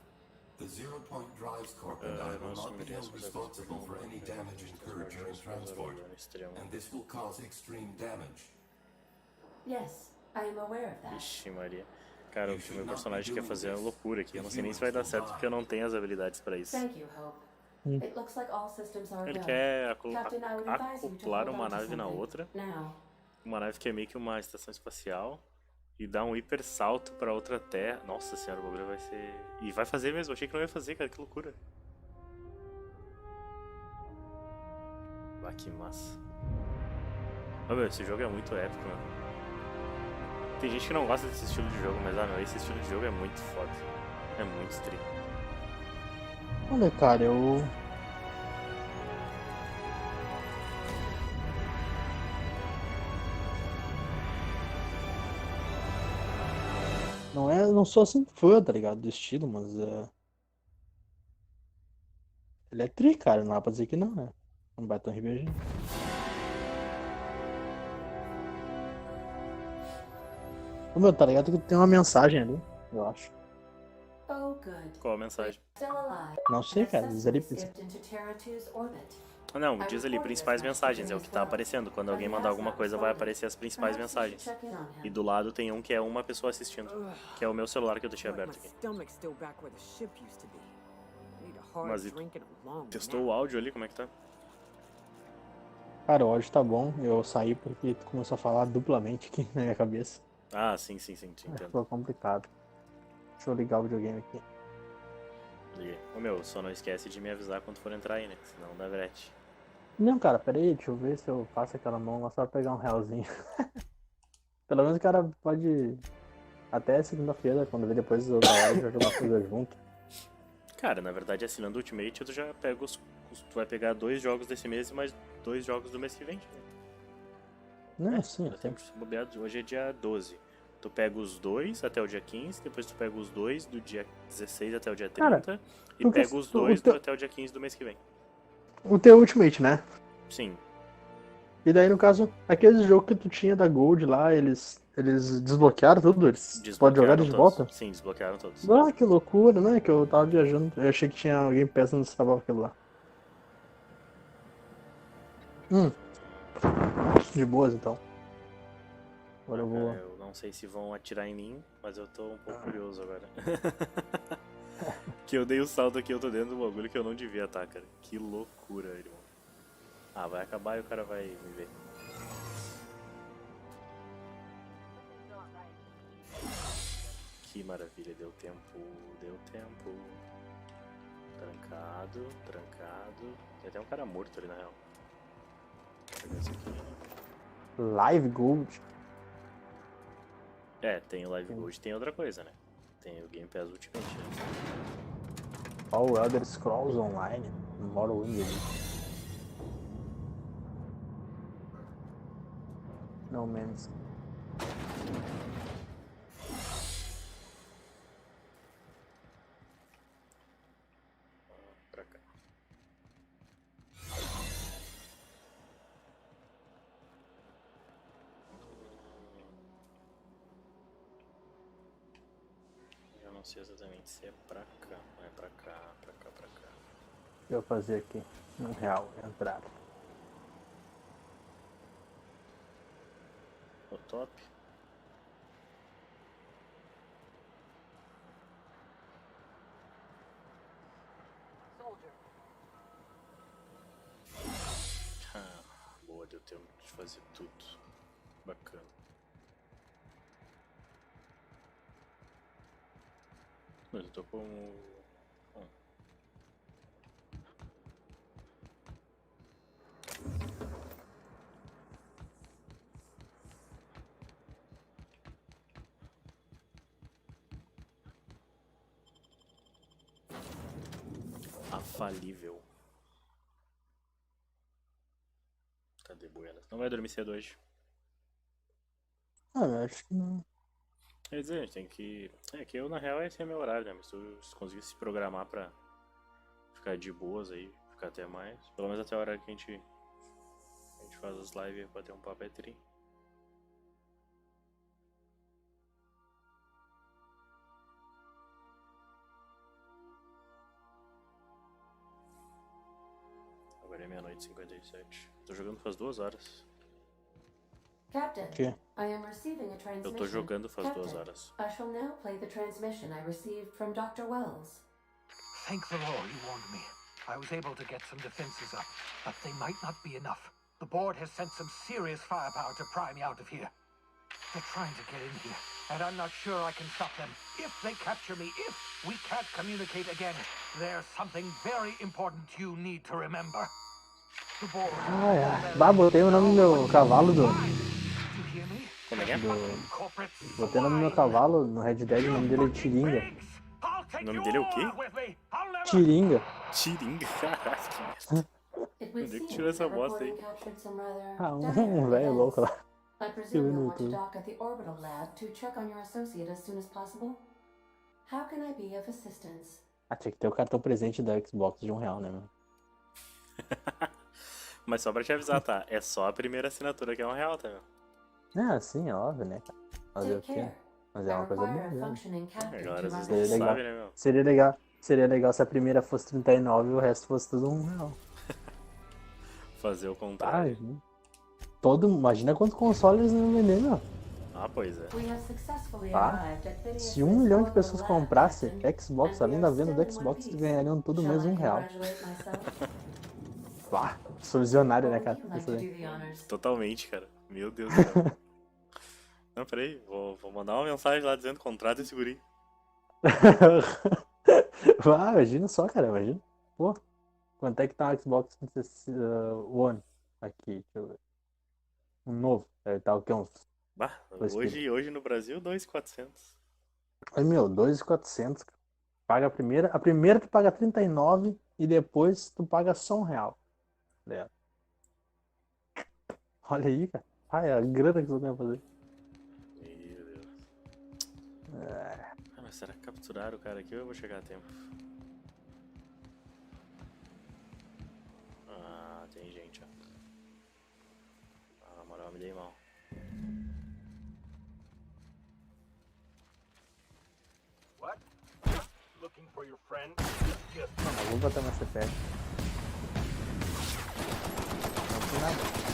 The Zero-Point Drives Corp and I will not be held responsible for any damage incurred during transport, and this will cause extreme damage. Yes, I am aware of that. Ixi, Maria. Cara, o meu personagem quer fazer uma loucura aqui. Eu não sei nem se vai dar certo porque eu não tenho as habilidades pra isso. Thank you, Hope. It looks like all systems are Ele go. quer Captain, I would advise you to acoplar hold uma on to nave na something. outra. Now. Uma nave que é meio que uma estação espacial. E dar um hiper salto pra outra terra. Nossa senhora, o bagulho vai ser... E vai fazer mesmo, achei que não ia fazer, cara, que loucura. Ah, que massa. Oh, meu, esse jogo é muito épico, meu. Tem gente que não gosta desse estilo de jogo, mas, meu, esse estilo de jogo é muito foda. É muito stream. Olha, cara, eu... Não sou assim fã, tá ligado, do estilo, mas ele é tri, cara, não dá pra dizer que não, né? Um baita RPG. Ô, meu, tá ligado que tem uma mensagem ali, eu acho. Oh, good. Qual a mensagem? Still alive. Não sei, cara, diz ali. Skipped into Terra 2's orbit. Não, diz ali principais mensagens, é o que tá aparecendo. Quando alguém mandar alguma coisa, vai aparecer as principais mensagens. E do lado tem um que é uma pessoa assistindo, que é o meu celular que eu deixei aberto aqui. Mas e tu testou o áudio ali, como é que tá? Cara, o áudio tá bom, eu saí porque tu começou a falar duplamente aqui na minha cabeça. Ah, sim, entendo. Ficou complicado. Deixa eu ligar o videogame aqui. Liguei. Ô meu, só não esquece de me avisar quando for entrar aí, né? Senão dá brete. Não, cara, peraí, deixa eu ver se eu faço aquela mão lá só pra pegar um realzinho. Pelo menos o cara pode... Até segunda-feira, quando ver depois da live, já jogar coisa junto. Cara, na verdade, assinando Ultimate, tu já pega tu vai pegar 2 jogos desse mês e mais 2 jogos do mês que vem. Não, sim, sempre bobeado. Hoje é dia 12. Tu pega os 2 até o dia 15, depois tu pega os 2 do dia 16 até o dia 30, cara, e pega os 2 até o dia 15 do mês que vem. O teu Ultimate, né? Sim. E daí, no caso, aqueles jogos que tu tinha da Gold lá, eles desbloquearam tudo? Eles pode jogar de volta? Sim, desbloquearam todos. Ah, que loucura, né? Que eu tava viajando, eu achei que tinha alguém pensando nesse trabalho aquilo lá. De boas, então. Agora eu vou... Eu não sei se vão atirar em mim, mas eu tô um pouco curioso agora. Que eu dei o salto aqui, eu tô dentro do bagulho que eu não devia estar, cara. Que loucura, irmão. Ah, vai acabar e o cara vai me ver. Que maravilha, deu tempo. Trancado. Tem até um cara morto ali, na real. Vou pegar isso aqui. Live Gold? É, tem o Live Gold, tem outra coisa, né? Tem o Game Pass Ultimate, né? Ó, o Elder Scrolls Online, Morrowind ali. No Man's. Pra cá. Eu não sei exatamente se é pra cá, não é pra cá. Deixa eu fazer aqui, R$1, entrar. O top. Boa, deu tempo de fazer tudo. Bacana. Mas eu tô com... Afalível. Cadê Buenas? Não vai dormir cedo hoje. Eu acho que não. Quer dizer, a gente tem que... É que eu, na real, esse é meu horário, né? Mas se conseguir se programar pra ficar de boas aí, ficar até mais. Pelo menos até a hora que a gente faz as lives pra ter um papo tri. Agora é meia-noite e 57. Tô jogando faz 2 horas. Captain, Que? I am receiving a transmission. Eu tô jogando faz Captain, 2 horas. I shall now play the transmission I received from Dr. Wells. Thank the Lord you warned me. I was able to get some defenses up, but they might not be enough. The board has sent some serious firepower to pry me out of here. They're trying to get in here, and I'm not sure I can stop them. If they capture me, if we can't communicate again, there's something very important you need to remember. The board... Bah, botei o nome do meu cavalo do... Como é que é? Botei o nome do meu cavalo no Red Dead, o nome dele é Tiringa. O nome dele é o quê? Tiringa. Tiringa? Caraca, que merda. Onde é que tirou essa bosta aí? Ah, um velho louco lá. I presume you'll want to dock at the orbital lab to check on your associate as soon as possible. How can I be of assistance? Ah, tinha que ter o cartão presente da Xbox de R$1, né, meu? Mas só pra te avisar, tá? É só a primeira assinatura que é R$1, tá, meu? Ah, sim, é óbvio, né, cara? Fazer o quê? Mas é uma coisa boa, né? Agora às vezes não sabe, né, meu? Seria legal se a primeira fosse 39 e o resto fosse tudo R$1. Fazer o contrário. Imagina quantos consoles eles não vender, meu. Ah, pois é. Se 1 milhão de pessoas comprassem Xbox, além da venda do Xbox, eles ganhariam tudo mesmo R$1. Pá, sou visionário, né, cara? Totalmente, cara. Meu Deus do céu. Não, peraí. Vou mandar uma mensagem lá dizendo contrato esse guri. Imagina só, cara. Imagina. Pô, quanto é que tá o Xbox One? Aqui, deixa eu ver. Um novo. Tá o que? Bah, hoje no Brasil, 2.400. Ai, meu, 2.400. Paga a primeira. A primeira tu paga 39 e depois tu paga só R$1. É. Olha aí, cara. Ai, a grana que você tem pra fazer. Meu Deus. Ah, mas será que capturaram o cara aqui ou eu vou chegar a tempo? Ah, tem gente, ó. Ah, na moral, me dei mal. What? Looking for your friend? Eu vou botar mais CPF. Não tem nada.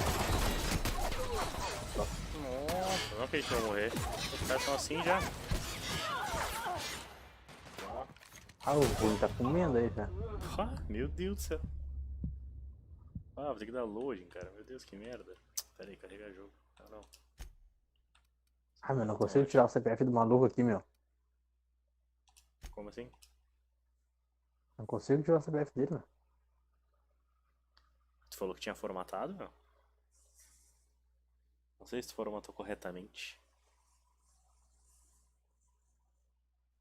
Nossa, não acredito que eu vou morrer. Os caras estão assim já. Ah, o Rui tá comendo aí já. Ah, meu Deus do céu. Ah, vou ter que dar loading, cara. Meu Deus, que merda. Pera aí, carregar jogo. Ah, não. Ah, meu, não consigo tirar o CPF do maluco aqui, meu. Como assim? Não consigo tirar o CPF dele, meu. Tu falou que tinha formatado, meu? Não sei se tu formatou corretamente.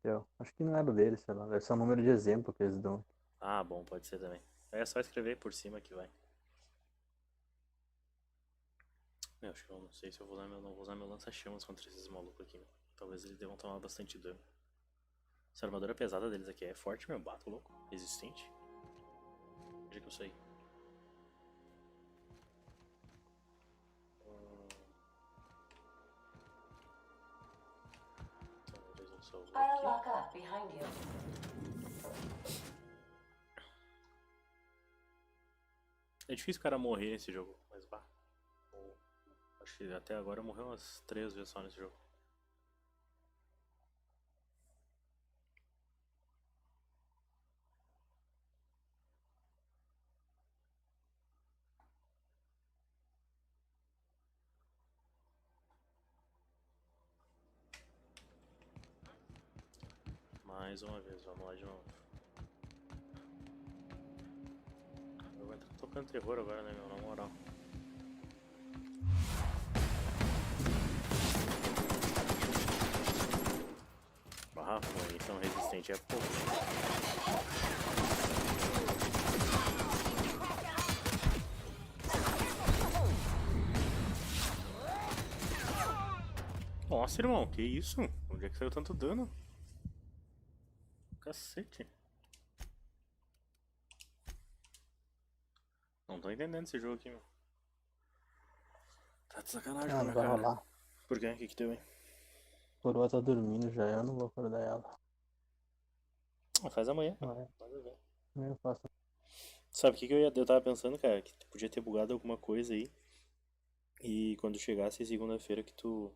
Eu acho que não era o dele, sei lá. Deve ser um número de exemplo que eles dão. Ah, bom, pode ser também. É só escrever por cima que vai. Eu acho que eu não sei se eu vou usar não vou usar meu lança-chamas contra esses malucos aqui, meu. Talvez eles devam tomar bastante dano. Essa armadura pesada deles aqui é forte, meu. Bato louco. Resistente. Onde é que eu saí? I'll lock up behind you. É difícil o cara morrer nesse jogo, mas bah. Acho que até agora morreu umas 3 vezes só nesse jogo. Mais uma vez, vamos lá de novo. Eu vou entrar tocando terror agora, né, meu? Na moral. Ah, pô, então resistente é pouco. Nossa, irmão, que isso? Onde é que saiu tanto dano? Cacete. Não tô entendendo esse jogo aqui, meu. Tá de sacanagem, Ah, não vai cara. rolar. Por quê? O que deu, hein? A coroa tá dormindo já, eu não vou acordar ela. Ah, faz amanhã. Não é. Nada a ver. Eu faço. Sabe o que eu tava pensando, cara? Que tu podia ter bugado alguma coisa aí. E quando chegasse segunda-feira que tu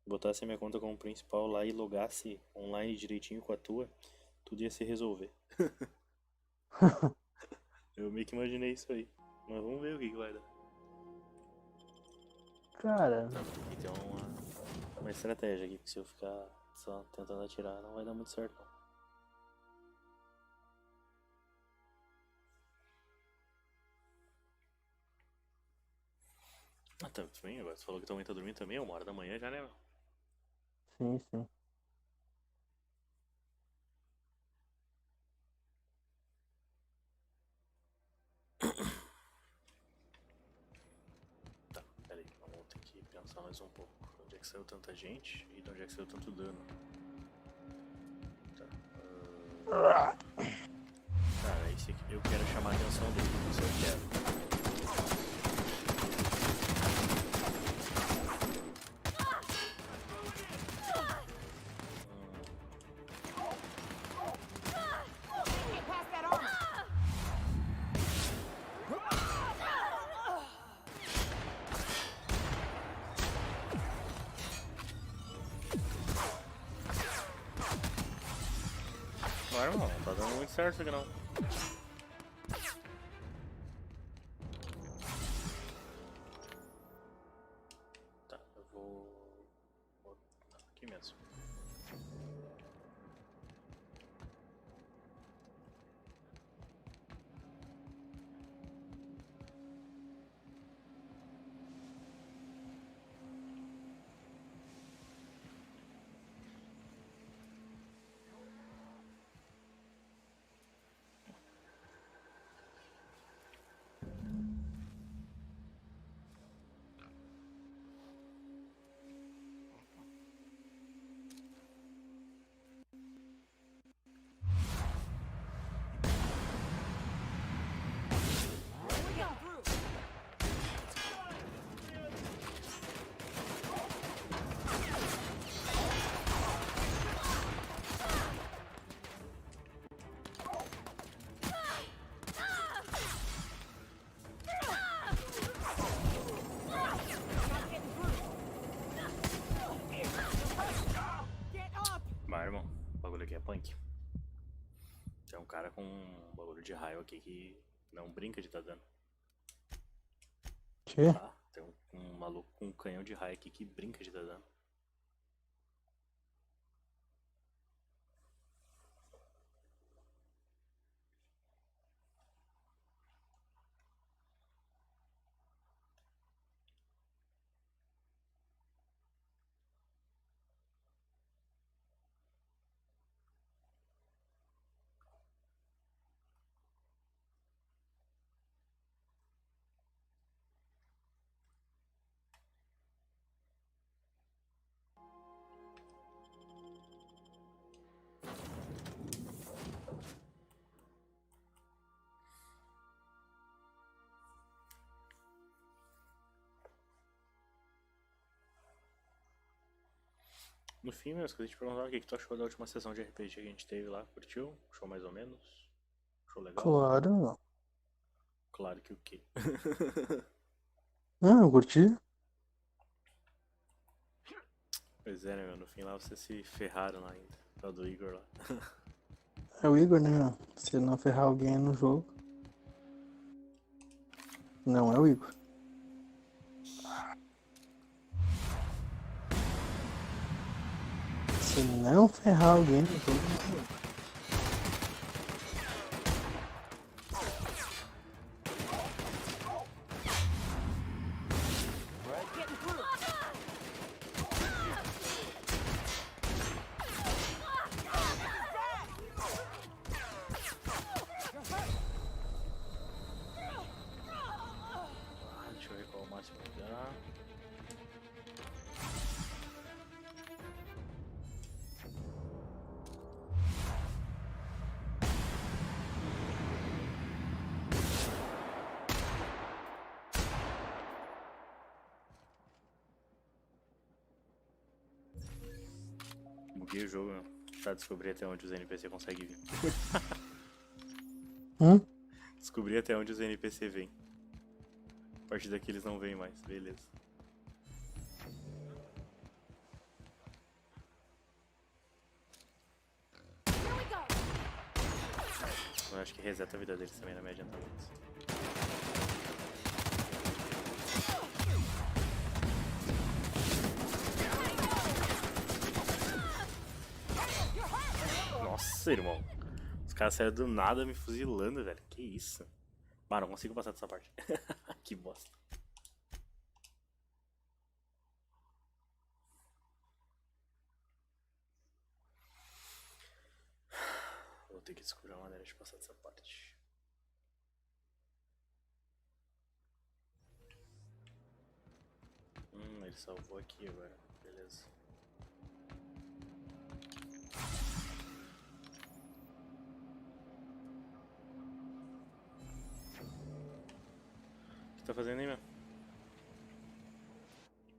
botasse a minha conta como principal lá e logasse online direitinho com a tua, tudo ia se resolver. Eu meio que imaginei isso aí. Mas vamos ver o que vai dar. Cara. Aqui tem uma estratégia aqui, que se eu ficar só tentando atirar não vai dar muito certo não. Ah, tá bem, agora você falou que tua mãe tá dormindo também, 1h da manhã já, né, meu? Sim, sim. Tá, peraí, vamos ter que pensar mais um pouco. De onde é que saiu tanta gente e de onde é que saiu tanto dano? Tá. Cara, esse aqui eu quero chamar a atenção dele, isso eu quero. Não, irmão, não tá dando muito certo isso aqui não. Tá, eu vou... aqui mesmo. Vai, irmão, o bagulho aqui é punk. Tem um cara com um bagulho de raio aqui que não brinca de dar dano. Que? Tá, tem um maluco com um canhão de raio aqui que brinca de dar dano. No fim, meu, esqueci de te perguntar o que tu achou da última sessão de RPG que a gente teve lá. Curtiu? Achou mais ou menos? Achou legal? Claro. Claro que o quê? Ah, eu curti. Pois é, né, meu? No fim lá vocês se ferraram lá ainda. É o do Igor lá. É o Igor, né, meu? Se não ferrar alguém no jogo. Não é o Igor. Se não ferrar alguém no jogo, não é o Igor. Deixa eu ver qual é o máximo que dá. Buguei o jogo, meu. Pra descobrir até onde os NPC conseguem vir. Descobri até onde os NPC vêm. A partir daqui eles não vêm mais, beleza. Eu acho que reseta a vida deles também, não me adianta muito. Nossa, irmão. Os caras saíram do nada me fuzilando, velho. Que isso? Mano, não consigo passar dessa parte. Que bosta. Vou ter que descobrir uma maneira de passar dessa parte. Ele salvou aqui agora. Beleza. O que tá fazendo aí, meu?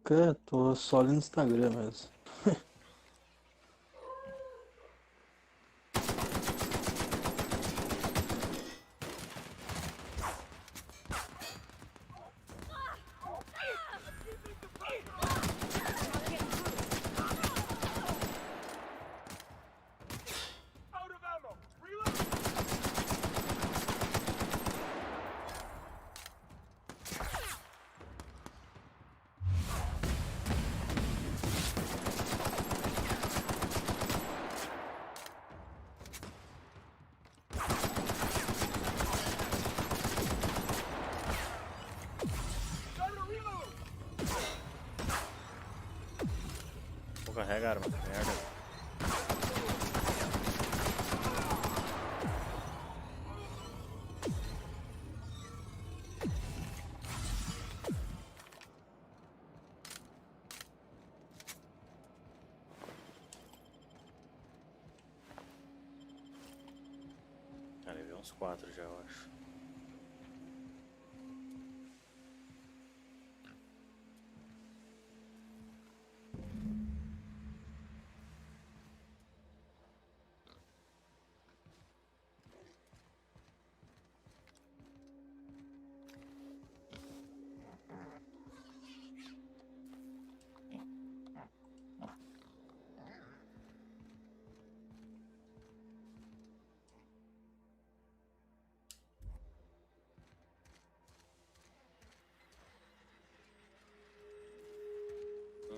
Cara, tô só olhando no Instagram mesmo. Carrega a arma, merda. Levei uns 4 já, eu acho.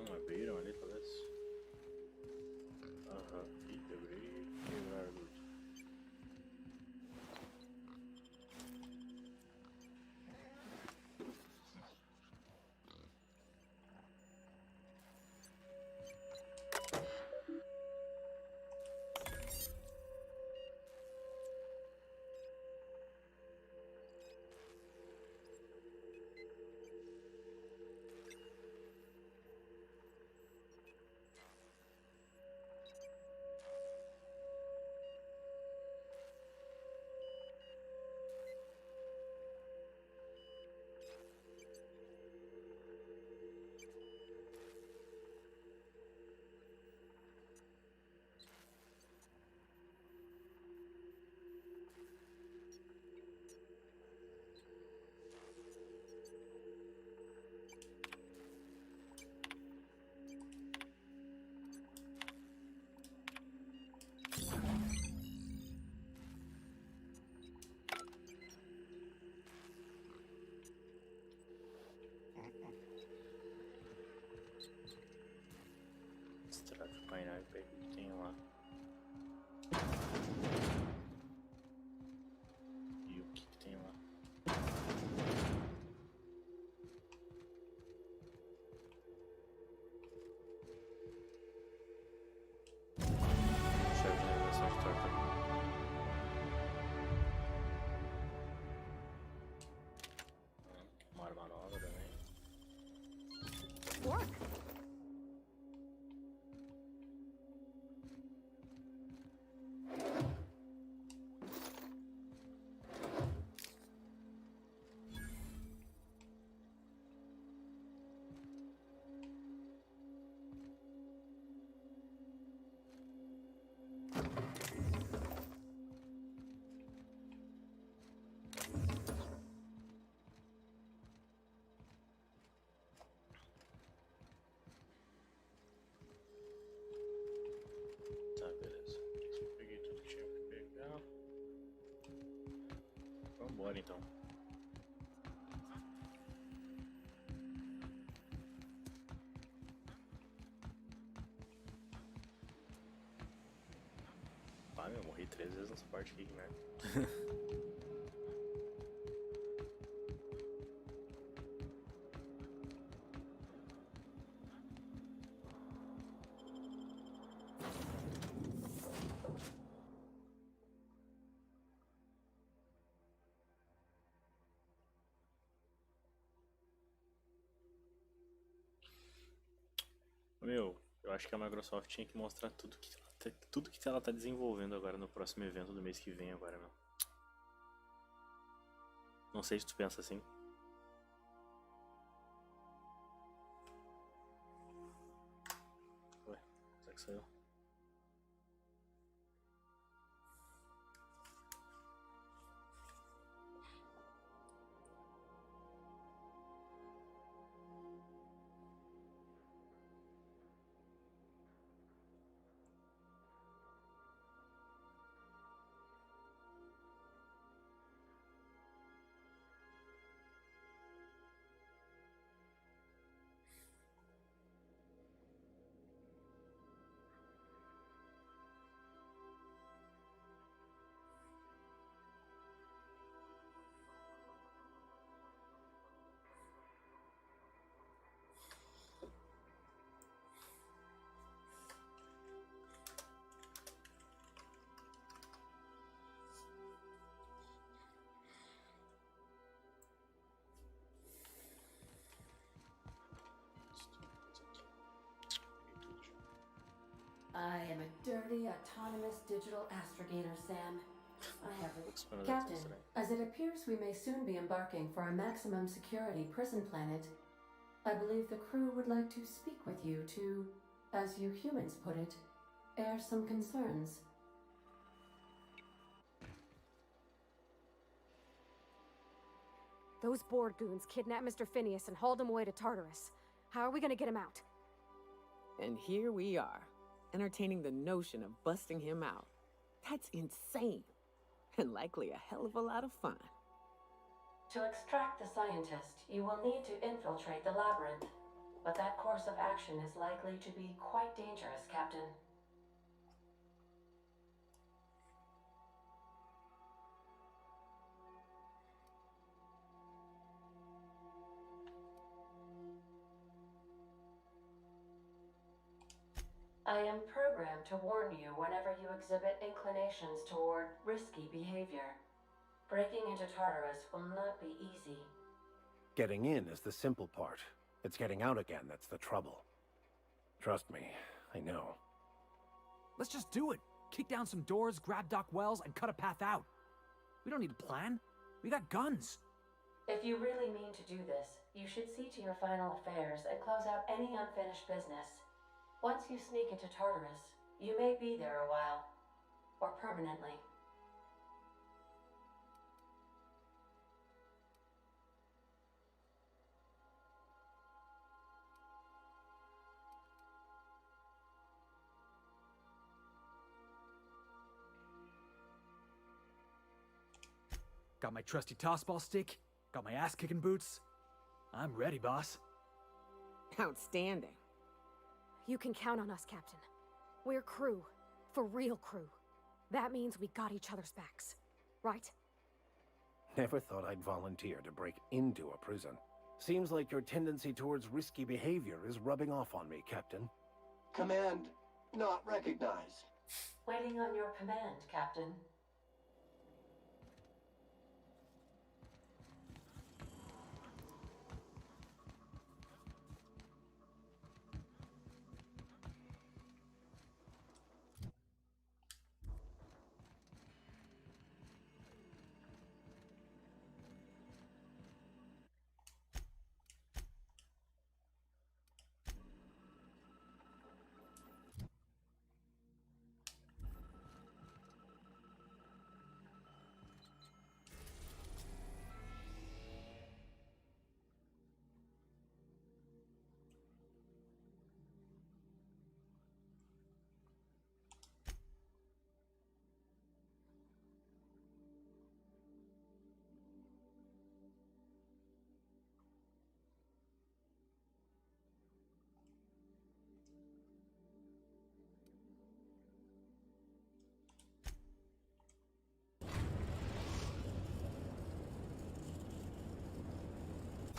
Abriram ali, talvez. Aham, e abri. Quebrar a luz. work. Tá, beleza. Peguei tudo que tinha que pegar. Vambora então. Ah, meu, morri 3 vezes nessa parte aqui, que merda. Meu, eu acho que a Microsoft tinha que mostrar tudo que ela tá desenvolvendo agora no próximo evento do mês que vem agora, meu. Não sei se tu pensa assim. Ué, será que saiu? I am a dirty, autonomous digital astrogator, Sam. I have a... Captain, as it appears we may soon be embarking for a maximum security prison planet, I believe the crew would like to speak with you to, as you humans put it, air some concerns. Those board goons kidnapped Mr. Phineas and hauled him away to Tartarus. How are we gonna get him out? And here we are, entertaining the notion of busting him out. That's insane. And likely a hell of a lot of fun. To extract the scientist, you will need to infiltrate the labyrinth. But that course of action is likely to be quite dangerous, Captain. I am programmed to warn you whenever you exhibit inclinations toward risky behavior. Breaking into Tartarus will not be easy. Getting in is the simple part. It's getting out again that's the trouble. Trust me, I know. Let's just do it. Kick down some doors, grab Doc Wells, and cut a path out. We don't need a plan. We got guns. If you really mean to do this, you should see to your final affairs and close out any unfinished business. Once you sneak into Tartarus, you may be there a while. Or permanently. Got my trusty tossball stick. Got my ass-kicking boots. I'm ready, boss. Outstanding. You can count on us, Captain. We're crew. For real crew. That means we got each other's backs. Right? Never thought I'd volunteer to break into a prison. Seems like your tendency towards risky behavior is rubbing off on me, Captain. Command not recognized. Waiting on your command, Captain.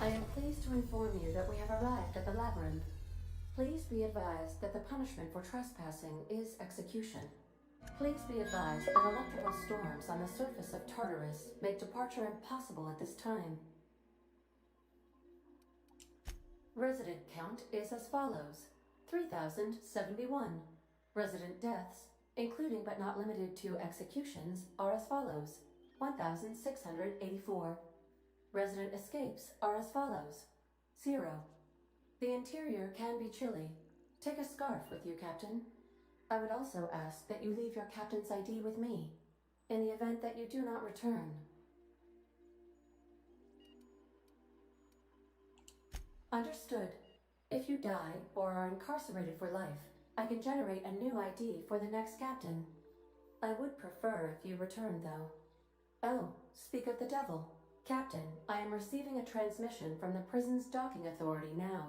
I am pleased to inform you that we have arrived at the labyrinth. Please be advised that the punishment for trespassing is execution. Please be advised that electrical storms on the surface of Tartarus make departure impossible at this time. Resident count is as follows: 3,071. Resident deaths, including but not limited to executions, are as follows: 1,684. Resident escapes are as follows: 0. The interior can be chilly. Take a scarf with you, Captain. I would also ask that you leave your captain's ID with me, in the event that you do not return. Understood. If you die or are incarcerated for life, I can generate a new ID for the next captain. I would prefer if you returned, though. Oh, speak of the devil. Captain, I am receiving a transmission from the prison's docking authority now.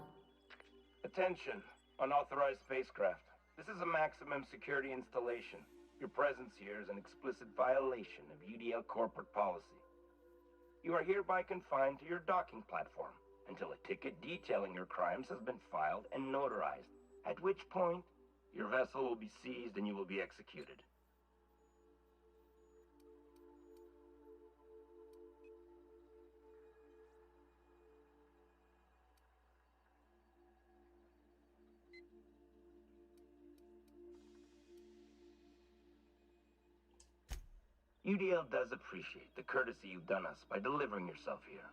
Attention, unauthorized spacecraft. This is a maximum security installation. Your presence here is an explicit violation of UDL corporate policy. You are hereby confined to your docking platform until a ticket detailing your crimes has been filed and notarized, at which point your vessel will be seized and you will be executed. UDL does appreciate the courtesy you've done us by delivering yourself here.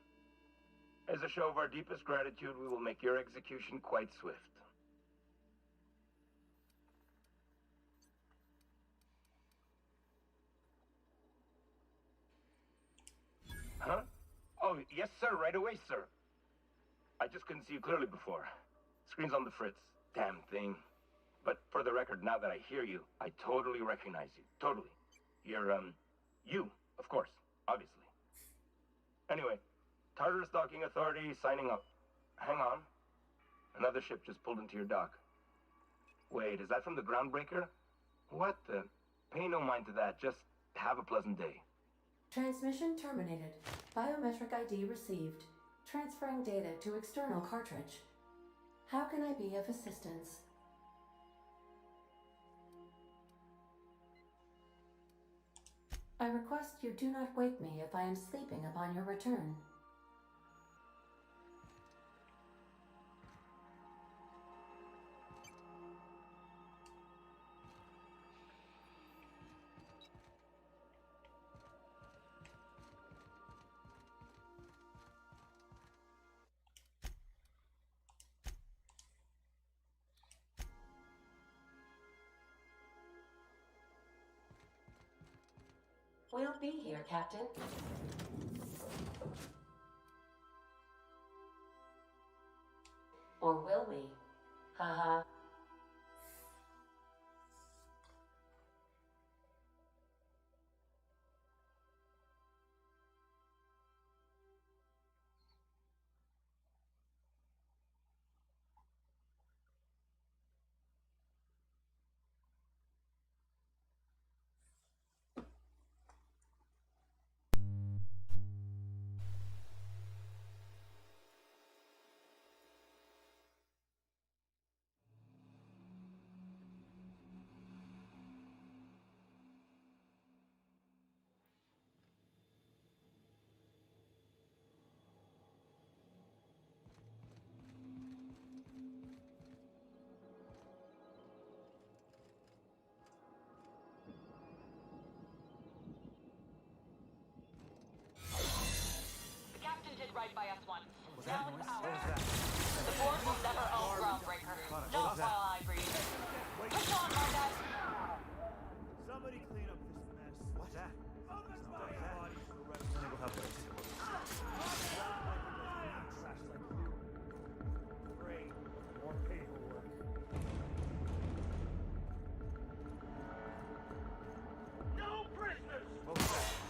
As a show of our deepest gratitude, we will make your execution quite swift. Huh? Oh, yes, sir. Right away, sir. I just couldn't see you clearly before. Screen's on the fritz. Damn thing. But for the record, now that I hear you, I totally recognize you. Totally. You're, you, of course. Obviously. Anyway, Tartarus Docking Authority signing up. Hang on. Another ship just pulled into your dock. Wait, is that from the Groundbreaker? What the? Pay no mind to that. Just have a pleasant day. Transmission terminated. Biometric ID received. Transferring data to external cartridge. How can I be of assistance? I request you do not wake me if I am sleeping upon your return. We'll be here, Captain. Or will we? Haha. right by us once. Was that Now it's noise? ours. What was that? The board will never own Groundbreaker. Not while I breathe. Push on, Marquez. Somebody clean up this mess. What's that? Oh, that's my body for the rest Let me go help her. trash like you. Great. More paperwork. No prisoners! What was that?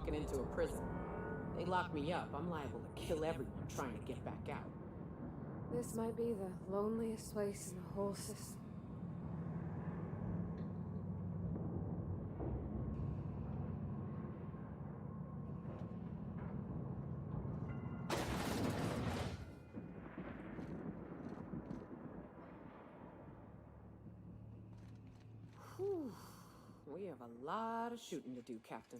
walking into a prison. They lock me up, I'm liable to kill everyone trying to get back out. This might be the loneliest place in the whole system. Whew. We have a lot of shooting to do, Captain.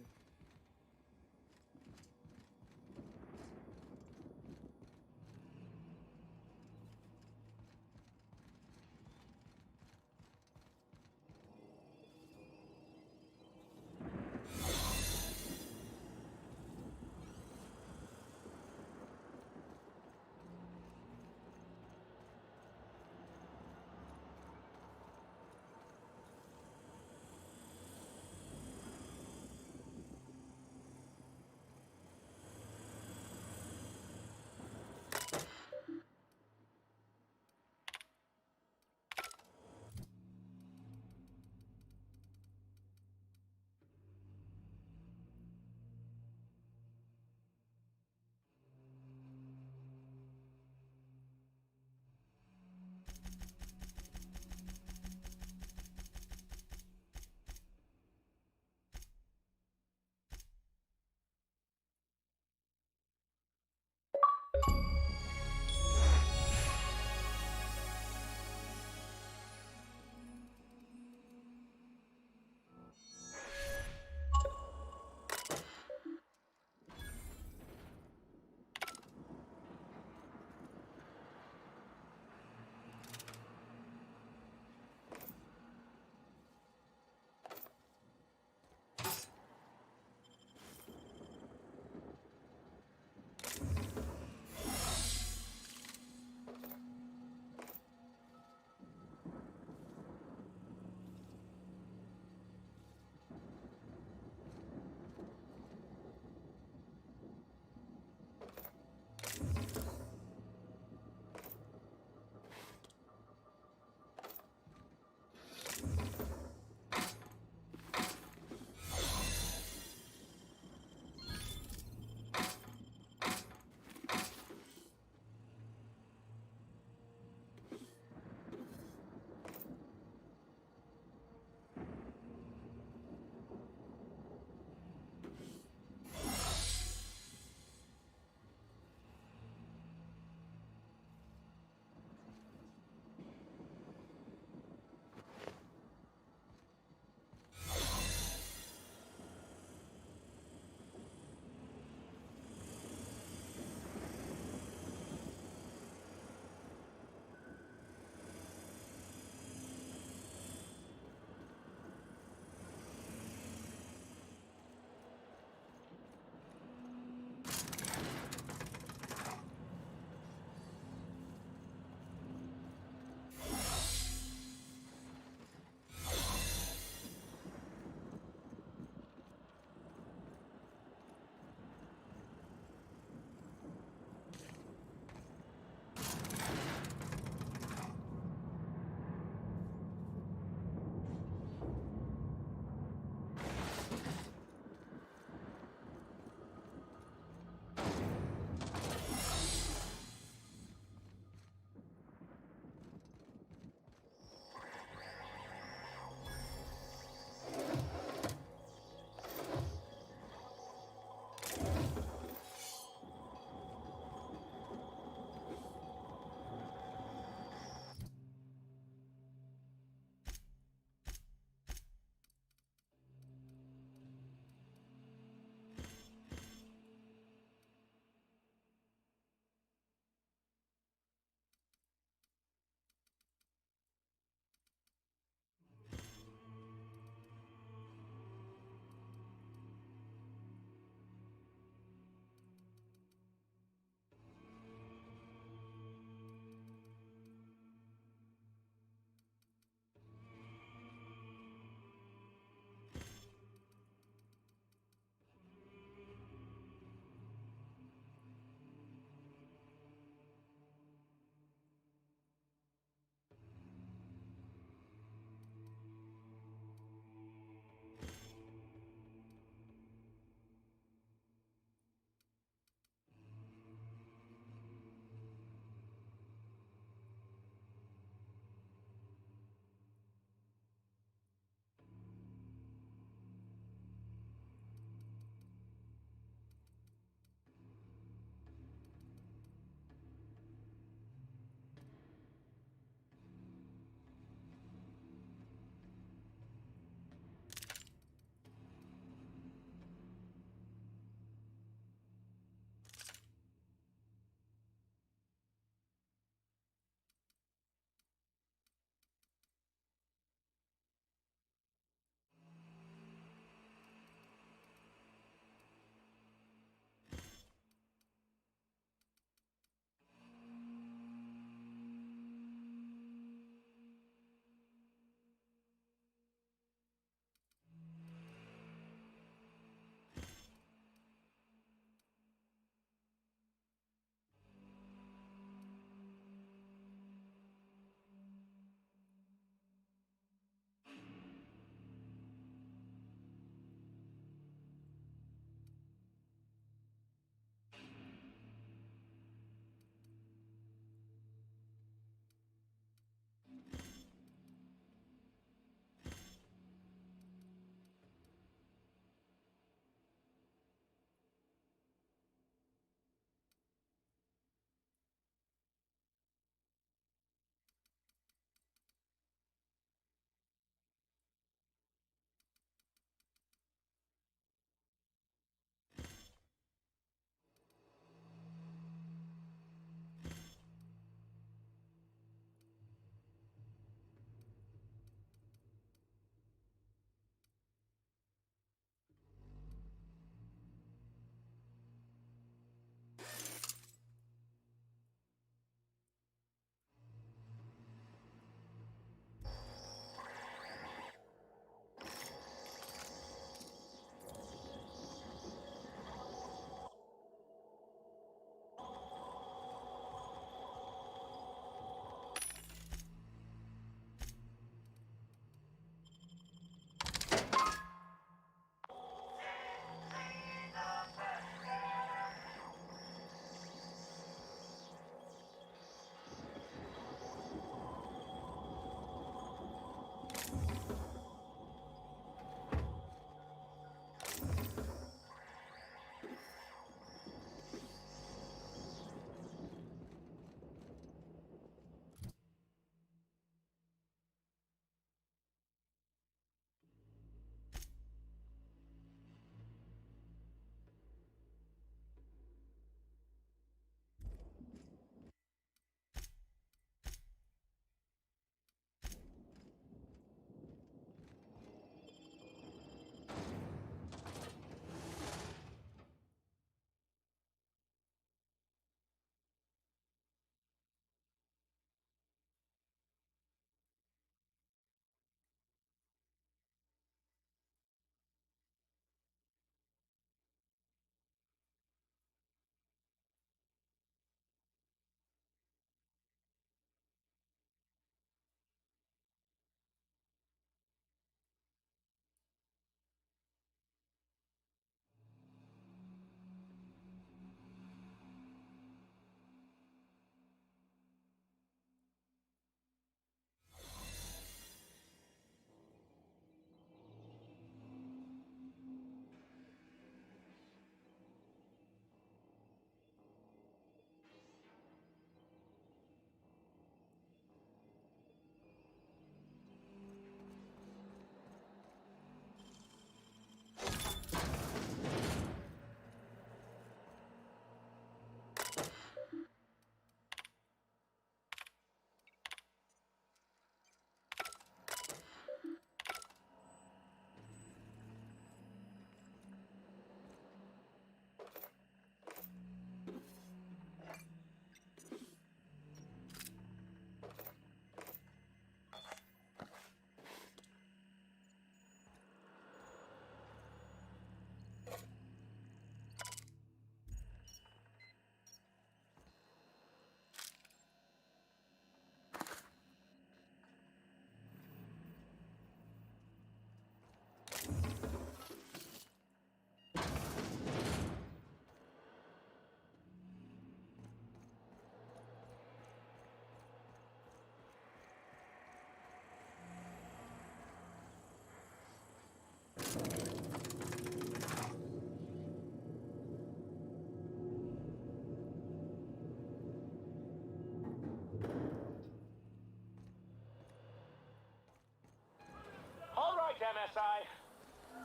MSI.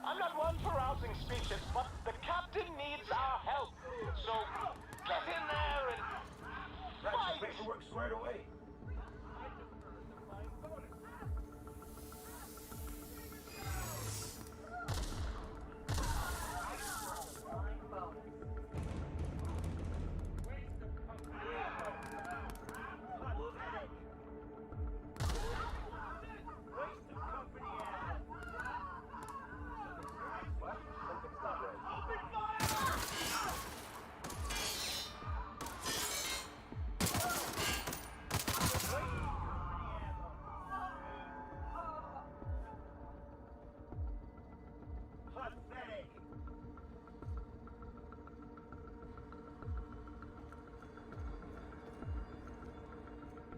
I'm not one for rousing speeches, but the captain needs our help. So, get in there and fight! Paperwork squared away.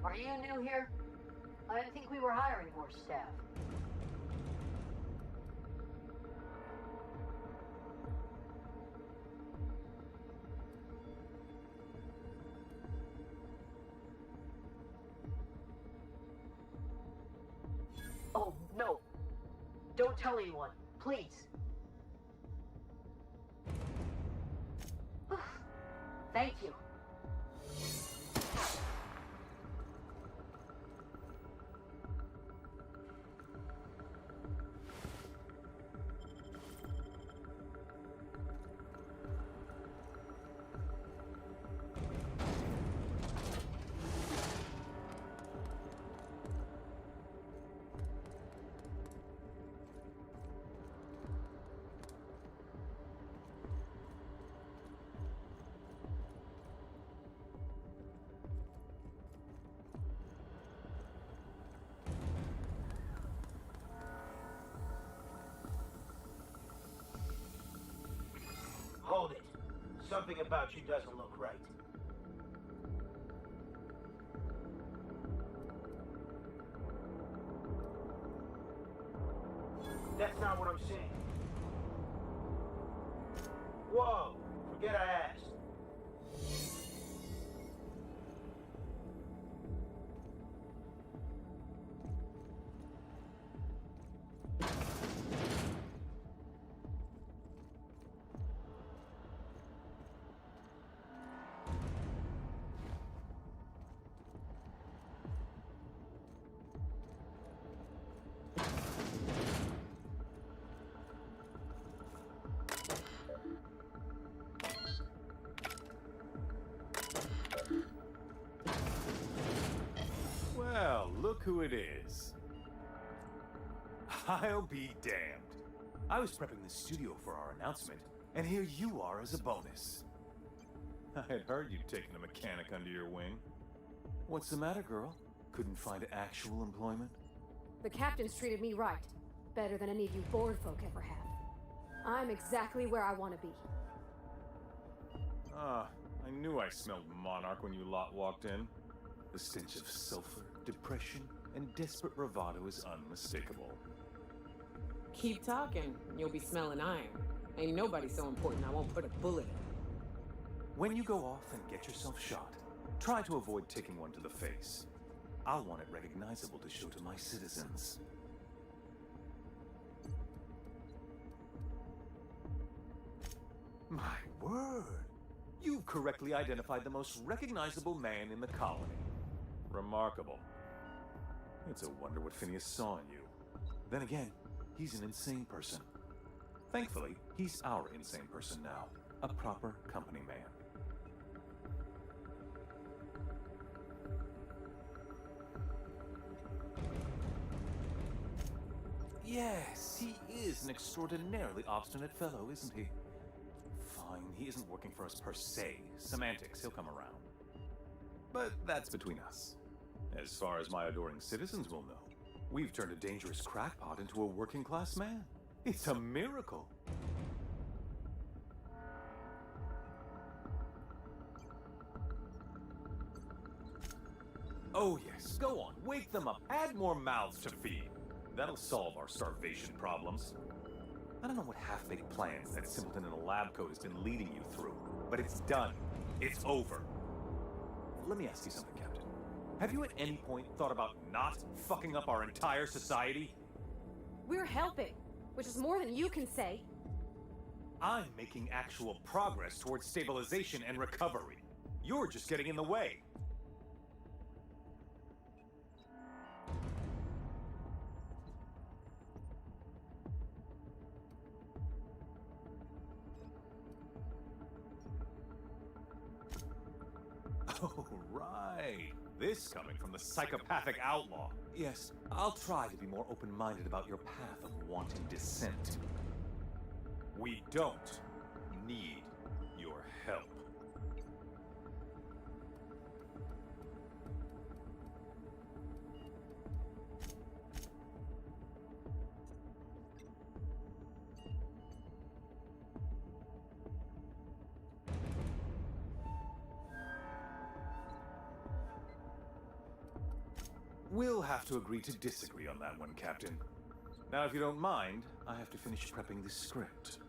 Are you new here? I didn't think we were hiring more staff. Oh, no. Don't tell anyone, please. Thank you. Hold it. Something about you doesn't look right. That's not what I'm saying. Whoa! Forget I asked. Well, look who it is. I'll be damned. I was prepping the studio for our announcement, and here you are as a bonus. I had heard you'd taken a mechanic under your wing. What's the matter, girl? Couldn't find actual employment? The captain's treated me right. Better than any of you bored folk ever have. I'm exactly where I want to be. Ah, I knew I smelled Monarch when you lot walked in. The stench of sulfur, depression, and desperate bravado is unmistakable. Keep talking, you'll be smelling iron. Ain't nobody so important I won't put a bullet in. When you go off and get yourself shot, try to avoid taking one to the face. I'll want it recognizable to show to my citizens. My word! You've correctly identified the most recognizable man in the colony. Remarkable. It's a wonder what Phineas saw in you. Then again, he's an insane person. Thankfully, he's our insane person now. A proper company man. Yes, he is an extraordinarily obstinate fellow, isn't he? Fine, he isn't working for us per se. Semantics, he'll come around. But that's between us. As far as my adoring citizens will know, we've turned a dangerous crackpot into a working-class man. It's a miracle. Oh yes, go on, wake them up, add more mouths to feed. That'll solve our starvation problems. I don't know what half-baked plans that simpleton in a lab coat has been leading you through, but it's done. It's over. Let me ask you something, Captain. Have you at any point thought about not fucking up our entire society? We're helping, which is more than you can say. I'm making actual progress towards stabilization and recovery. You're just getting in the way. Oh, right. This coming from the psychopathic outlaw. Yes, I'll try to be more open-minded about your path of wanton dissent. We don't need your help. We'll have to agree to disagree on that one, Captain. Now, if you don't mind, I have to finish prepping this script.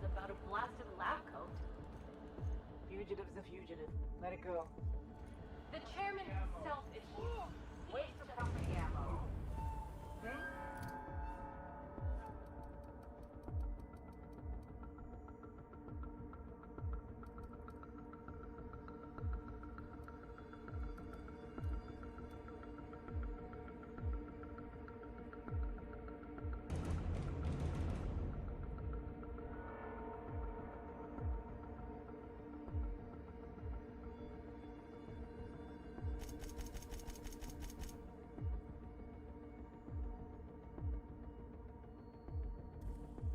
About a blasted lab coat. Fugitive's a fugitive. Let it go. The chairman himself is here. Waste of company ammo.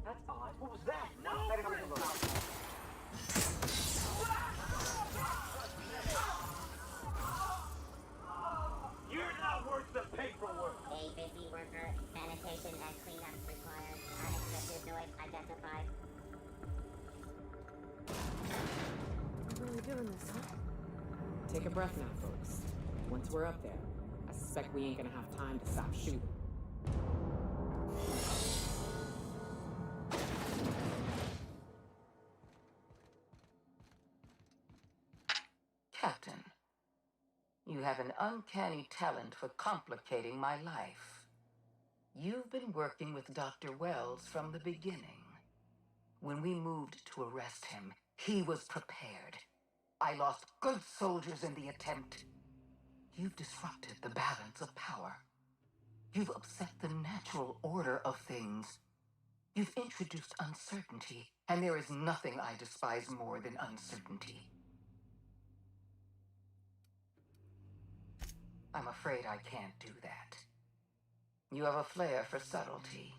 That's odd. What was that? No! Better go look. You're not worth the paperwork! A busy worker. Sanitation and cleanup required. Unexpected noise identified. We're really doing this, huh? Take a breath now, folks. Once we're up there, I suspect we ain't gonna have time to stop shooting. Captain, you have an uncanny talent for complicating my life. You've been working with Dr. Wells from the beginning. When we moved to arrest him, he was prepared. I lost good soldiers in the attempt. You've disrupted the balance of power. You've upset the natural order of things. You've introduced uncertainty, and there is nothing I despise more than uncertainty. I'm afraid I can't do that. You have a flair for subtlety.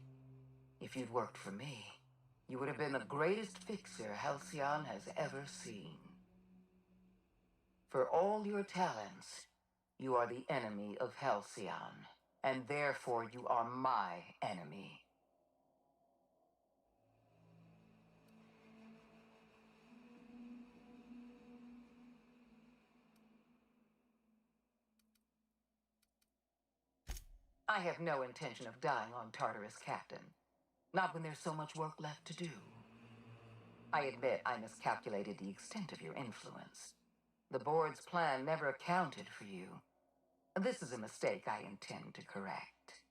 If you'd worked for me, you would have been the greatest fixer Halcyon has ever seen. For all your talents, you are the enemy of Halcyon, and therefore you are my enemy. I have no intention of dying on Tartarus, Captain. Not when there's so much work left to do. I admit I miscalculated the extent of your influence. The board's plan never accounted for you. This is a mistake I intend to correct.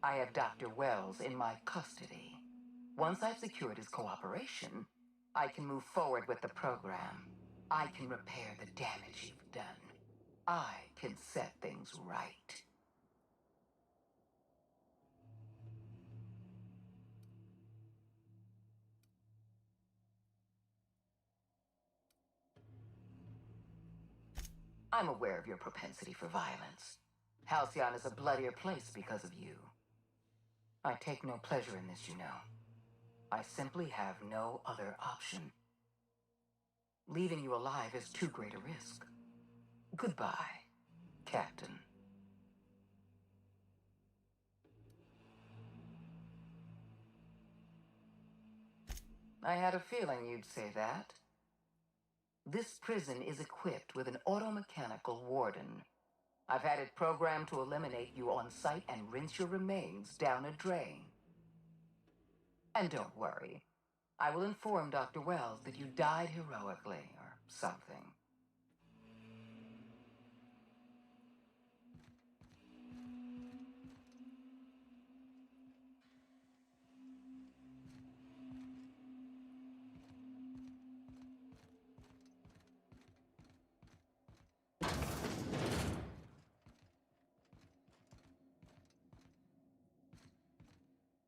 I have Dr. Wells in my custody. Once I've secured his cooperation, I can move forward with the program. I can repair the damage you've done. I can set things right. I'm aware of your propensity for violence. Halcyon is a bloodier place because of you. I take no pleasure in this, you know. I simply have no other option. Leaving you alive is too great a risk. Goodbye, Captain. I had a feeling you'd say that. This prison is equipped with an automechanical warden. I've had it programmed to eliminate you on sight and rinse your remains down a drain. And don't worry, I will inform Dr. Wells that you died heroically or something.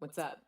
What's up?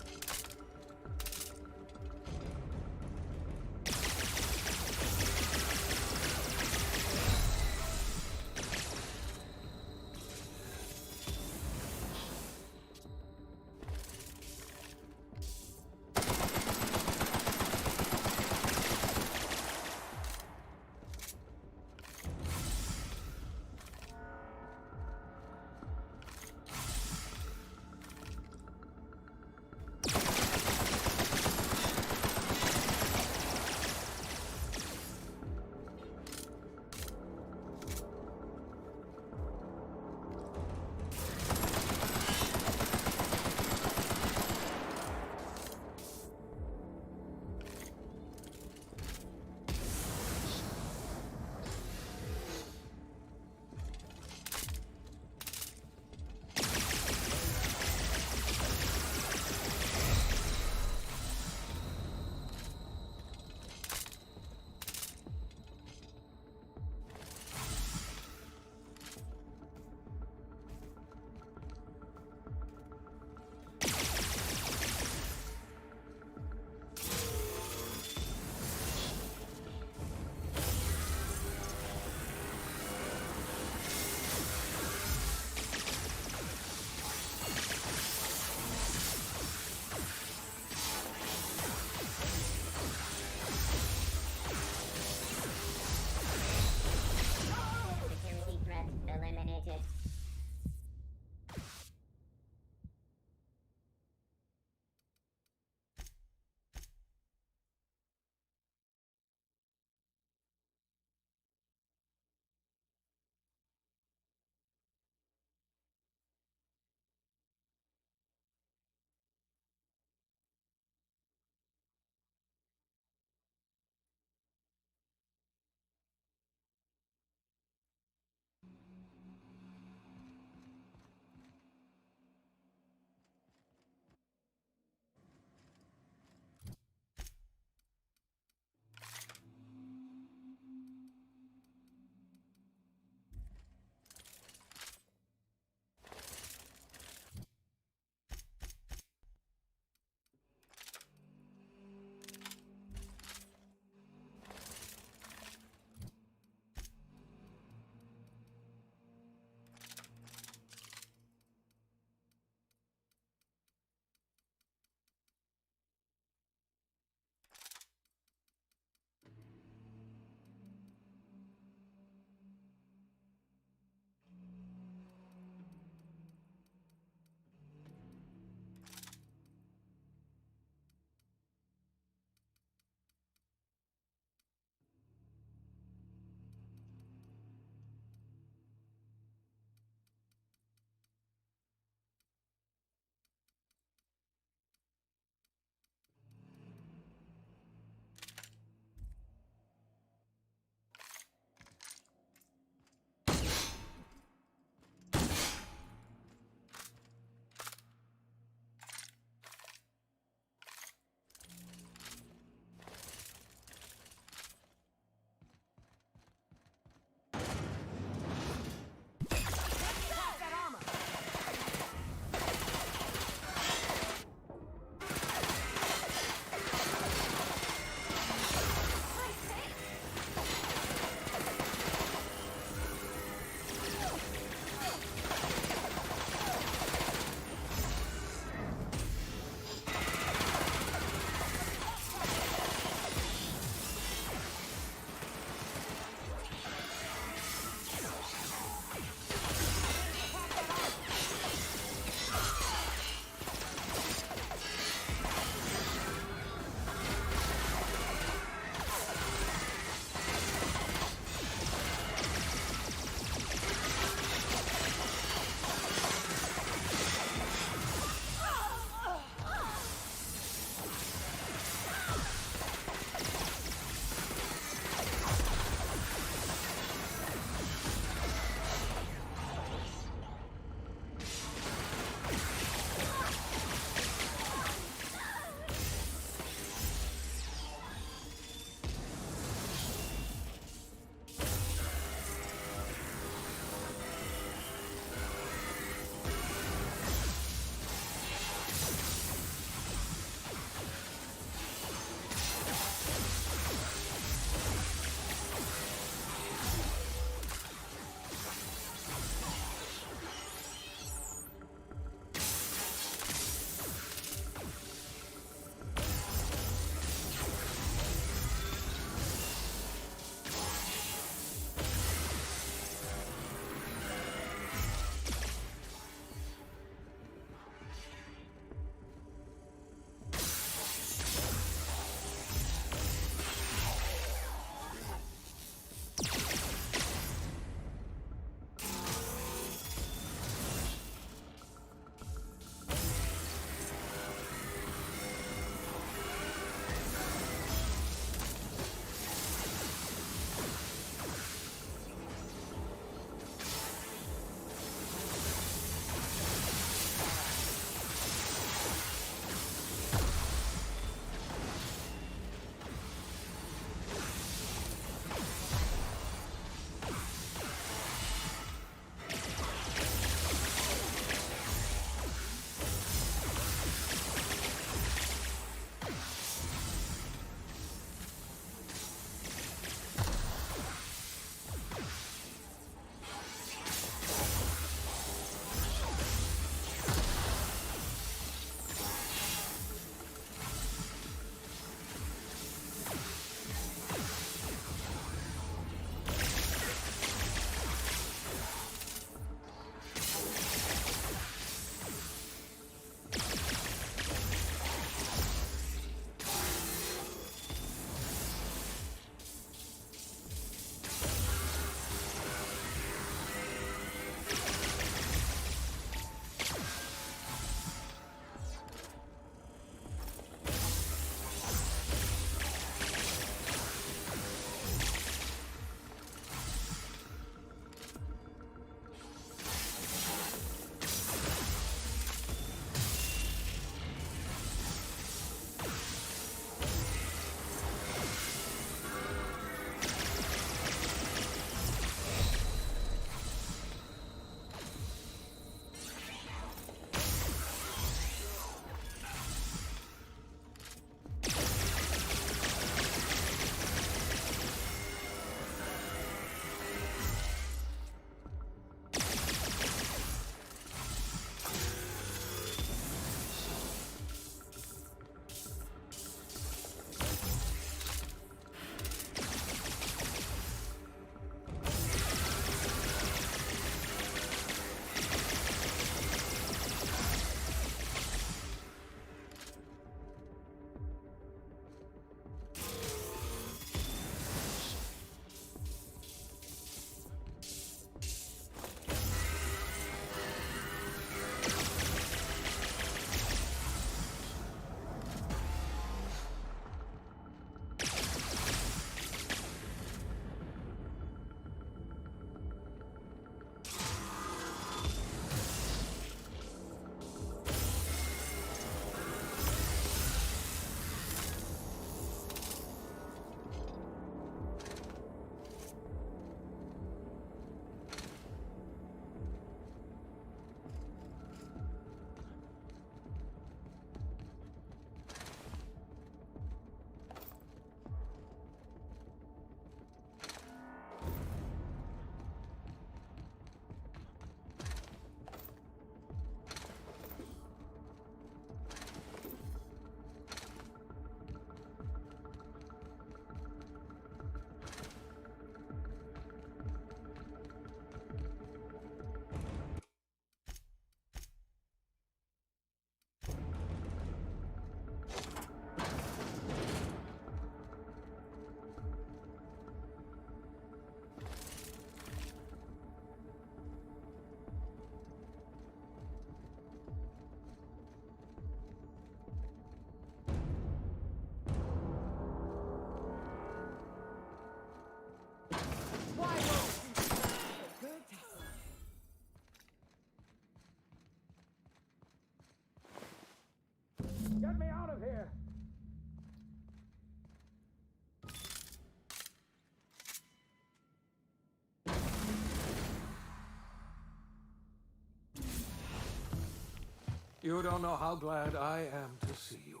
You don't know how glad I am to see you.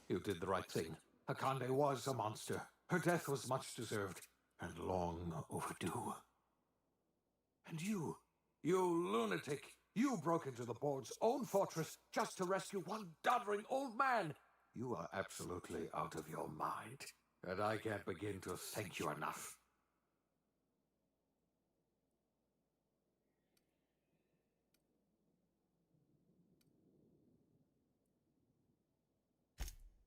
You did the right thing. Akande was a monster. Her death was much deserved, and long overdue. And you lunatic, you broke into the board's own fortress just to rescue one doddering old man. You are absolutely out of your mind, and I can't begin to thank you enough.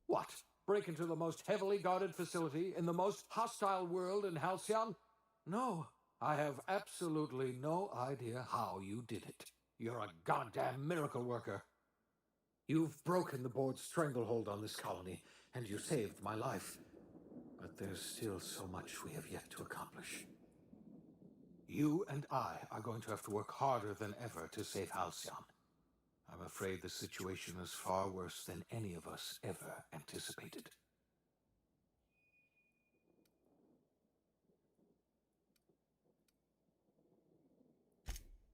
What? Break into the most heavily guarded facility in the most hostile world in Halcyon? No, I have absolutely no idea how you did it. You're a goddamn miracle worker. You've broken the board's stranglehold on this colony, and you saved my life. But there's still so much we have yet to accomplish. You and I are going to have to work harder than ever to save Halcyon. I'm afraid the situation is far worse than any of us ever anticipated.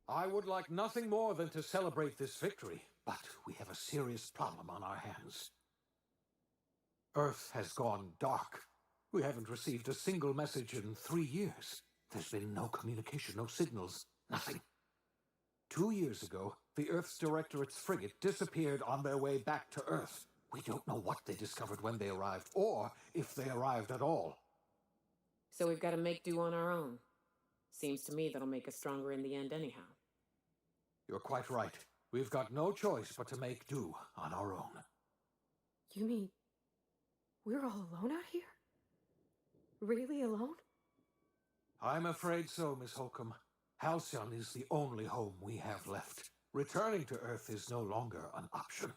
I would like nothing more than to celebrate this victory, but we have a serious problem on our hands. Earth has gone dark. We haven't received a single message in 3 years. There's been no communication, no signals, nothing. 2 years ago, the Earth's Directorate's frigate disappeared on their way back to Earth. We don't know what they discovered when they arrived, or if they arrived at all. So we've got to make do on our own. Seems to me that'll make us stronger in the end anyhow. You're quite right. We've got no choice but to make do on our own. You mean we're all alone out here? Really alone? I'm afraid so, Miss Holcomb. Halcyon is the only home we have left. Returning to Earth is no longer an option.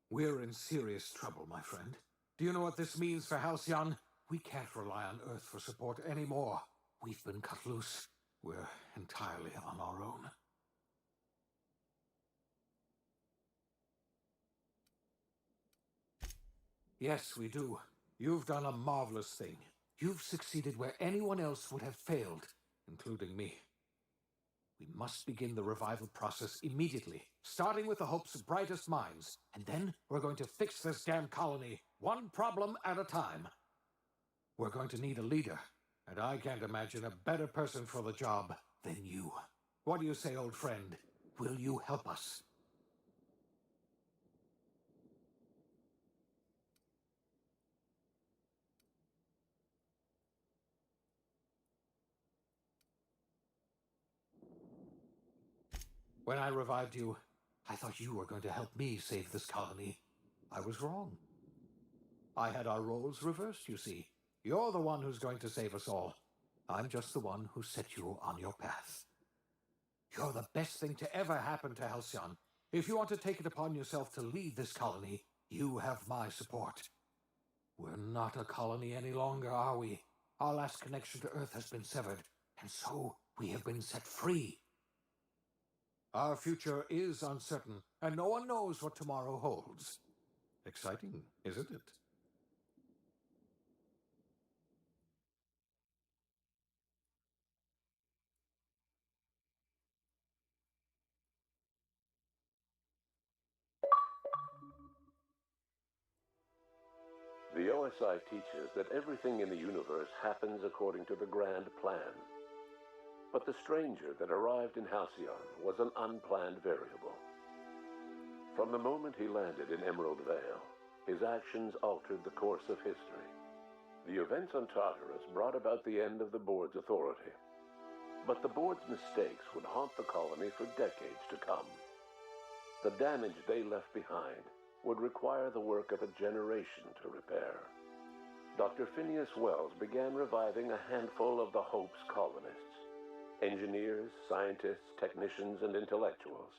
We're in serious trouble, my friend. Do you know what this means for Halcyon? We can't rely on Earth for support anymore. We've been cut loose. We're entirely on our own. Yes, we do. You've done a marvelous thing. You've succeeded where anyone else would have failed, including me. We must begin the revival process immediately, starting with the Hope's brightest minds, and then we're going to fix this damn colony, one problem at a time. We're going to need a leader, and I can't imagine a better person for the job than you. What do you say, old friend? Will you help us? When I revived you, I thought you were going to help me save this colony. I was wrong. I had our roles reversed, you see. You're the one who's going to save us all. I'm just the one who set you on your path. You're the best thing to ever happen to Halcyon. If you want to take it upon yourself to lead this colony, you have my support. We're not a colony any longer, are we? Our last connection to Earth has been severed, and so we have been set free. Our future is uncertain, and no one knows what tomorrow holds. Exciting, isn't it? The OSI teaches that everything in the universe happens according to the grand plan. But the stranger that arrived in Halcyon was an unplanned variable. From the moment he landed in Emerald Vale, his actions altered the course of history. The events on Tartarus brought about the end of the board's authority. But the board's mistakes would haunt the colony for decades to come. The damage they left behind would require the work of a generation to repair. Dr. Phineas Wells began reviving a handful of the Hope's colonists. Engineers, scientists, technicians, and intellectuals.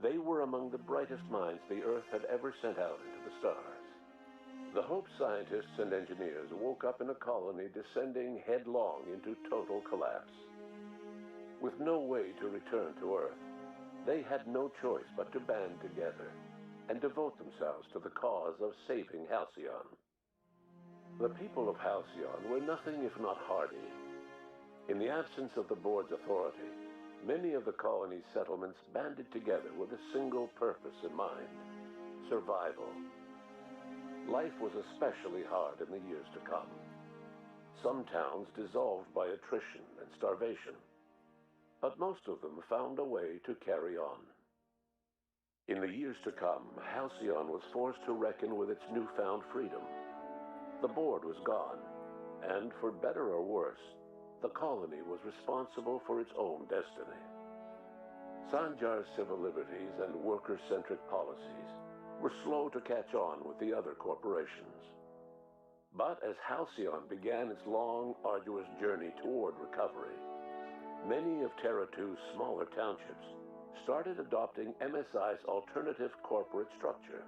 They were among the brightest minds the Earth had ever sent out into the stars. The Hope scientists and engineers woke up in a colony descending headlong into total collapse. With no way to return to Earth, they had no choice but to band together and devote themselves to the cause of saving Halcyon. The people of Halcyon were nothing if not hardy. In the absence of the board's authority, many of the colony's settlements banded together with a single purpose in mind: survival. Life was especially hard in the years to come. Some towns dissolved by attrition and starvation, but most of them found a way to carry on. In the years to come, Halcyon was forced to reckon with its newfound freedom. The board was gone, and for better or worse, the colony was responsible for its own destiny. Sanjar's civil liberties and worker-centric policies were slow to catch on with the other corporations. But as Halcyon began its long, arduous journey toward recovery, many of Terra 2's smaller townships started adopting MSI's alternative corporate structure,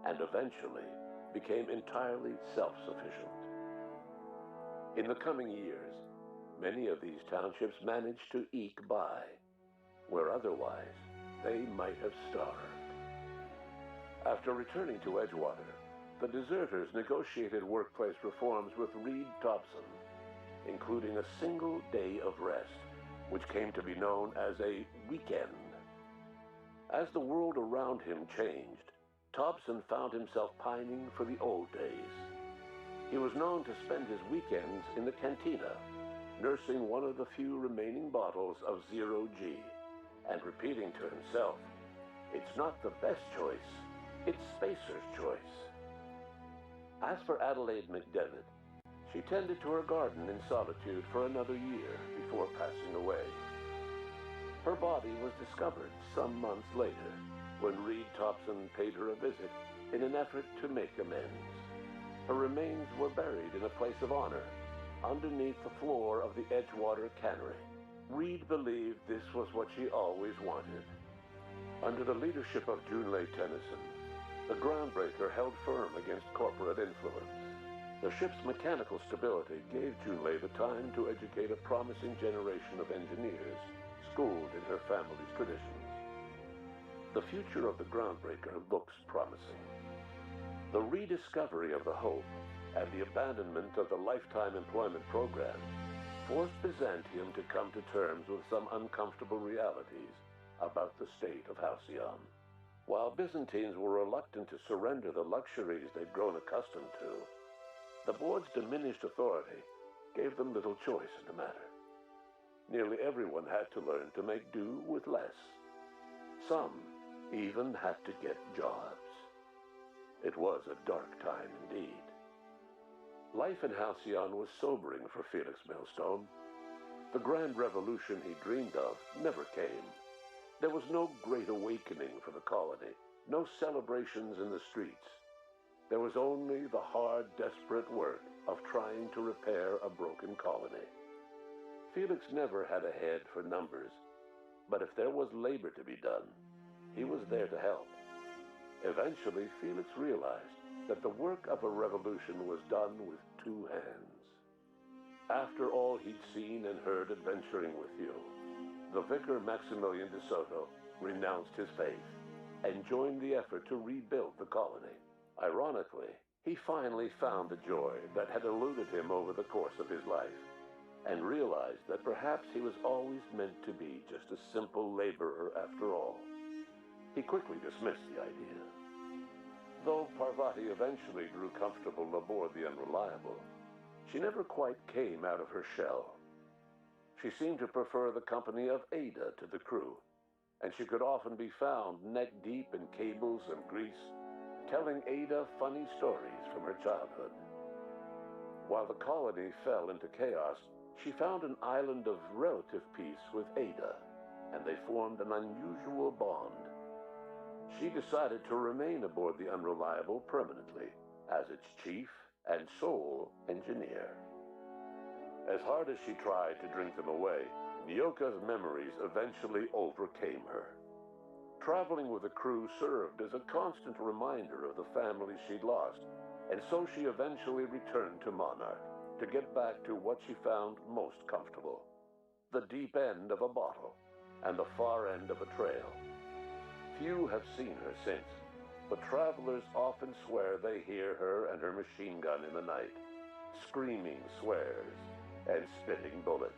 and eventually became entirely self-sufficient. In the coming years, many of these townships managed to eke by, where otherwise they might have starved. After returning to Edgewater, the deserters negotiated workplace reforms with Reed Thompson, including a single day of rest, which came to be known as a weekend. As the world around him changed, Thompson found himself pining for the old days. He was known to spend his weekends in the cantina, nursing one of the few remaining bottles of Zero G, and repeating to himself, "It's not the best choice, it's Spacer's choice." As for Adelaide McDevitt, she tended to her garden in solitude for another year before passing away. Her body was discovered some months later when Reed Thompson paid her a visit in an effort to make amends. Her remains were buried in a place of honor underneath the floor of the Edgewater Cannery. Reed believed this was what she always wanted. Under the leadership of Junlei Tennyson, the groundbreaker held firm against corporate influence. The ship's mechanical stability gave Junlei the time to educate a promising generation of engineers schooled in her family's traditions. The future of the groundbreaker looks promising. The rediscovery of the Hope and the abandonment of the lifetime employment program forced Byzantium to come to terms with some uncomfortable realities about the state of Halcyon. While Byzantines were reluctant to surrender the luxuries they'd grown accustomed to, the board's diminished authority gave them little choice in the matter. Nearly everyone had to learn to make do with less. Some even had to get jobs. It was a dark time indeed. Life in Halcyon was sobering for Felix Millstone. The grand revolution he dreamed of never came. There was no great awakening for the colony, no celebrations in the streets. There was only the hard, desperate work of trying to repair a broken colony. Felix never had a head for numbers, but if there was labor to be done, he was there to help. Eventually, Felix realized that the work of a revolution was done with two hands. After all he'd seen and heard adventuring with you, the vicar Maximilian de Soto renounced his faith and joined the effort to rebuild the colony. Ironically, he finally found the joy that had eluded him over the course of his life, and realized that perhaps he was always meant to be just a simple laborer after all. He quickly dismissed the idea. Though Parvati eventually grew comfortable aboard the Unreliable, she never quite came out of her shell. She seemed to prefer the company of Ada to the crew, and she could often be found neck-deep in cables and grease, telling Ada funny stories from her childhood. While the colony fell into chaos, she found an island of relative peace with Ada, and they formed an unusual bond. She decided to remain aboard the Unreliable permanently as its chief and sole engineer. As hard as she tried to drink them away, Nyoka's memories eventually overcame her. Traveling with the crew served as a constant reminder of the family she'd lost, and so she eventually returned to Monarch to get back to what she found most comfortable: the deep end of a bottle and the far end of a trail. Few have seen her since, but travelers often swear they hear her and her machine gun in the night, screaming swears and spitting bullets.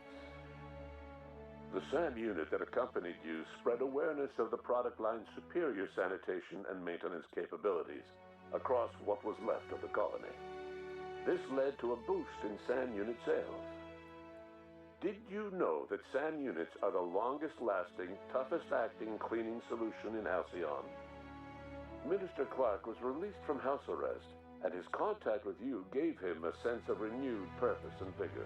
The SAM unit that accompanied you spread awareness of the product line's superior sanitation and maintenance capabilities across what was left of the colony. This led to a boost in SAM unit sales. Did you know that SAM units are the longest-lasting, toughest-acting cleaning solution in Halcyon? Minister Clark was released from house arrest, and his contact with you gave him a sense of renewed purpose and vigor.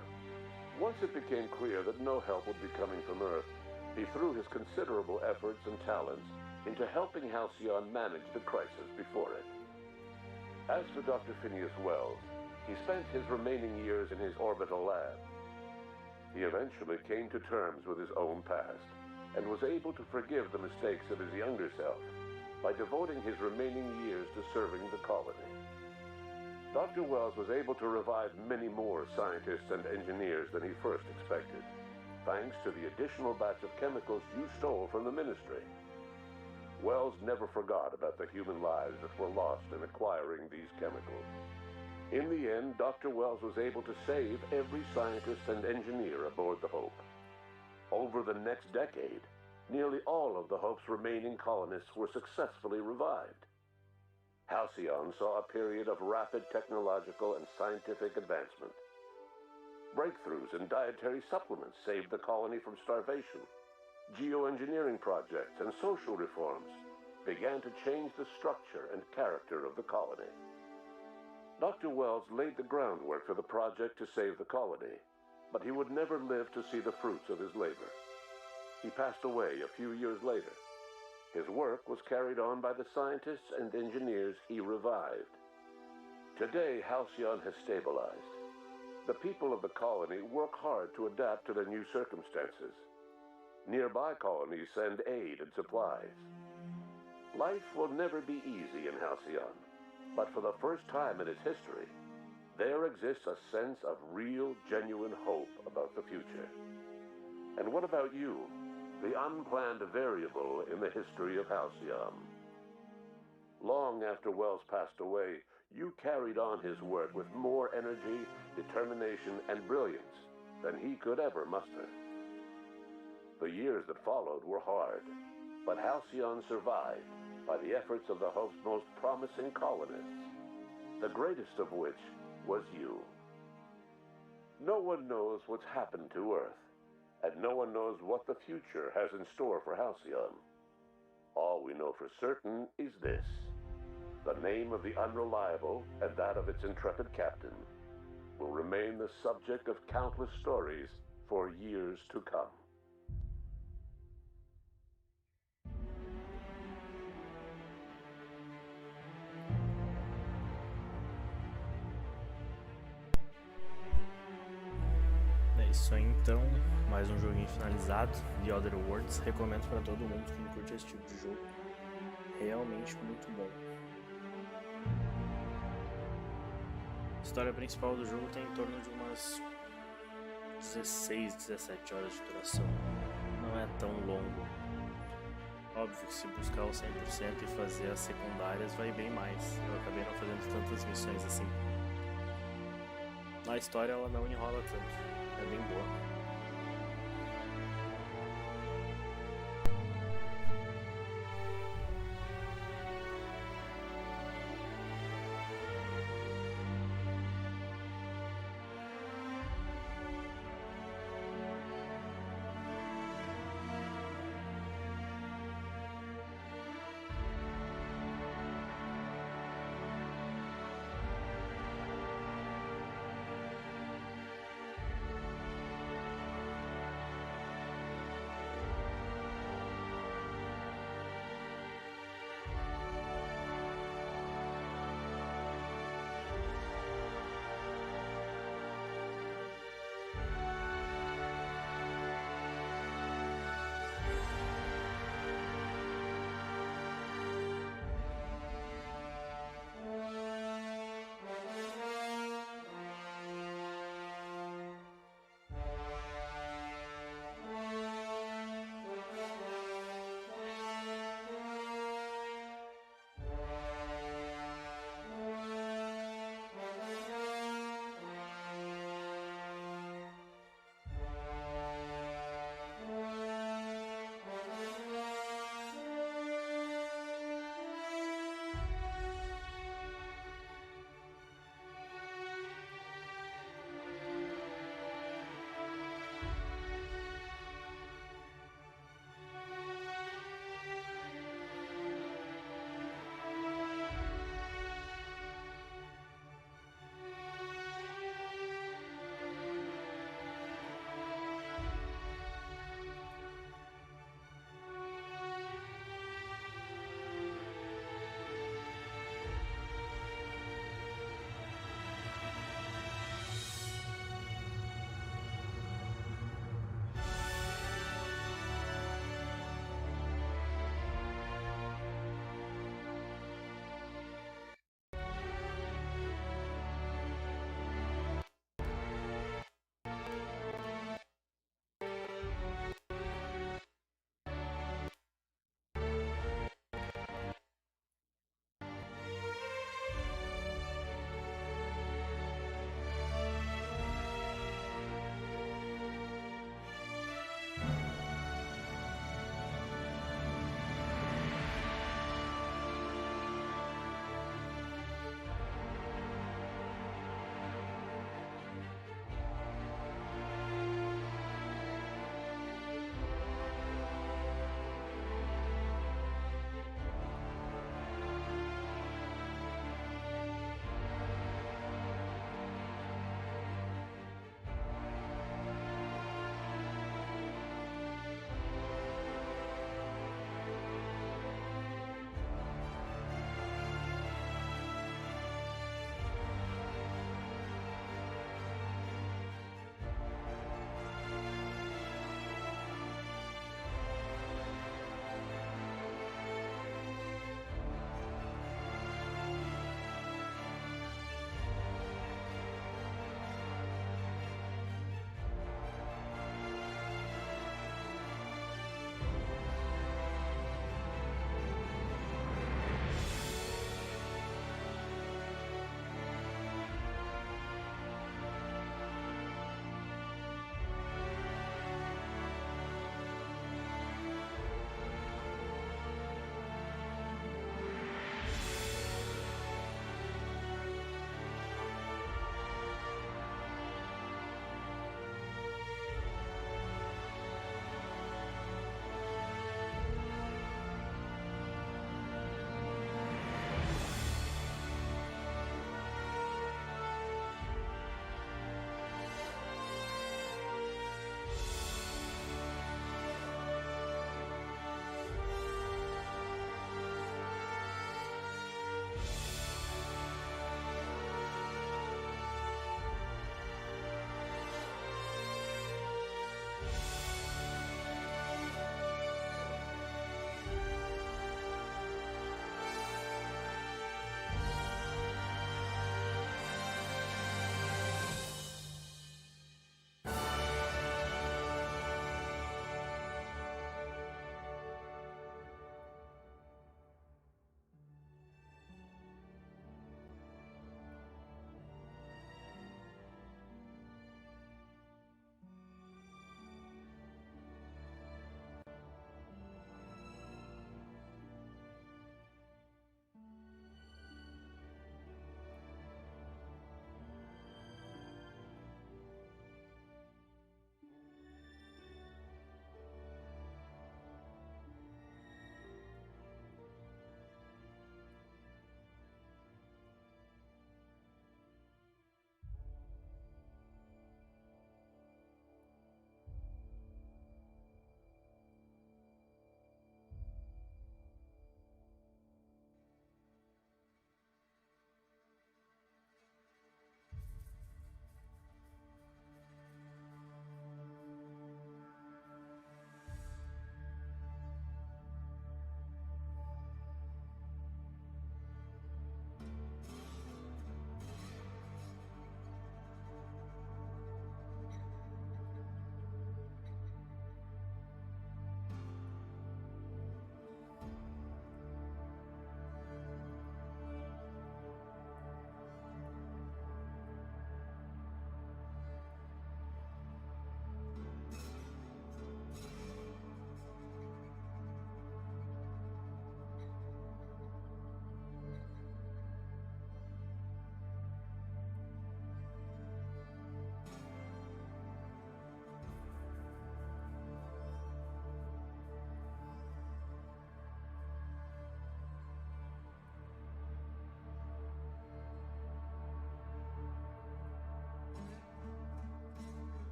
Once it became clear that no help would be coming from Earth, he threw his considerable efforts and talents into helping Halcyon manage the crisis before it. As for Dr. Phineas Wells, he spent his remaining years in his orbital lab. He eventually came to terms with his own past, and was able to forgive the mistakes of his younger self by devoting his remaining years to serving the colony. Dr. Wells was able to revive many more scientists and engineers than he first expected, thanks to the additional batch of chemicals you stole from the Ministry. Wells never forgot about the human lives that were lost in acquiring these chemicals. In the end, Dr. Wells was able to save every scientist and engineer aboard the Hope. Over the next decade, nearly all of the Hope's remaining colonists were successfully revived. Halcyon saw a period of rapid technological and scientific advancement. Breakthroughs in dietary supplements saved the colony from starvation. Geoengineering projects and social reforms began to change the structure and character of the colony. Dr. Wells laid the groundwork for the project to save the colony, but he would never live to see the fruits of his labor. He passed away a few years later. His work was carried on by the scientists and engineers he revived. Today, Halcyon has stabilized. The people of the colony work hard to adapt to their new circumstances. Nearby colonies send aid and supplies. Life will never be easy in Halcyon, but for the first time in its history, there exists a sense of real, genuine hope about the future. And what about you? The unplanned variable in the history of Halcyon. Long after Wells passed away, you carried on his work with more energy, determination, and brilliance than he could ever muster. The years that followed were hard, but Halcyon survived by the efforts of the Hope's most promising colonists, the greatest of which was you. No one knows what's happened to Earth, and no one knows what the future has in store for Halcyon. All we know for certain is this: the name of the Unreliable and that of its intrepid captain will remain the subject of countless stories for years to come. É isso aí então, mais um joguinho finalizado, The Other Worlds. Recomendo para todo mundo que não curte esse tipo de jogo, realmente muito bom. A história principal do jogo tem em torno de umas 16, 17 horas de duração, não é tão longo. Óbvio que se buscar o 100% e fazer as secundárias vai bem mais, eu acabei não fazendo tantas missões assim. A história ela não enrola tanto, é bem boa.